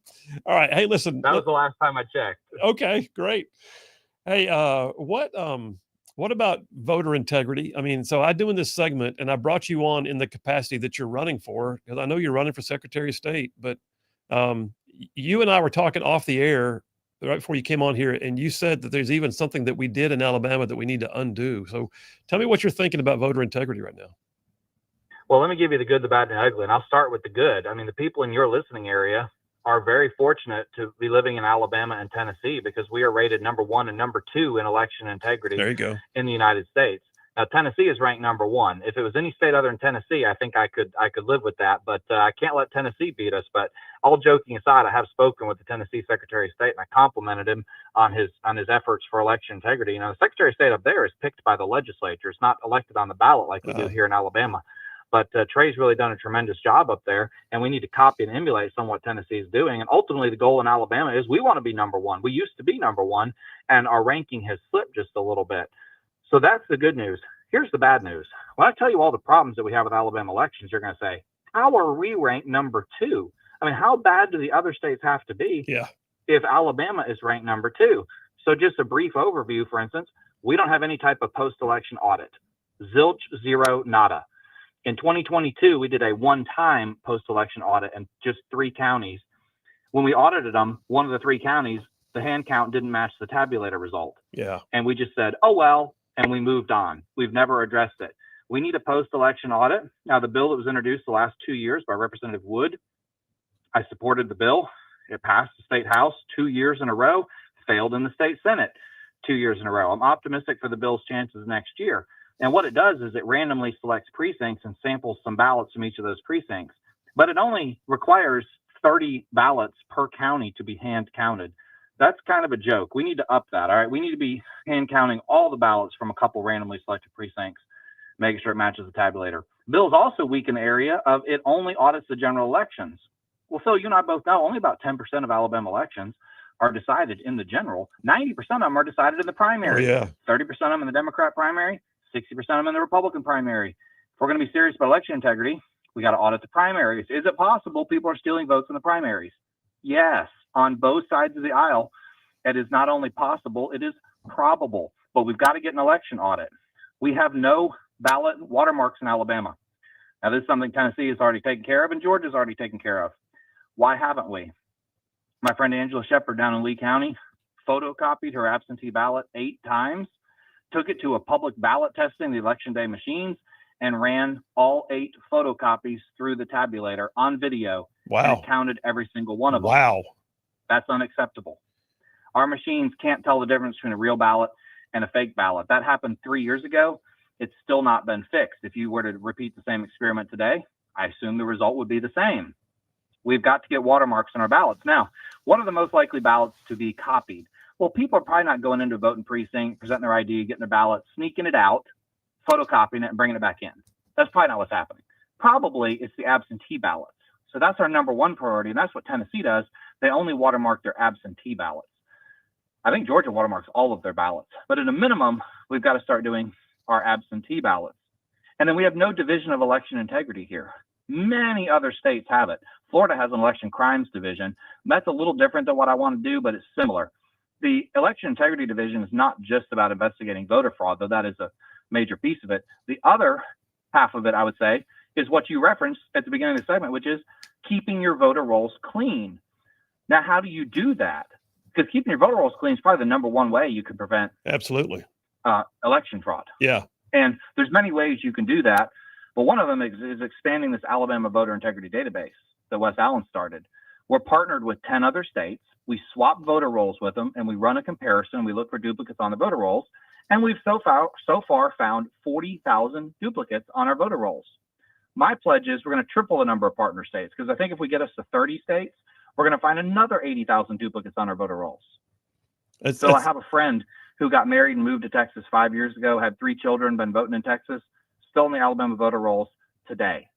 right. Hey, listen. That was the last time I checked. Okay, great. Hey, what about voter integrity? I mean, so I'm doing this segment and I brought you on in the capacity that you're running for, because I know you're running for Secretary of State, but you and I were talking off the air right before you came on here, and you said that there's even something that we did in Alabama that we need to undo. So tell me what you're thinking about voter integrity right now. Well, let me give you the good, the bad, and the ugly, and I'll start with the good. I mean, the people in your listening area are very fortunate to be living in Alabama and Tennessee, because we are rated number 1 and number 2 in election integrity there you go. In the United States. Now, Tennessee is ranked number 1. If it was any state other than Tennessee, I think I could live with that. But I can't let Tennessee beat us. But all joking aside, I have spoken with the Tennessee Secretary of State, and I complimented him on his efforts for election integrity. You know, the Secretary of State up there is picked by the legislature. It's not elected on the ballot like we do here in Alabama. But Trey's really done a tremendous job up there, and we need to copy and emulate some of what Tennessee is doing. And ultimately, the goal in Alabama is we want to be number 1. We used to be number 1, and our ranking has slipped just a little bit. So that's the good news. Here's the bad news. When I tell you all the problems that we have with Alabama elections, you're going to say, how are we ranked number 2? I mean, how bad do the other states have to be if Alabama is ranked number 2? So just a brief overview, for instance, we don't have any type of post-election audit. Zilch, zero, nada. In 2022, we did a one-time post-election audit in just 3 counties. When we audited them, one of the 3 counties, the hand count didn't match the tabulator result. Yeah. And we just said, oh, well, and we moved on. We've never addressed it. We need a post-election audit. Now, the bill that was introduced the last 2 years by Representative Wood, I supported the bill. It passed the state house 2 years in a row, failed in the state Senate 2 years in a row. I'm optimistic for the bill's chances next year. And what it does is it randomly selects precincts and samples some ballots from each of those precincts. But it only requires 30 ballots per county to be hand counted. That's kind of a joke. We need to up that. All right. We need to be hand counting all the ballots from a couple randomly selected precincts, making sure it matches the tabulator. Bills also weak in the area of it only audits the general elections. Well, Phil, you and I both know only about 10% of Alabama elections are decided in the general. 90% of them are decided in the primary. Oh, yeah. 30% of them in the Democrat primary, 60% of them in the Republican primary. If we're going to be serious about election integrity, we got to audit the primaries. Is it possible people are stealing votes in the primaries? Yes, on both sides of the aisle. It is not only possible, it is probable. But we've got to get an election audit. We have no ballot watermarks in Alabama. Now, this is something Tennessee has already taken care of and Georgia's already taken care of. Why haven't we? My friend Angela Shepard down in Lee County photocopied her absentee ballot 8 times, took it to a public ballot testing, the election day machines, and ran all 8 photocopies through the tabulator on video. Wow. And it counted every single one of them. Wow. That's unacceptable. Our machines can't tell the difference between a real ballot and a fake ballot. That happened 3 years ago. It's still not been fixed. If you were to repeat the same experiment today, I assume the result would be the same. We've got to get watermarks on our ballots. Now, what are the most likely ballots to be copied? Well, people are probably not going into a voting precinct, presenting their ID, getting their ballot, sneaking it out, photocopying it, and bringing it back in. That's probably not what's happening. Probably it's the absentee ballots. So that's our number one priority, and that's what Tennessee does. They only watermark their absentee ballots. I think Georgia watermarks all of their ballots. But at a minimum, we've got to start doing our absentee ballots. And then we have no division of election integrity here. Many other states have it. Florida has an election crimes division. That's a little different than what I want to do, but it's similar. The election integrity division is not just about investigating voter fraud, though that is a major piece of it. The other half of it, I would say, is what you referenced at the beginning of the segment, which is keeping your voter rolls clean. Now, how do you do that? Because keeping your voter rolls clean is probably the number one way you can prevent absolutely election fraud. Yeah. And there's many ways you can do that. But one of them is expanding this Alabama voter integrity database that Wes Allen started. We're partnered with 10 other states. We swap voter rolls with them and we run a comparison. We look for duplicates on the voter rolls. And we've so far found 40,000 duplicates on our voter rolls. My pledge is we're going to triple the number of partner states, because I think if we get us to 30 states, we're going to find another 80,000 duplicates on our voter rolls. So I have a friend who got married and moved to Texas 5 years ago, had 3 children, been voting in Texas, still in the Alabama voter rolls today.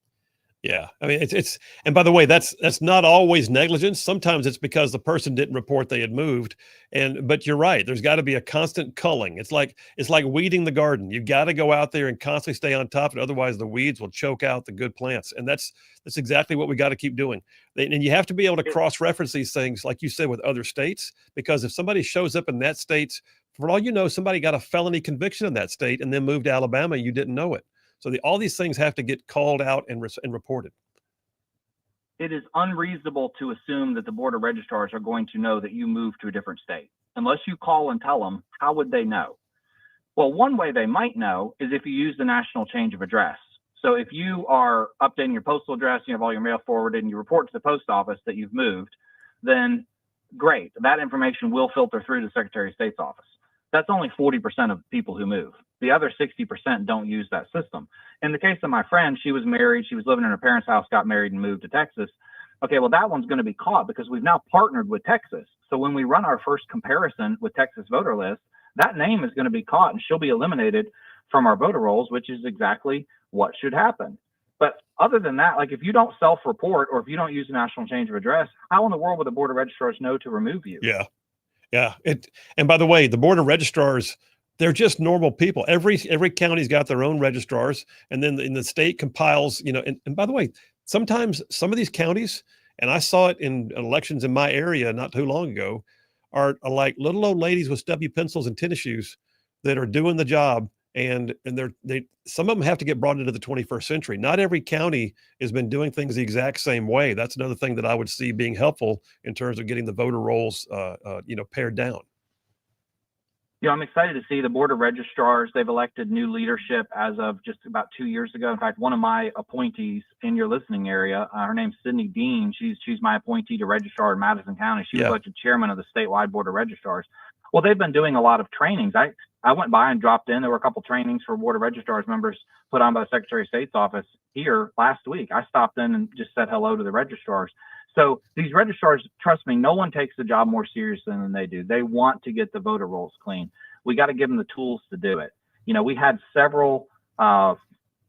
Yeah. I mean, it's, and by the way, that's not always negligence. Sometimes it's because the person didn't report they had moved. But you're right. There's got to be a constant culling. It's like weeding the garden. You've got to go out there and constantly stay on top of it. Otherwise the weeds will choke out the good plants. And that's exactly what we got to keep doing. And you have to be able to cross-reference these things, like you said, with other states, because if somebody shows up in that state, for all you know, somebody got a felony conviction in that state and then moved to Alabama, you didn't know it. So all these things have to get called out and reported. It is unreasonable to assume that the Board of Registrars are going to know that you moved to a different state. Unless you call and tell them, how would they know? Well, one way they might know is if you use the national change of address. So if you are updating your postal address, you have all your mail forwarded, and you report to the post office that you've moved, then great. That information will filter through to the Secretary of State's office. That's only 40% of people who move. The other 60% don't use that system. In the case of my friend, she was married, she was living in her parents' house, got married and moved to Texas. Okay, well, that one's going to be caught because we've now partnered with Texas. So when we run our first comparison with Texas voter lists, that name is going to be caught and she'll be eliminated from our voter rolls, which is exactly what should happen. But other than that, like if you don't self-report or if you don't use the national change of address, how in the world would the Board of Registrars know to remove you? Yeah. Yeah. And by the way, the Board of Registrars, they're just normal people. Every county's got their own registrars, and then the state compiles, and by the way, sometimes some of these counties, and I saw it in elections in my area not too long ago, are like little old ladies with stubby pencils and tennis shoes that are doing the job and some of them have to get brought into the 21st century. Not every county has been doing things the exact same way. That's another thing that I would see being helpful in terms of getting the voter rolls, pared down. I'm excited to see the Board of Registrars. They've elected new leadership as of just about 2 years ago. In fact, one of my appointees in your listening area, her name's Sydney Dean. She's my appointee to registrar in Madison County. She was elected chairman of the statewide Board of Registrars. Well, they've been doing a lot of trainings. I went by and dropped in. There were a couple trainings for Board of Registrars members put on by the Secretary of State's office here last week. I stopped in and just said hello to the registrars. So these registrars, trust me, no one takes the job more seriously than they do. They want to get the voter rolls clean. We got to give them the tools to do it. We had several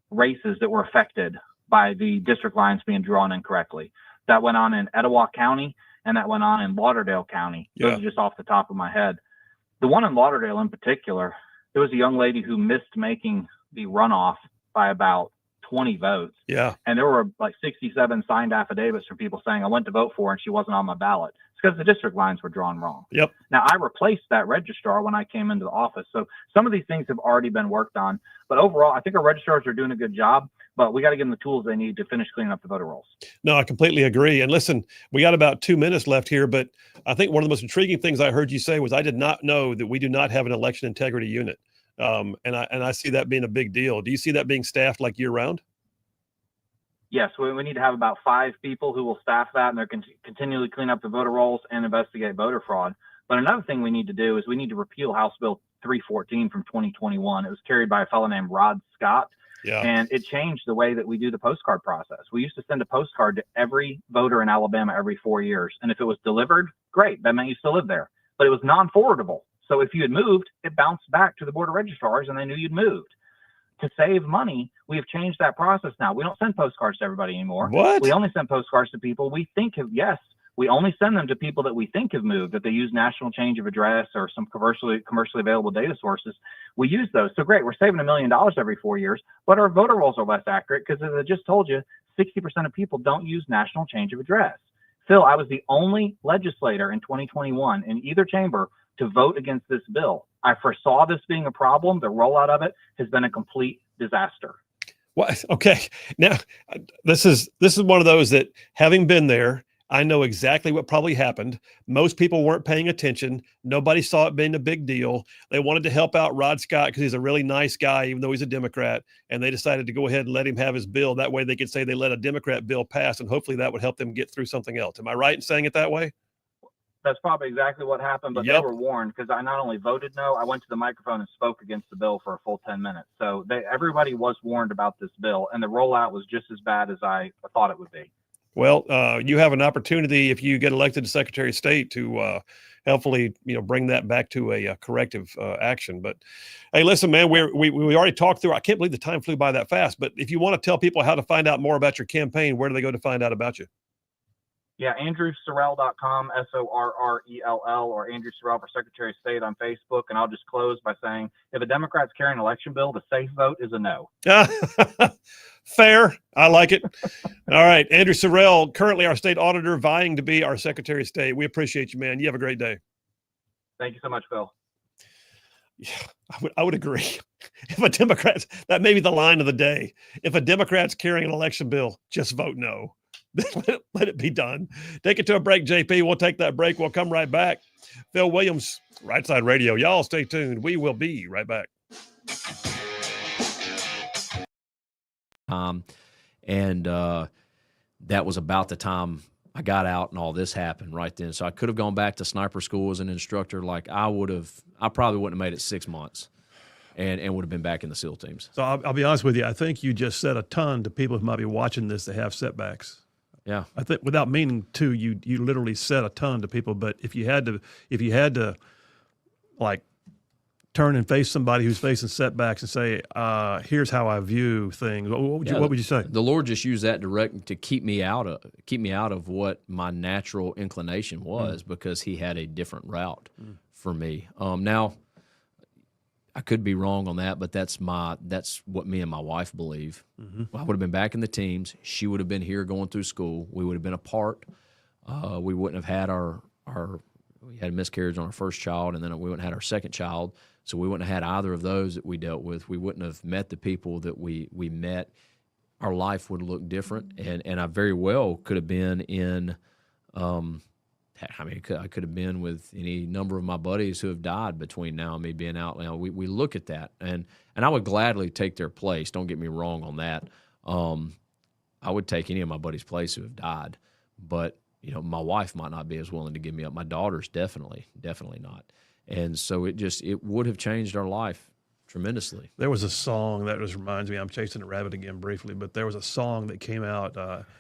races that were affected by the district lines being drawn incorrectly. That went on in Etowah County and that went on in Lauderdale County. Those are just off the top of my head. The one in Lauderdale in particular, there was a young lady who missed making the runoff by about 20 votes. Yeah. And there were like 67 signed affidavits from people saying I went to vote for her and she wasn't on my ballot. It's because the district lines were drawn wrong. Yep. Now I replaced that registrar when I came into the office. So some of these things have already been worked on, but overall, I think our registrars are doing a good job, but we got to give them the tools they need to finish cleaning up the voter rolls. No, I completely agree. And listen, we got about 2 minutes left here, but I think one of the most intriguing things I heard you say was I did not know that we do not have an election integrity unit. And I see that being a big deal. Do you see that being staffed like year round? Yes, we need to have about 5 people who will staff that, and they're continually clean up the voter rolls and investigate voter fraud. But another thing we need to do is we need to repeal House Bill 314 from 2021. It was carried by a fellow named Rod Scott, and it changed the way that we do the postcard process. We used to send a postcard to every voter in Alabama every 4 years, and if it was delivered, great, that meant you still lived there. But it was non-forwardable. So if you had moved, it bounced back to the Board of Registrars, and they knew you'd moved. To save money, we have changed that process now. We don't send postcards to everybody anymore. What? We only send postcards to people we think have, we only send them to people that we think have moved, that they use national change of address or some commercially available data sources. We use those. So great, we're saving $1 million every 4 years, but our voter rolls are less accurate because, as I just told you, 60% of people don't use national change of address. Phil, I was the only legislator in 2021 in either chamber to vote against this bill. I foresaw this being a problem. The rollout of it has been a complete disaster. What? Okay. Now, this is one of those that, having been there, I know exactly what probably happened. Most people weren't paying attention. Nobody saw it being a big deal. They wanted to help out Rod Scott because he's a really nice guy, even though he's a Democrat. And they decided to go ahead and let him have his bill. That way they could say they let a Democrat bill pass, and hopefully that would help them get through something else. Am I right in saying it that way? That's probably exactly what happened, but they were warned because I not only voted no, I went to the microphone and spoke against the bill for a full 10 minutes. So everybody was warned about this bill, and the rollout was just as bad as I thought it would be. Well, you have an opportunity if you get elected to Secretary of State to hopefully, bring that back to a corrective action. But hey, listen, man, we already talked through. I can't believe the time flew by that fast. But if you want to tell people how to find out more about your campaign, where do they go to find out about you? Yeah, AndrewSorrell.com, SORRELL, or Andrew Sorrell for Secretary of State on Facebook. And I'll just close by saying, if a Democrat's carrying an election bill, the safe vote is a no. Fair. I like it. All right. Andrew Sorrell, currently our state auditor, vying to be our Secretary of State. We appreciate you, man. You have a great day. Thank you so much, Phil. Yeah, I would agree. If a Democrat, that may be the line of the day. If a Democrat's carrying an election bill, just vote no. Let it be done. Take it to a break, JP. We'll take that break. We'll come right back. Phil Williams, Rightside Radio. Y'all stay tuned. We will be right back. That was about the time I got out and all this happened right then. So I could have gone back to sniper school as an instructor. Like I probably wouldn't have made it 6 months and would have been back in the SEAL teams. So I'll be honest with you. I think you just said a ton to people who might be watching this that have setbacks. Yeah. I think without meaning to, you literally said a ton to people, but if you had to like turn and face somebody who's facing setbacks and say, here's how I view things, what would you say? The Lord just used that direct to keep me out of what my natural inclination was, because he had a different route for me. Now I could be wrong on that, but that's what me and my wife believe. Mm-hmm. I would have been back in the teams. She would have been here going through school. We would have been apart. We wouldn't have had we had a miscarriage on our first child, and then we wouldn't have had our second child. So we wouldn't have had either of those that we dealt with. We wouldn't have met the people that we met. Our life would look different, and I very well could have been in. I could have been with any number of my buddies who have died between now and me being out. Now we look at that, and I would gladly take their place. Don't get me wrong on that. I would take any of my buddies' place who have died, but my wife might not be as willing to give me up. My daughter's definitely not. And so it would have changed our life tremendously. There was a song that reminds me. I'm chasing a rabbit again briefly, but there was a song that came out.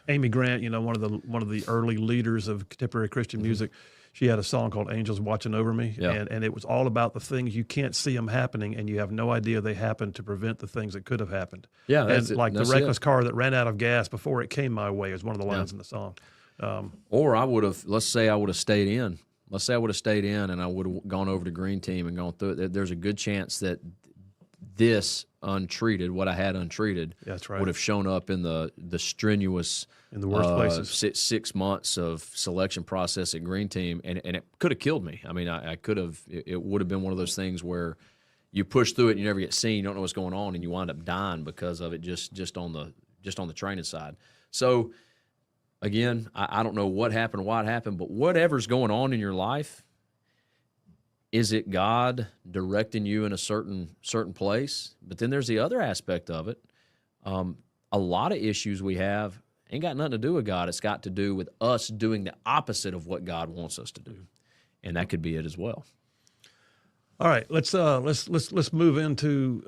Amy Grant, one of the early leaders of contemporary Christian music, she had a song called "Angels Watching Over Me," and it was all about the things you can't see them happening, and you have no idea they happened to prevent the things that could have happened. Yeah, and like the reckless car that ran out of gas before it came my way is one of the lines in the song. Or I would have. Let's say I would have stayed in. Let's say I would have stayed in, and I would have gone over to Green Team and gone through it. There's a good chance that this untreated, what I had untreated, that's right, would have shown up in the strenuous, in the worst places. 6 months of selection process at Green Team, and it could have killed me. I mean, I could have. It would have been one of those things where you push through it and you never get seen, you don't know what's going on, and you wind up dying because of it just on the training side. So again, I don't know what happened, why it happened, but whatever's going on in your life, is it God directing you in a certain place? But then there's the other aspect of it. A lot of issues we have ain't got nothing to do with God. It's got to do with us doing the opposite of what God wants us to do, and that could be it as well. All right, let's move into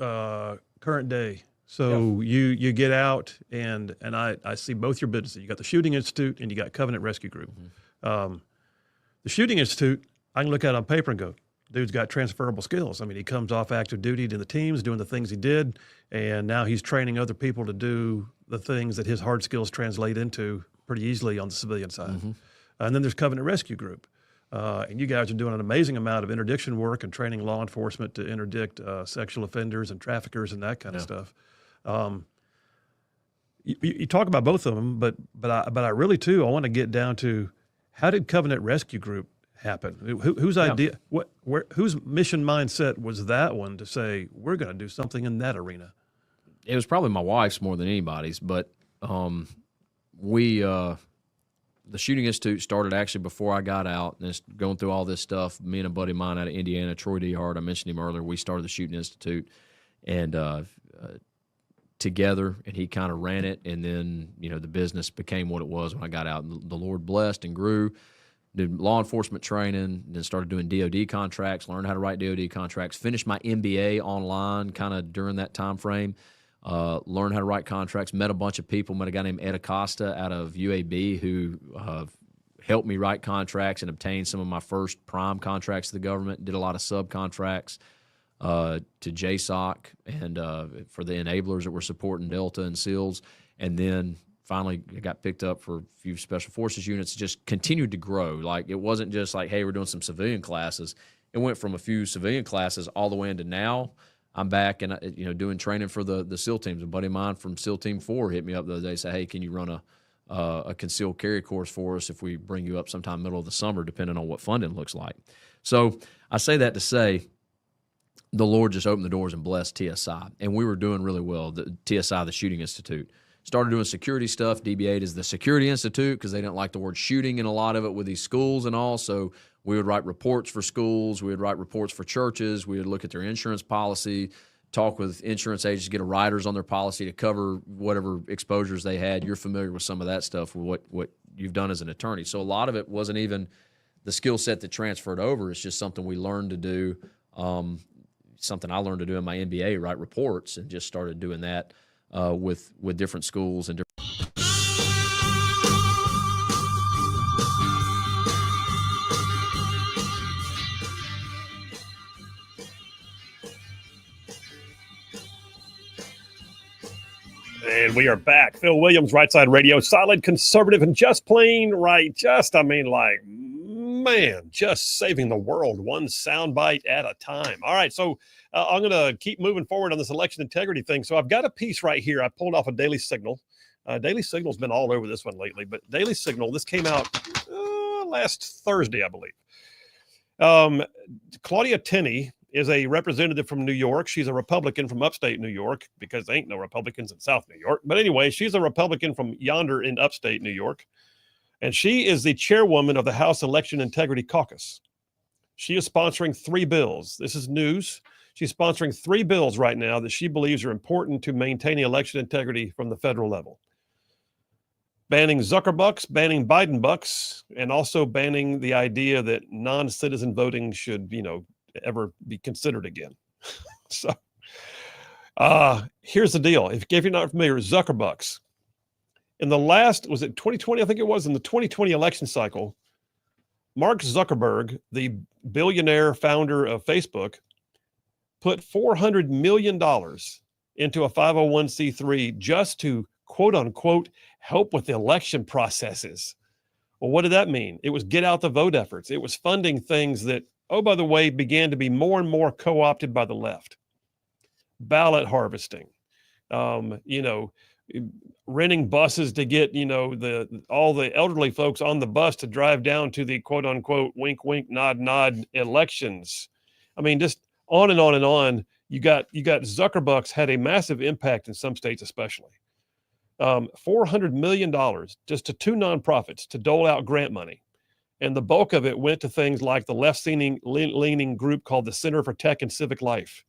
current day. So you get out, and I see both your businesses. You got the Shooting Institute and you got Covenant Rescue Group. The Shooting Institute, I can look at it on paper and go, dude's got transferable skills. I mean, he comes off active duty to the teams, doing the things he did, and now he's training other people to do the things that his hard skills translate into pretty easily on the civilian side. And then there's Covenant Rescue Group. And you guys are doing an amazing amount of interdiction work and training law enforcement to interdict sexual offenders and traffickers and that kind of stuff. You talk about both of them, but I really too, I want to get down to how did Covenant Rescue Group happen? Whose idea? Whose mission mindset was that one to say we're going to do something in that arena? It was probably my wife's more than anybody's, but the Shooting Institute started actually before I got out, and it's going through all this stuff. Me and a buddy of mine out of Indiana, Troy D. Hart, I mentioned him earlier, we started the Shooting Institute, and together, and he kind of ran it, and then the business became what it was when I got out. And the Lord blessed and grew, did law enforcement training, then started doing DOD contracts, learned how to write DOD contracts, finished my MBA online kind of during that time frame. Learned how to write contracts, met a bunch of people, met a guy named Ed Acosta out of UAB who helped me write contracts and obtain some of my first prime contracts to the government, did a lot of subcontracts to JSOC and for the enablers that were supporting Delta and SEALs. And then finally got picked up for a few Special Forces units, just continued to grow. Like it wasn't just like, hey, we're doing some civilian classes. It went from a few civilian classes all the way into now. I'm back and doing training for the SEAL teams. A buddy of mine from SEAL Team 4 hit me up the other day and said, hey, can you run a concealed carry course for us if we bring you up sometime middle of the summer, depending on what funding looks like. So I say that to say the Lord just opened the doors and blessed TSI. And we were doing really well, the TSI, the Shooting Institute. Started doing security stuff. DB8 is the Security Institute because they didn't like the word shooting in a lot of it with these schools and all. So we would write reports for schools. We would write reports for churches. We would look at their insurance policy, talk with insurance agents, get a riders on their policy to cover whatever exposures they had. You're familiar with some of that stuff with what you've done as an attorney. So a lot of it wasn't even the skill set that transferred over. It's just something we learned to do, something I learned to do in my MBA, write reports, and just started doing that with different schools and different. And we are back. Phil Williams, Rightside Radio, solid, conservative, and just plain right. Just saving the world one soundbite at a time. All right, so I'm going to keep moving forward on this election integrity thing. So I've got a piece right here. I pulled off a Daily Signal. Daily Signal's been all over this one lately, but Daily Signal, this came out last Thursday, I believe. Claudia Tenney is a representative from New York. She's a Republican from upstate New York because there ain't no Republicans in South New York. But anyway, she's a Republican from yonder in upstate New York. And she is the chairwoman of the House Election Integrity Caucus. She is sponsoring 3 bills. This is news. She's sponsoring 3 bills right now that she believes are important to maintaining election integrity from the federal level. Banning Zuckerbucks, banning Biden bucks, and also banning the idea that non-citizen voting should, ever be considered again. So here's the deal. If you're not familiar, Zuckerbucks. In the last, was it 2020? I think it was in the 2020 election cycle, Mark Zuckerberg, the billionaire founder of Facebook, put $400 million into a 501c3 just to, quote unquote, help with the election processes. Well, what did that mean? It was get out the vote efforts. It was funding things that, oh, by the way, began to be more and more co-opted by the left. Ballot harvesting, renting buses to get, all the elderly folks on the bus to drive down to the quote unquote, wink, wink, nod, nod elections. I mean, just on and on and on. You got Zuckerbucks had a massive impact in some states, especially. $400 million just to 2 nonprofits to dole out grant money. And the bulk of it went to things like the left-leaning group called the Center for Tech and Civic Life.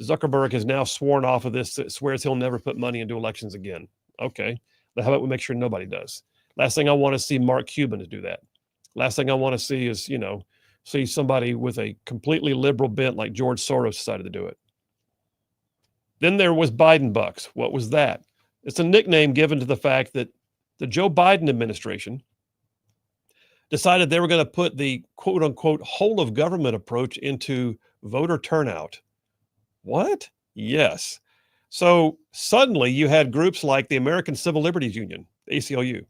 Zuckerberg has now sworn off of this, swears he'll never put money into elections again. Okay, but how about we make sure nobody does? Last thing I want to see Mark Cuban to do that. Last thing I want to see is, see somebody with a completely liberal bent like George Soros decided to do it. Then there was Biden bucks. What was that? It's a nickname given to the fact that the Joe Biden administration decided they were going to put the quote unquote whole of government approach into voter turnout. What? Yes. So suddenly you had groups like the American Civil Liberties Union, ACLU,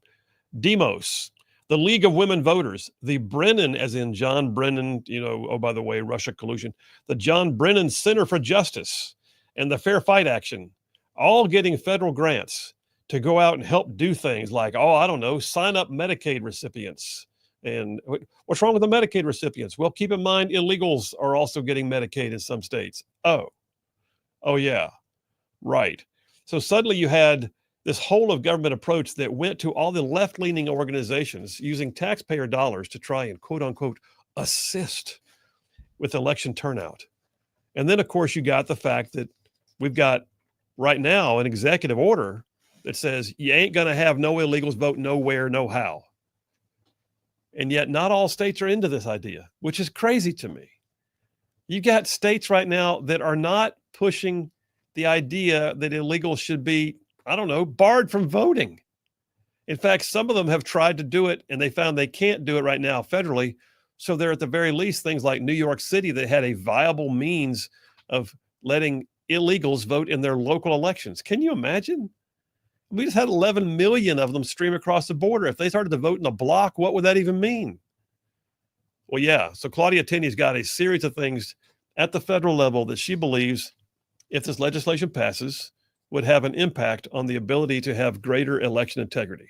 Demos, the League of Women Voters, the Brennan, as in John Brennan, oh, by the way, Russia collusion, the John Brennan Center for Justice, and the Fair Fight Action, all getting federal grants to go out and help do things like, sign up Medicaid recipients. And what's wrong with the Medicaid recipients? Well, keep in mind, illegals are also getting Medicaid in some states. Oh yeah, right. So suddenly you had this whole of government approach that went to all the left-leaning organizations using taxpayer dollars to try and quote unquote assist with election turnout. And then of course you got the fact that we've got right now an executive order that says you ain't going to have no illegals vote nowhere, no how. And yet not all states are into this idea, which is crazy to me. You got states right now that are not pushing the idea that illegals should be, barred from voting. In fact, some of them have tried to do it and they found they can't do it right now federally. So they're at the very least things like New York City that had a viable means of letting illegals vote in their local elections. Can you imagine? We just had 11 million of them stream across the border. If they started to vote in a block, what would that even mean? Well, yeah. So Claudia Tenney's got a series of things at the federal level that she believes, if this legislation passes, would have an impact on the ability to have greater election integrity.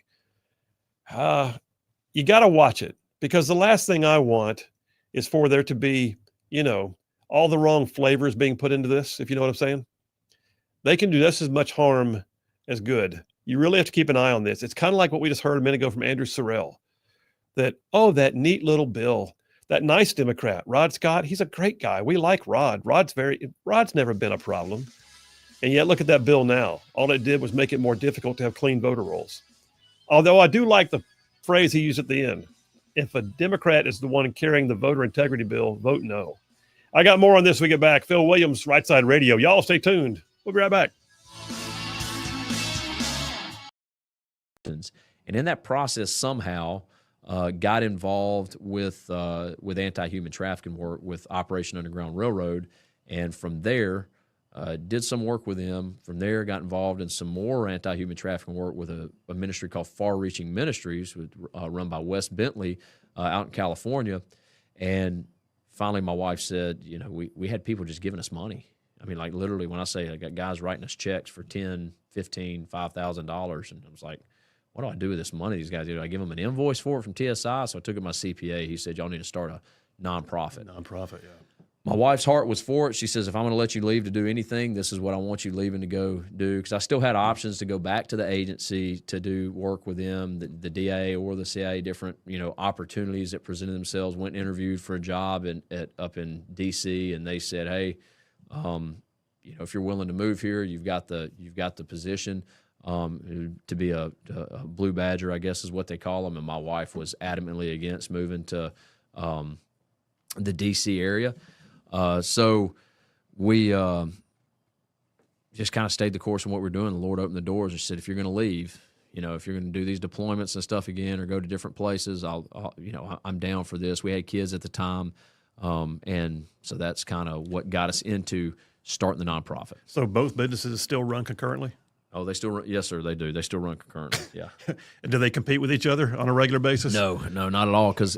You got to watch it, because the last thing I want is for there to be, all the wrong flavors being put into this, if you know what I'm saying. They can do just as much harm as good. You really have to keep an eye on this. It's kind of like what we just heard a minute ago from Andrew Sorrell, that neat little bill, that nice Democrat, Rod Scott, he's a great guy. We like Rod. Rod's never been a problem. And yet look at that bill now. All it did was make it more difficult to have clean voter rolls. Although I do like the phrase he used at the end. If a Democrat is the one carrying the voter integrity bill, vote no. I got more on this when we get back. Phil Williams, Rightside Radio. Y'all stay tuned. We'll be right back. And in that process, somehow got involved with anti-human trafficking work with Operation Underground Railroad, and from there did some work with them. From there, got involved in some more anti-human trafficking work with a ministry called Far Reaching Ministries, run by Wes Bentley out in California. And finally, my wife said, we had people just giving us money. I mean, like literally, when I say I got guys writing us checks for $10,000, $15,000, $5,000, and I was like, what do I do with this money these guys do? I give them an invoice for it from TSI? So I took it to my CPA. He said, y'all need to start a nonprofit. Nonprofit, yeah. My wife's heart was for it. She says, if I'm going to let you leave to do anything, this is what I want you leaving to go do. Because I still had options to go back to the agency to do work with them, the DA or the CIA, different opportunities that presented themselves. Went and interviewed for a job up in D.C. and they said, hey, if you're willing to move here, you've got the position to be a blue badger, I guess is what they call them. And my wife was adamantly against moving to the D.C. area. So we just kind of stayed the course in what we're doing. The Lord opened the doors and said, if you're going to leave, if you're going to do these deployments and stuff again or go to different places, I'm down for this. We had kids at the time. And so that's kind of what got us into starting the nonprofit. So both businesses still run concurrently? Oh, they still run? Yes, sir, they do. They still run concurrently, yeah. And do they compete with each other on a regular basis? No, not at all. Because,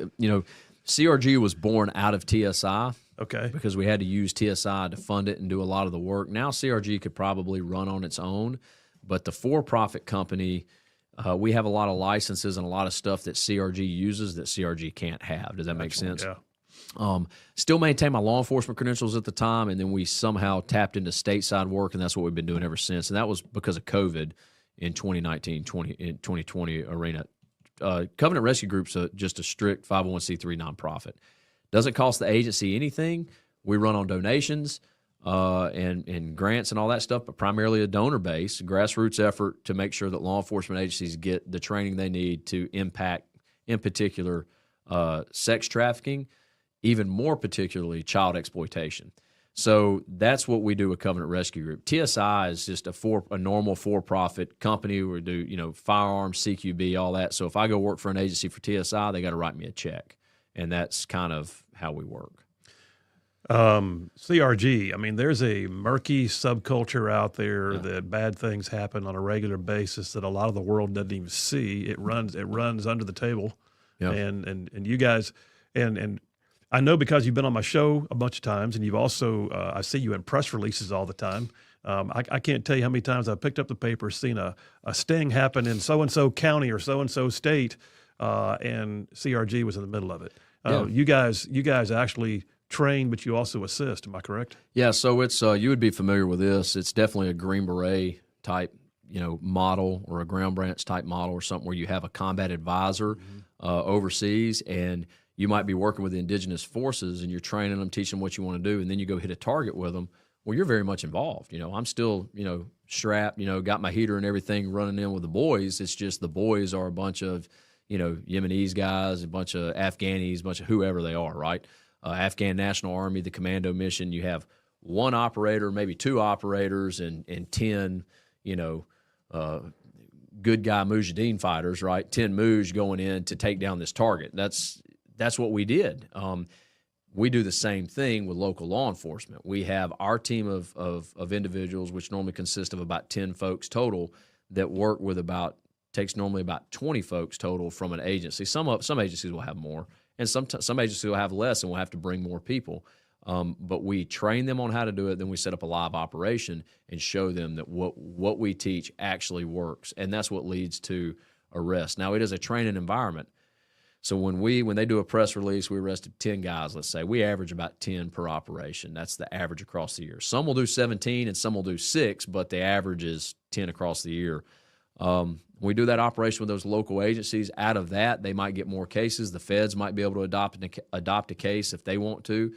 CRG was born out of TSI. Okay. Because we had to use TSI to fund it and do a lot of the work. Now CRG could probably run on its own, but the for-profit company, we have a lot of licenses and a lot of stuff that CRG uses that CRG can't have. Does that make sense? Yeah. Still maintain my law enforcement credentials at the time, and then we somehow tapped into stateside work, and that's what we've been doing ever since. And that was because of COVID in 2020 arena. Covenant Rescue Group's just a strict 501c3 nonprofit. Doesn't cost the agency anything. We run on donations and grants and all that stuff, but primarily a donor base, grassroots effort to make sure that law enforcement agencies get the training they need to impact, in particular, sex trafficking, even more particularly child exploitation. So that's what we do with Covenant Rescue Group. TSI is just a normal for-profit company. We do, firearms, CQB, all that. So if I go work for an agency for TSI, they got to write me a check. And that's kind of how we work. CRG, there's a murky subculture out there that bad things happen on a regular basis that a lot of the world doesn't even see. It runs under the table. Yeah. And you guys, and I know because you've been on my show a bunch of times, and you've also, I see you in press releases all the time. I can't tell you how many times I've picked up the paper, seen a sting happen in so-and-so county or so-and-so state, and CRG was in the middle of it. You guys actually train, but you also assist. Am I correct? Yeah. So it's you would be familiar with this. It's definitely a Green Beret type, model, or a ground branch type model, or something where you have a combat advisor overseas, and you might be working with the indigenous forces, and you're training them, teaching them what you want to do, and then you go hit a target with them. Well, you're very much involved. I'm still, strapped. Got my heater and everything running in with the boys. It's just the boys are a bunch of Yemenis guys, a bunch of Afghanis, a bunch of whoever they are, right? Afghan National Army, the commando mission, you have one operator, maybe two operators, and 10, good guy Mujahideen fighters, right? 10 Muj going in to take down this target. That's what we did. We do the same thing with local law enforcement. We have our team of individuals, which normally consist of about 10 folks total, that work with takes normally about 20 folks total from an agency. Some agencies will have more, and some agencies will have less, and we'll have to bring more people. But we train them on how to do it. Then we set up a live operation and show them that what we teach actually works, and that's what leads to arrest. Now, it is a training environment. So when they do a press release, we arrested 10 guys, let's say. We average about 10 per operation. That's the average across the year. Some will do 17 and some will do 6, but the average is 10 across the year. We do that operation with those local agencies. Out of that, they might get more cases. The feds might be able to adopt a case if they want to.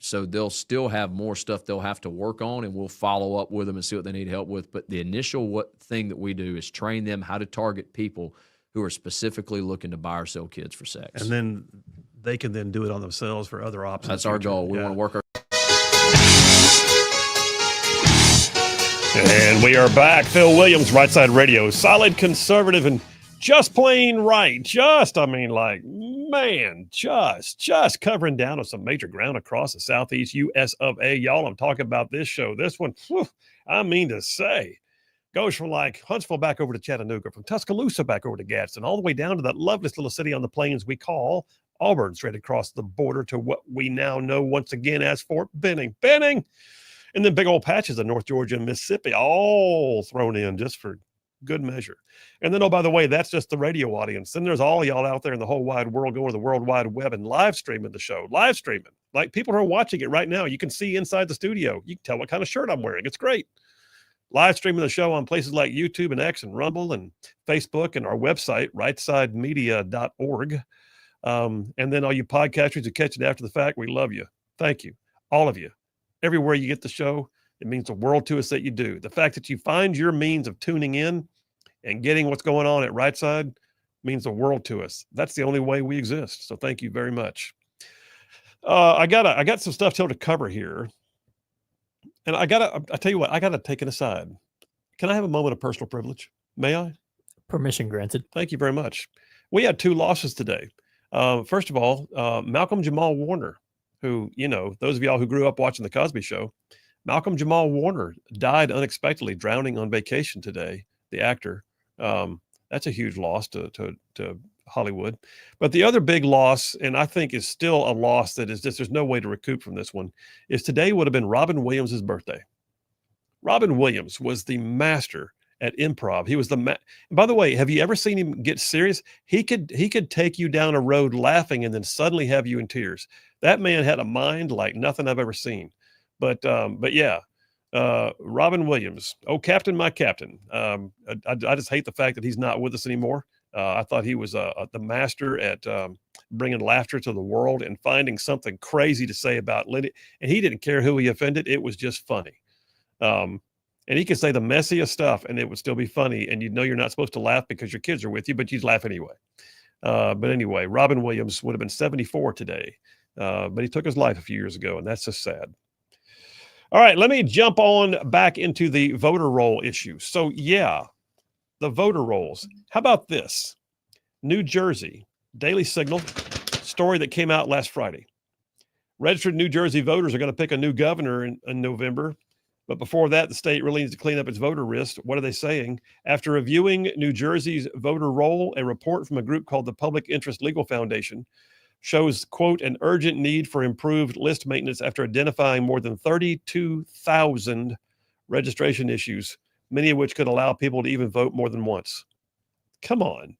So they'll still have more stuff they'll have to work on, and we'll follow up with them and see what they need help with. But the initial thing that we do is train them how to target people who are specifically looking to buy or sell kids for sex. And then they can then do it on themselves for other options. That's our goal. We want to work our... And we are back. Phil Williams, Rightside Radio. Solid conservative and just plain right. Just covering down on some major ground across the southeast U.S. of A. Y'all, I'm talking about this show. This one, I mean to say, goes from Huntsville back over to Chattanooga, from Tuscaloosa back over to Gadsden, all the way down to that lovely little city on the plains we call Auburn, straight across the border to what we now know once again as Fort Benning. And then big old patches of North Georgia and Mississippi, all thrown in just for good measure. And then, oh, by the way, that's just the radio audience. Then there's all y'all out there in the whole wide world going to the World Wide Web and live streaming the show, live streaming. Like people who are watching it right now, you can see inside the studio. You can tell what kind of shirt I'm wearing. It's great. Live streaming the show on places like YouTube and X and Rumble and Facebook and our website, rightsidemedia.org. And then all you podcasters who catch it after the fact, we love you. Thank you. All of you. Everywhere you get the show, it means the world to us that you do. The fact that you find your means of tuning in and getting what's going on at Rightside means the world to us. That's the only way we exist. So thank you very much. I got some stuff to cover here. And I tell you what, I got to take it aside. Can I have a moment of personal privilege? May I? Permission granted. Thank you very much. We had 2 losses today. First of all, Malcolm Jamal Warner, who, those of y'all who grew up watching The Cosby Show, Malcolm Jamal Warner died unexpectedly, drowning on vacation today, the actor. That's a huge loss to Hollywood. But the other big loss, and I think is still a loss that is just, there's no way to recoup from this one, is today would have been Robin Williams' birthday. Robin Williams was the master at improv. He was by the way, have you ever seen him get serious? He could take you down a road laughing and then suddenly have you in tears. That man had a mind like nothing I've ever seen. But yeah, Robin Williams, Captain, my captain. I just hate the fact that he's not with us anymore. I thought he was the master at bringing laughter to the world and finding something crazy to say about Lindy. And he didn't care who he offended. It was just funny. And he could say the messiest stuff and it would still be funny. And you're not supposed to laugh because your kids are with you, but you'd laugh anyway. But anyway, Robin Williams would have been 74 today. But he took his life a few years ago, and that's just sad. All right, let me jump on back into the voter roll issue. So, yeah, the voter rolls. How about this? New Jersey, Daily Signal, story that came out last Friday. Registered New Jersey voters are going to pick a new governor in November. But before that, the state really needs to clean up its voter list. What are they saying? After reviewing New Jersey's voter roll, a report from a group called the Public Interest Legal Foundation shows, quote, an urgent need for improved list maintenance after identifying more than 32,000 registration issues, many of which could allow people to even vote more than once. Come on,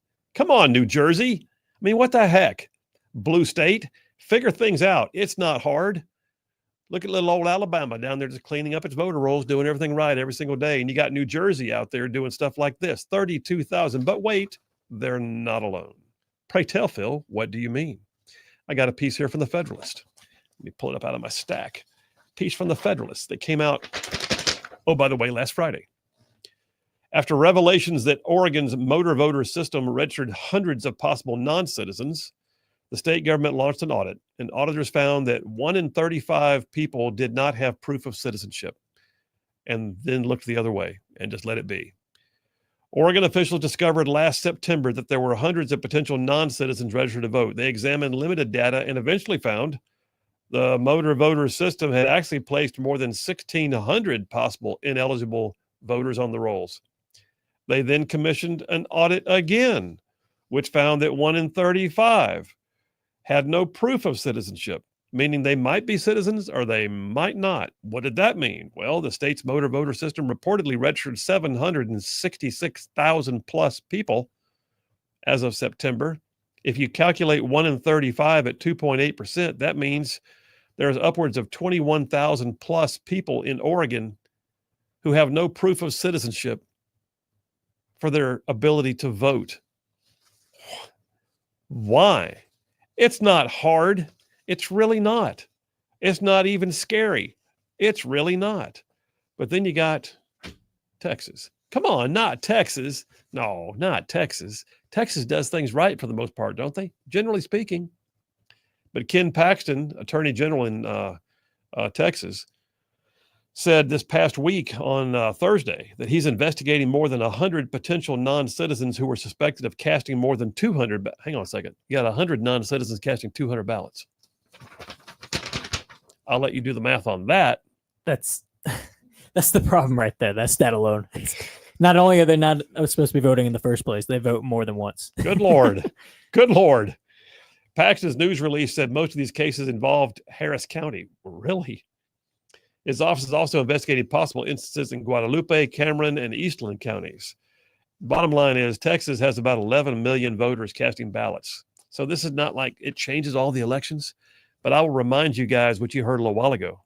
New Jersey. I mean, what the heck? Blue state, figure things out. It's not hard. Look at little old Alabama down there just cleaning up its voter rolls, doing everything right every single day. And you got New Jersey out there doing stuff like this, 32,000. But wait, they're not alone. Pray tell, Phil, what do you mean? I got a piece here from the Federalist. Let me pull it up out of my stack. Piece from the Federalist that came out, by the way, last Friday. After revelations that Oregon's motor voter system registered hundreds of possible non-citizens, the state government launched an audit, and auditors found that 1 in 35 people did not have proof of citizenship, and then looked the other way and just let it be. Oregon officials discovered last September that there were hundreds of potential non-citizens registered to vote. They examined limited data and eventually found the motor voter system had actually placed more than 1,600 possible ineligible voters on the rolls. They then commissioned an audit again, which found that 1 in 35 had no proof of citizenship, meaning they might be citizens or they might not. What did that mean? Well, the state's motor voter system reportedly registered 766,000 plus people as of September. If you calculate 1 in 35 at 2.8%, that means there's upwards of 21,000 plus people in Oregon who have no proof of citizenship for their ability to vote. Why? It's not hard. It's really not. It's not even scary. It's really not. But then you got Texas. Come on, not Texas. No, not Texas. Texas does things right for the most part, don't they? Generally speaking. But Ken Paxton, Attorney General in Texas, said this past week on Thursday that he's investigating more than 100 potential non-citizens who were suspected of casting more than 200. Hang on a second. You got 100 non-citizens casting 200 ballots. I'll let you do the math on that. That's the problem right there. That's that alone. Not only are they not supposed to be voting in the first place, they vote more than once. Good Lord. Good Lord. Paxton's news release said most of these cases involved Harris County. Really? His office is also investigating possible instances in Guadalupe, Cameron, and Eastland counties. Bottom line is Texas has about 11 million voters casting ballots. So this is not like it changes all the elections, But I will remind you guys what you heard a little while ago.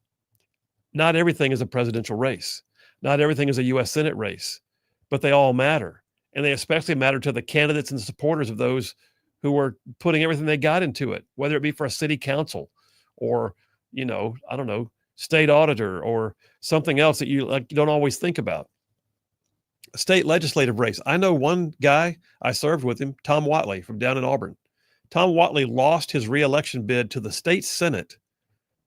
Not everything is a presidential race. Not everything is a U.S. Senate race, but they all matter. And they especially matter to the candidates and the supporters of those who are putting everything they got into it, whether it be for a city council or, I don't know, state auditor or something else that you don't always think about. A state legislative race. I know one guy, I served with him, Tom Watley from down in Auburn. Tom Watley lost his reelection bid to the state Senate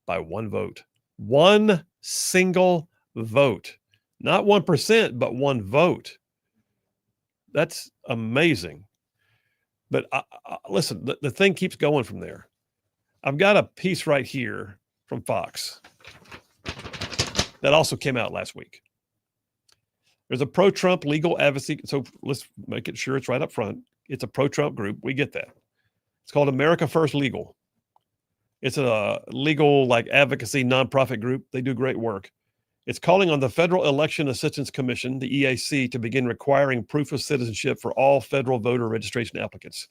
by one vote. One single vote. Not 1%, but one vote. That's amazing. But listen, the thing keeps going from there. I've got a piece right here from Fox that also came out last week. There's a pro-Trump legal advocacy. So let's make it sure it's right up front. It's a pro-Trump group. We get that. It's called America First Legal. It's a legal advocacy nonprofit group. They do great work. It's calling on the Federal Election Assistance Commission, the EAC, to begin requiring proof of citizenship for all federal voter registration applicants.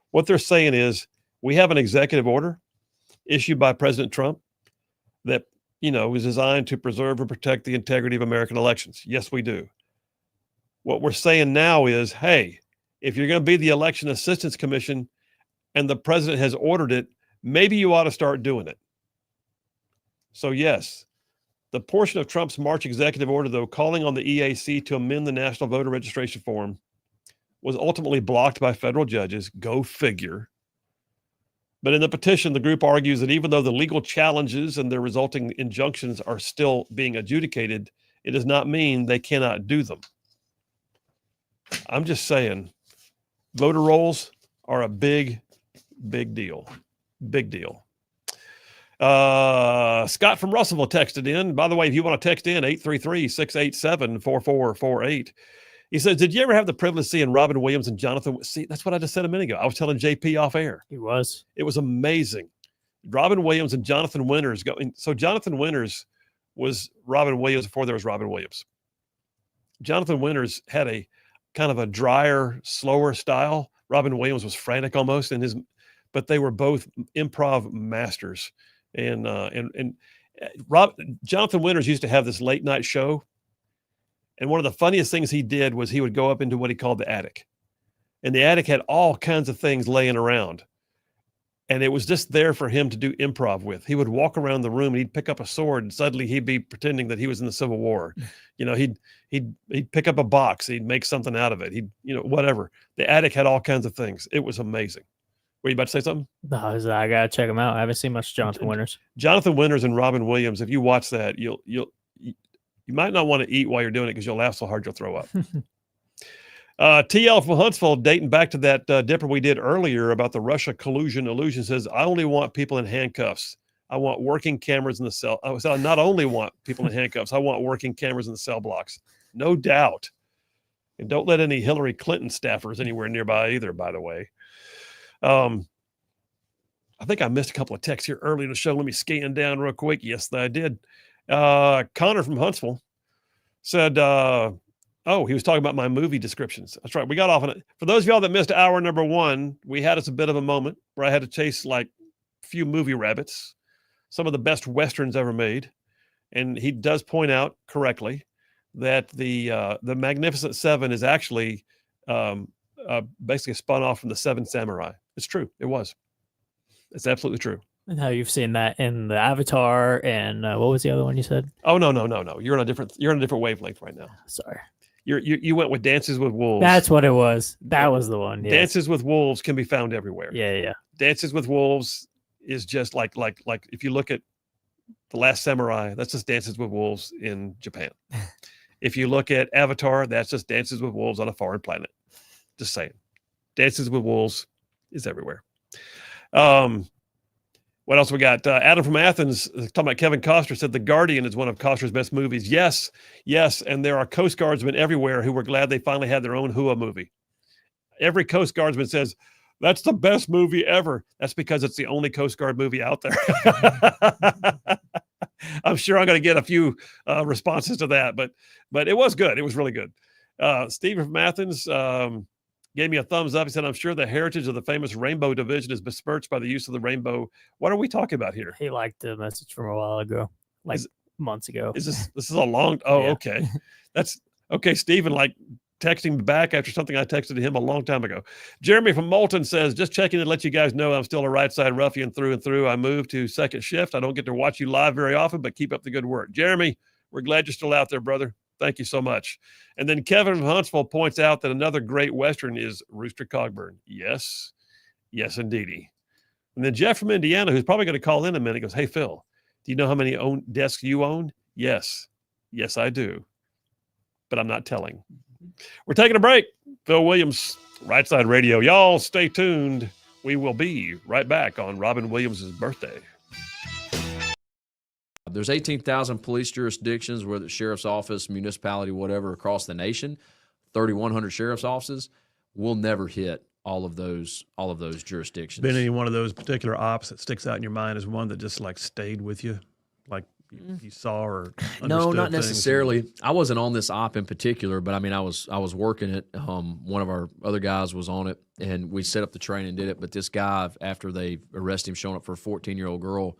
What they're saying is we have an executive order issued by President Trump that, is designed to preserve and protect the integrity of American elections. Yes, we do. What we're saying now is, hey, if you're going to be the Election Assistance Commission and the president has ordered it, maybe you ought to start doing it. So yes, the portion of Trump's March executive order, though, calling on the EAC to amend the national voter registration form was ultimately blocked by federal judges. Go figure. But in the petition, the group argues that even though the legal challenges and their resulting injunctions are still being adjudicated, it does not mean they cannot do them. I'm just saying, voter rolls are a big deal. Big deal. Scott from Russellville texted in. By the way, if you want to text in, 833-687-4448. He says, did you ever have the privilege of seeing Robin Williams and Jonathan? See, that's what I just said a minute ago. I was telling JP off air. He was. It was amazing. Robin Williams and Jonathan Winters going. So Jonathan Winters was Robin Williams before there was Robin Williams. Jonathan Winters had a kind of a drier, slower style. Robin Williams was frantic almost but they were both improv masters. And Jonathan Winters used to have this late night show. And one of the funniest things he did was he would go up into what he called the attic. And the attic had all kinds of things laying around. And it was just there for him to do improv with. He would walk around the room and he'd pick up a sword and suddenly he'd be pretending that he was in the Civil War. He'd pick up a box. He'd make something out of it. Whatever. The attic had all kinds of things. It was amazing. Were you about to say something? No, I gotta check him out. I haven't seen much Jonathan Winters. Jonathan Winters and Robin Williams. If you watch that, you might not want to eat while you're doing it because you'll laugh so hard you'll throw up. TL from Huntsville, dating back to that dipper we did earlier about the Russia collusion illusion, says, I only want people in handcuffs. I want working cameras in the cell. I not only want people in handcuffs, I want working cameras in the cell blocks. No doubt. And don't let any Hillary Clinton staffers anywhere nearby either, by the way. I think I missed a couple of texts here early in the show. Let me scan down real quick. Yes, I did. Connor from Huntsville said, he was talking about my movie descriptions. That's right. We got off on it. For those of y'all that missed hour number 1, we had us a bit of a moment where I had to chase a few movie rabbits, some of the best Westerns ever made. And he does point out correctly that the Magnificent Seven is actually basically spun off from the Seven Samurai. It's true. It was. It's absolutely true. And how you've seen that in the Avatar and what was the other one you said? Oh no. You're on a different wavelength right now. Sorry. You went with Dances with Wolves. That's what it was. That was the one. Yes. Dances with Wolves can be found everywhere. Yeah. Dances with Wolves is just like if you look at The Last Samurai, that's just Dances with Wolves in Japan. If you look at Avatar, that's just Dances with Wolves on a foreign planet. Just saying. Dances with Wolves is everywhere. What else we got? Adam from Athens talking about Kevin Costner said The Guardian is one of Costner's best movies. Yes. And there are Coast Guardsmen everywhere who were glad they finally had their own Hua movie. Every Coast Guardsman says, that's the best movie ever. That's because it's the only Coast Guard movie out there. I'm sure I'm going to get a few responses to that, but it was good. It was really good. Stephen from Athens, gave me a thumbs up. He said, I'm sure the heritage of the famous Rainbow Division is besmirched by the use of the rainbow. What are we talking about here? He liked the message from a while ago, months ago. This is a long, okay. That's okay. Stephen, texting me back after something I texted him a long time ago. Jeremy from Moulton says, just checking to let you guys know I'm still a right side ruffian through and through. I moved to second shift. I don't get to watch you live very often, but keep up the good work. Jeremy, we're glad you're still out there, brother. Thank you so much. And then Kevin from Huntsville points out that another great Western is Rooster Cogburn. Yes, indeedy. And then Jeff from Indiana, who's probably going to call in a minute, goes, hey, Phil, do you know how many desks you own? Yes, I do. But I'm not telling. We're taking a break. Phil Williams, Right Side Radio. Y'all stay tuned. We will be right back on Robin Williams' birthday. There's 18,000 police jurisdictions, whether it's sheriff's office, municipality, whatever, across the nation. 3,100 sheriff's offices. We'll never hit all of those jurisdictions. Been any one of those particular ops that sticks out in your mind as one that just stayed with you, you saw or understood? No, not necessarily. I wasn't on this op in particular, but I was working it. One of our other guys was on it, and we set up the training and did it. But this guy, after they arrested him, showing up for a 14-year-old girl,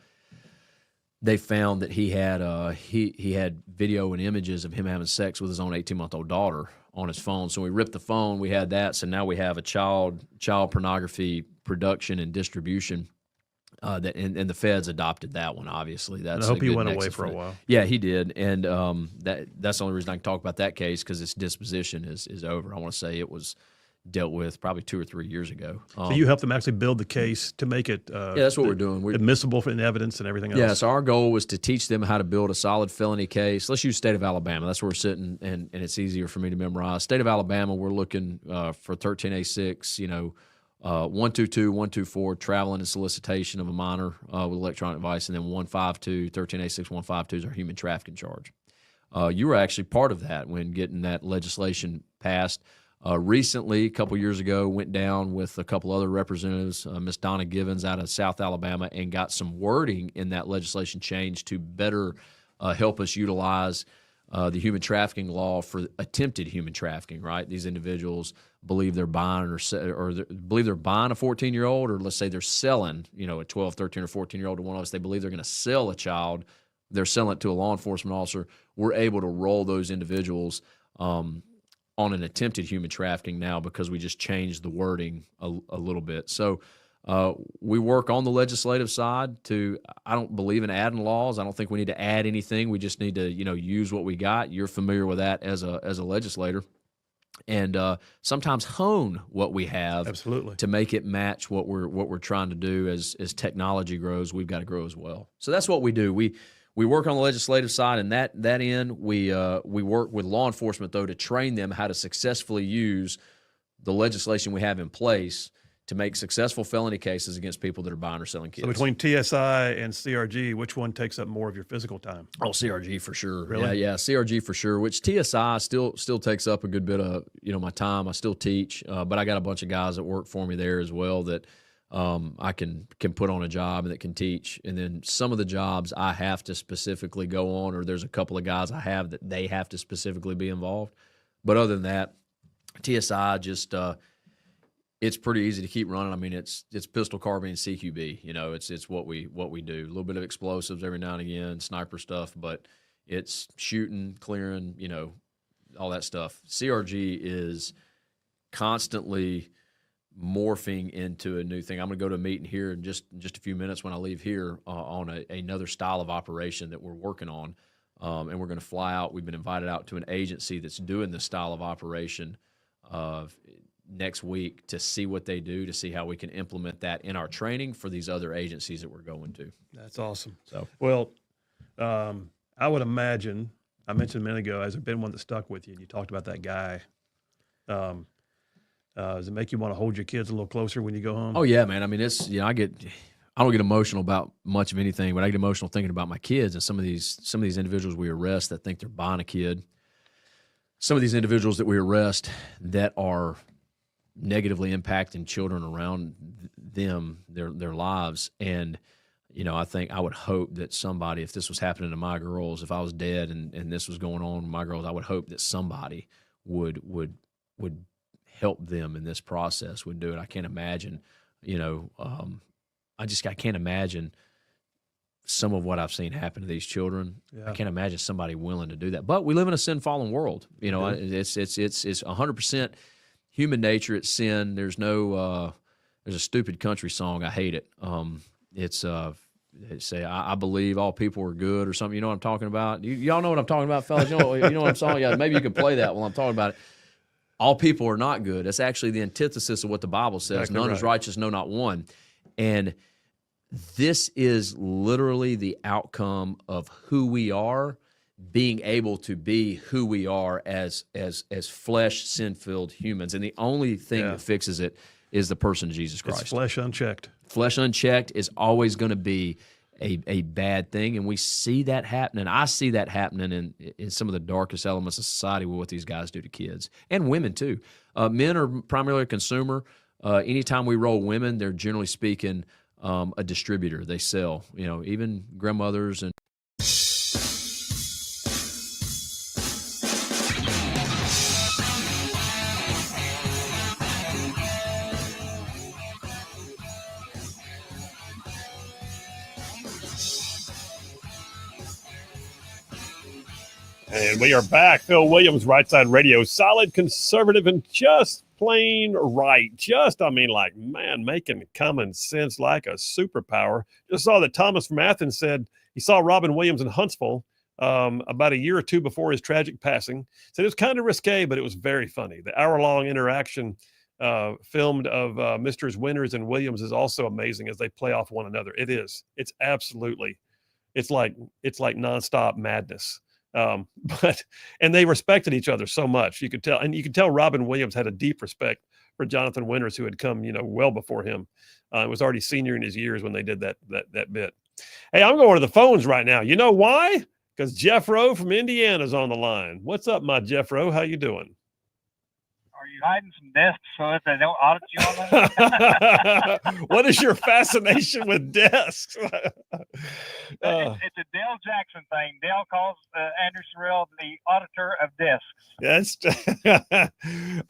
they found that he had he had video and images of him having sex with his own 18-month-old daughter on his phone. So we ripped the phone. We had that. So now we have a child pornography production and distribution. And the feds adopted that one. Obviously, that's. And I hope he went away for a while. Yeah, he did, and that's the only reason I can talk about that case, because its disposition is over. I want to say it was dealt with probably 2 or 3 years ago. So you helped them actually build the case to make it that's what we're doing. We're admissible in evidence and everything else. Yeah, so our goal was to teach them how to build a solid felony case. Let's use state of Alabama. That's where we're sitting, and it's easier for me to memorize. State of Alabama, we're looking for 13A6, 122, 124, traveling and solicitation of a minor with electronic device, and then 152, 13A6, 152 is our human trafficking charge. You were actually part of that when getting that legislation passed. Recently, a couple years ago, went down with a couple other representatives, Miss Donna Givens out of South Alabama, and got some wording in that legislation change to better help us utilize the human trafficking law for attempted human trafficking. Right, these individuals believe they're buying believe they're buying a 14-year-old, or let's say they're selling, a 12, 13, or 14-year-old to one of us. They believe they're going to sell a child. They're selling it to a law enforcement officer. We're able to roll those individuals on an attempted human trafficking now, because we just changed the wording a little bit. So we work on the legislative side I don't believe in adding laws. I don't think we need to add anything. We just need to, use what we got. You're familiar with that as a legislator. And sometimes hone what we have. Absolutely. To make it match what we're trying to do. As technology grows, we've got to grow as well. So that's what we do. We work on the legislative side, and that end, we work with law enforcement, though, to train them how to successfully use the legislation we have in place to make successful felony cases against people that are buying or selling kids. So between TSI and CRG, which one takes up more of your physical time? Oh, CRG for sure. Really? Yeah, CRG for sure, which TSI still takes up a good bit of my time. I still teach, but I got a bunch of guys that work for me there as well that I can put on a job and that can teach. And then some of the jobs I have to specifically go on, or there's a couple of guys I have that they have to specifically be involved. But other than that, TSI just it's pretty easy to keep running. I mean, it's pistol, carbine, CQB. It's what we do. A little bit of explosives every now and again, sniper stuff, but it's shooting, clearing, all that stuff. CRG is constantly morphing into a new thing. I'm going to go to a meeting here in just a few minutes when I leave here on another style of operation that we're working on, and we're going to fly out. We've been invited out to an agency that's doing this style of operation next week to see what they do, to see how we can implement that in our training for these other agencies that we're going to. That's awesome. So, well, I would imagine, I mentioned a minute ago, has there been one that stuck with you? You talked about that guy. Does it make you want to hold your kids a little closer when you go home? Oh yeah, man. I mean, it's I don't get emotional about much of anything, but I get emotional thinking about my kids and some of these individuals we arrest that think they're buying a kid. Some of these individuals that we arrest that are negatively impacting children around them, their lives. And, I would hope that somebody, if this was happening to my girls, if I was dead and this was going on with my girls, I would hope that somebody would help them in this process would do it. I can't imagine, I can't imagine some of what I've seen happen to these children. Yeah. I can't imagine somebody willing to do that. But we live in a sin-fallen world. It's 100% human nature. It's sin. There's no there's a stupid country song. I hate it. Say I believe all people are good or something. You know what I'm talking about? Y'all know what I'm talking about, fellas. You know what I'm talking about. Maybe you could play that while I'm talking about it. All people are not good. That's actually the antithesis of what the Bible says. Exactly None right. is righteous, no, not one. And this is literally the outcome of who we are, being able to be who we are as flesh, sin-filled humans. And the only thing that fixes it is the person of Jesus Christ. It's flesh unchecked. Flesh unchecked is always going to be a bad thing, and we see that happening. I see that happening in some of the darkest elements of society with what these guys do to kids and women too. Men are primarily a consumer. Anytime we roll women, they're generally speaking a distributor. They sell, even grandmothers and. And we are back. Phil Williams, Rightside Radio. Solid, conservative, and just plain right. Making common sense like a superpower. Just saw that Thomas from Athens said he saw Robin Williams in Huntsville about a year or two before his tragic passing. Said it was kind of risque, but it was very funny. The hour-long interaction filmed of Misters Winters and Williams is also amazing as they play off one another. It is. It's absolutely. It's like nonstop madness. And they respected each other so much. You could tell Robin Williams had a deep respect for Jonathan Winters, who had come, well before him. Was already senior in his years when they did that bit. Hey, I'm going to the phones right now. You know why? Because Jeff Rowe from Indiana is on the line. What's up, my Jeff Rowe? How you doing? Are you hiding some desks so that they don't audit you on that? What is your fascination with desks? It's a Dale Jackson thing. Dale calls Andrew Sorrell the auditor of desks. I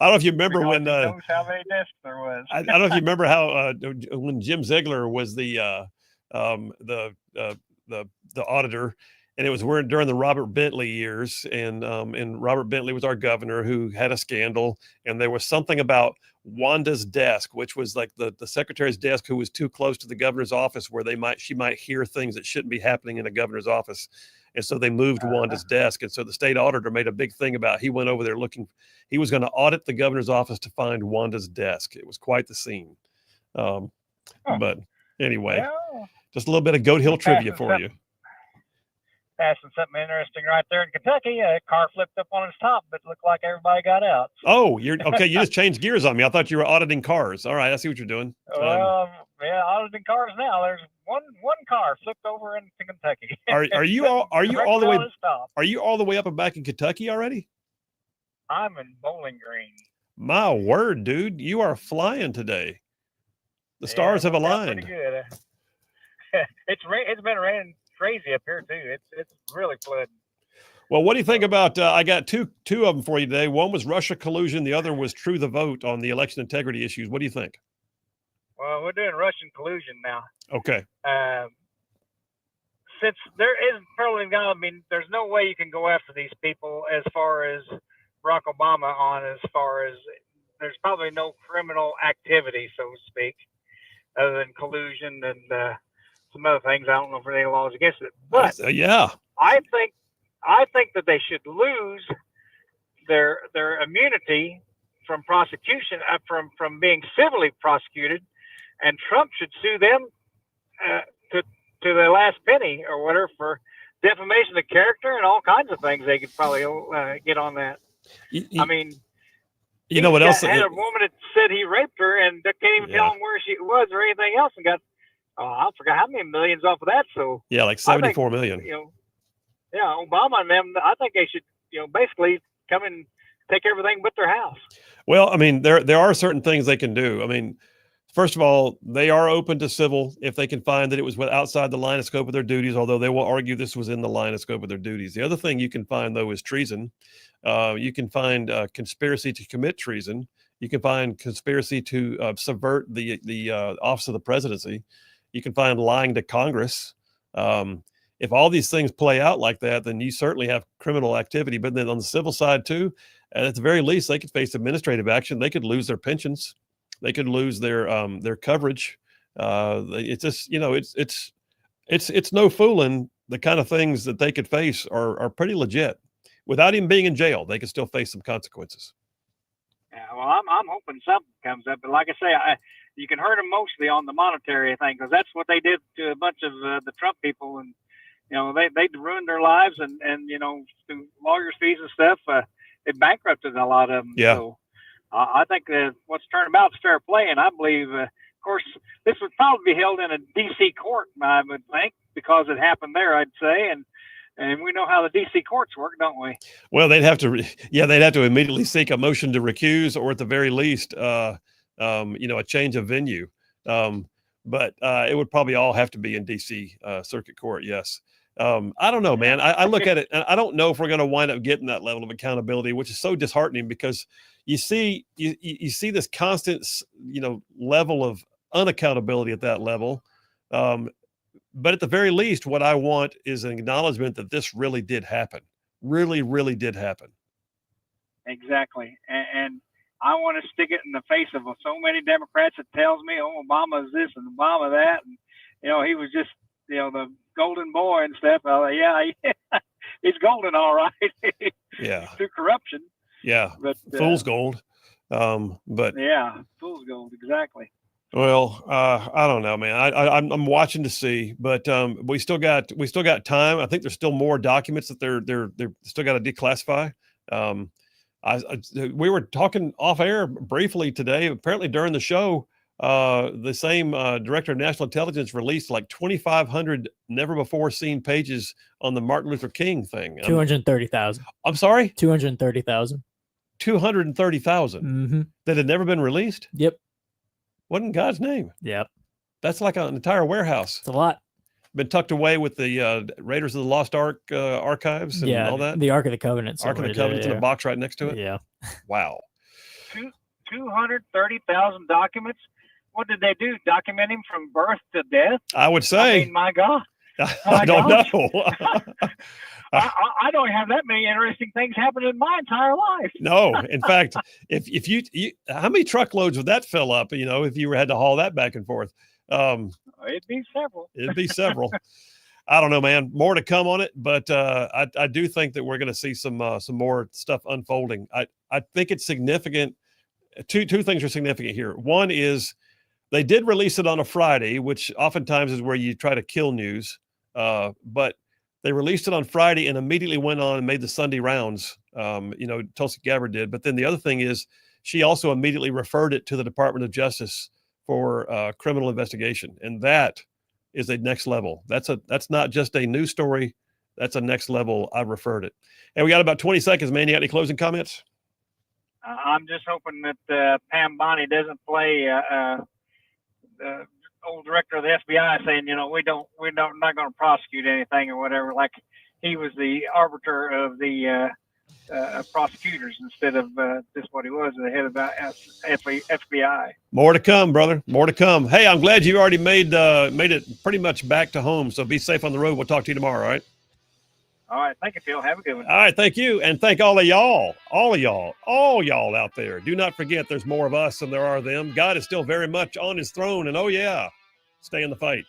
don't know if you remember because when he knows how many desks there was. I don't know if you remember how when Jim Ziegler was the auditor. And it was during the Robert Bentley years, and Robert Bentley was our governor who had a scandal, and there was something about Wanda's desk, which was like the secretary's desk who was too close to the governor's office, where she might hear things that shouldn't be happening in a governor's office, and so they moved Wanda's desk, and so the state auditor made a big thing about he went over there he was going to audit the governor's office to find Wanda's desk. It was quite the scene, but anyway, just a little bit of Goat Hill trivia for you. Passing something interesting right there in Kentucky. A car flipped up on its top, but it looked like everybody got out. Oh, you're okay. You just changed gears on me. I thought you were auditing cars. All right, I see what you're doing. Auditing cars now. There's one car flipped over into Kentucky. Are you all the way up and back in Kentucky already? I'm in Bowling Green. My word, dude, you are flying today. The stars have aligned. Pretty good. It's been raining crazy up here too. It's really flooding. Well, what do you think about? I got two of them for you today. One was Russia collusion. The other was True the Vote on the election integrity issues. What do you think? Well, we're doing Russian collusion now. Okay. Since there isn't probably there's no way you can go after these people as far as Barack Obama there's probably no criminal activity, so to speak, other than collusion and some other things. I don't know if there are any laws against it, but I think that they should lose their immunity from prosecution, from being civilly prosecuted, and Trump should sue them to the last penny or whatever for defamation of character and all kinds of things. They could probably get on that. You know what else? Had a woman that said he raped her and can't even tell him where she was or anything else, and got I forgot how many millions off of that. So like 74 million. Obama and them. I think they should basically come and take everything but their house. Well, there are certain things they can do. First of all, they are open to civil if they can find that it was outside the line of scope of their duties, although they will argue this was in the line of scope of their duties. The other thing you can find, though, is treason. You can find conspiracy to commit treason. You can find conspiracy to subvert the office of the presidency. You can find lying to Congress. If all these things play out like that, then you certainly have criminal activity. But then on the civil side too, at the very least, they could face administrative action. They could lose their pensions. They could lose their coverage. It's just, you know, it's no fooling. The kind of things that they could face are pretty legit. Without even being in jail, they could still face some consequences. Yeah, well, I'm hoping something comes up, but like I say, you can hurt them mostly on the monetary thing, because that's what they did to a bunch of the Trump people, and you know they ruined their lives, and you know, through lawyers' fees and stuff, it bankrupted a lot of them. Yeah. So I think what's turned about is fair play, and I believe, of course, this would probably be held in a D.C. court, I would think, because it happened there, I'd say, and we know how the D.C. courts work, don't we? Well, they'd have to immediately seek a motion to recuse, or at the very least, you know, a change of venue. But it would probably all have to be in D.C. Circuit Court. Yes. I don't know, man. I look at it, and I don't know if we're going to wind up getting that level of accountability, which is so disheartening, because you see this constant, you know, level of unaccountability at that level. But at the very least, what I want is an acknowledgement that this really did happen. Really, really did happen. Exactly. And I want to stick it in the face of so many Democrats that tells me, oh, Obama is this and Obama that. And, you know, he was just, you know, the golden boy and stuff. Yeah, he's golden, all right. Yeah. Through corruption. Yeah. But, fool's gold. But yeah, fool's gold. Exactly. Well, I don't know, man. I'm watching to see, but we still got time. I think there's still more documents that they're still got to declassify. We were talking off air briefly today. Apparently, during the show, the same director of national intelligence released like 2,500 never before seen pages on the Martin Luther King thing. 230,000. I'm sorry, 230,000. 230,000 that had never been released. Yep. What in God's name? Yep. That's like an entire warehouse. It's a lot. Been tucked away with the Raiders of the Lost Ark archives and all that. The Ark of the Covenant. Ark of the Covenant's in a box right next to it. Yeah. Wow. 230,000 documents. What did they do? Document him from birth to death? I would say. I mean, my God. I don't know. I don't have that many interesting things happen in my entire life. No, in fact, if you how many truckloads would that fill up? You know, if you had to haul that back and forth, it'd be several. It'd be several. I don't know, man. More to come on it, but I do think that we're going to see some more stuff unfolding. I think it's significant. Two things are significant here. One is they did release it on a Friday, which oftentimes is where you try to kill news. But they released it on Friday and immediately went on and made the Sunday rounds. You know, Tulsi Gabbard did. But then the other thing is she also immediately referred it to the Department of Justice for criminal investigation. And that is a next level. That's not just a news story. That's a next level. I referred it. And we got about 20 seconds, man. You got any closing comments? I'm just hoping that Pam Bondi doesn't play the old director of the FBI saying, you know, we're not going to prosecute anything or whatever. Like he was the arbiter of the prosecutors instead of just what he was, the head of the FBI. More to come, brother. More to come. Hey, I'm glad you already made it pretty much back to home. So be safe on the road. We'll talk to you tomorrow. All right. All right. Thank you, Phil. Have a good one. All right. Thank you. And thank all of y'all out there. Do not forget there's more of us than there are them. God is still very much on his throne. And oh, yeah, stay in the fight.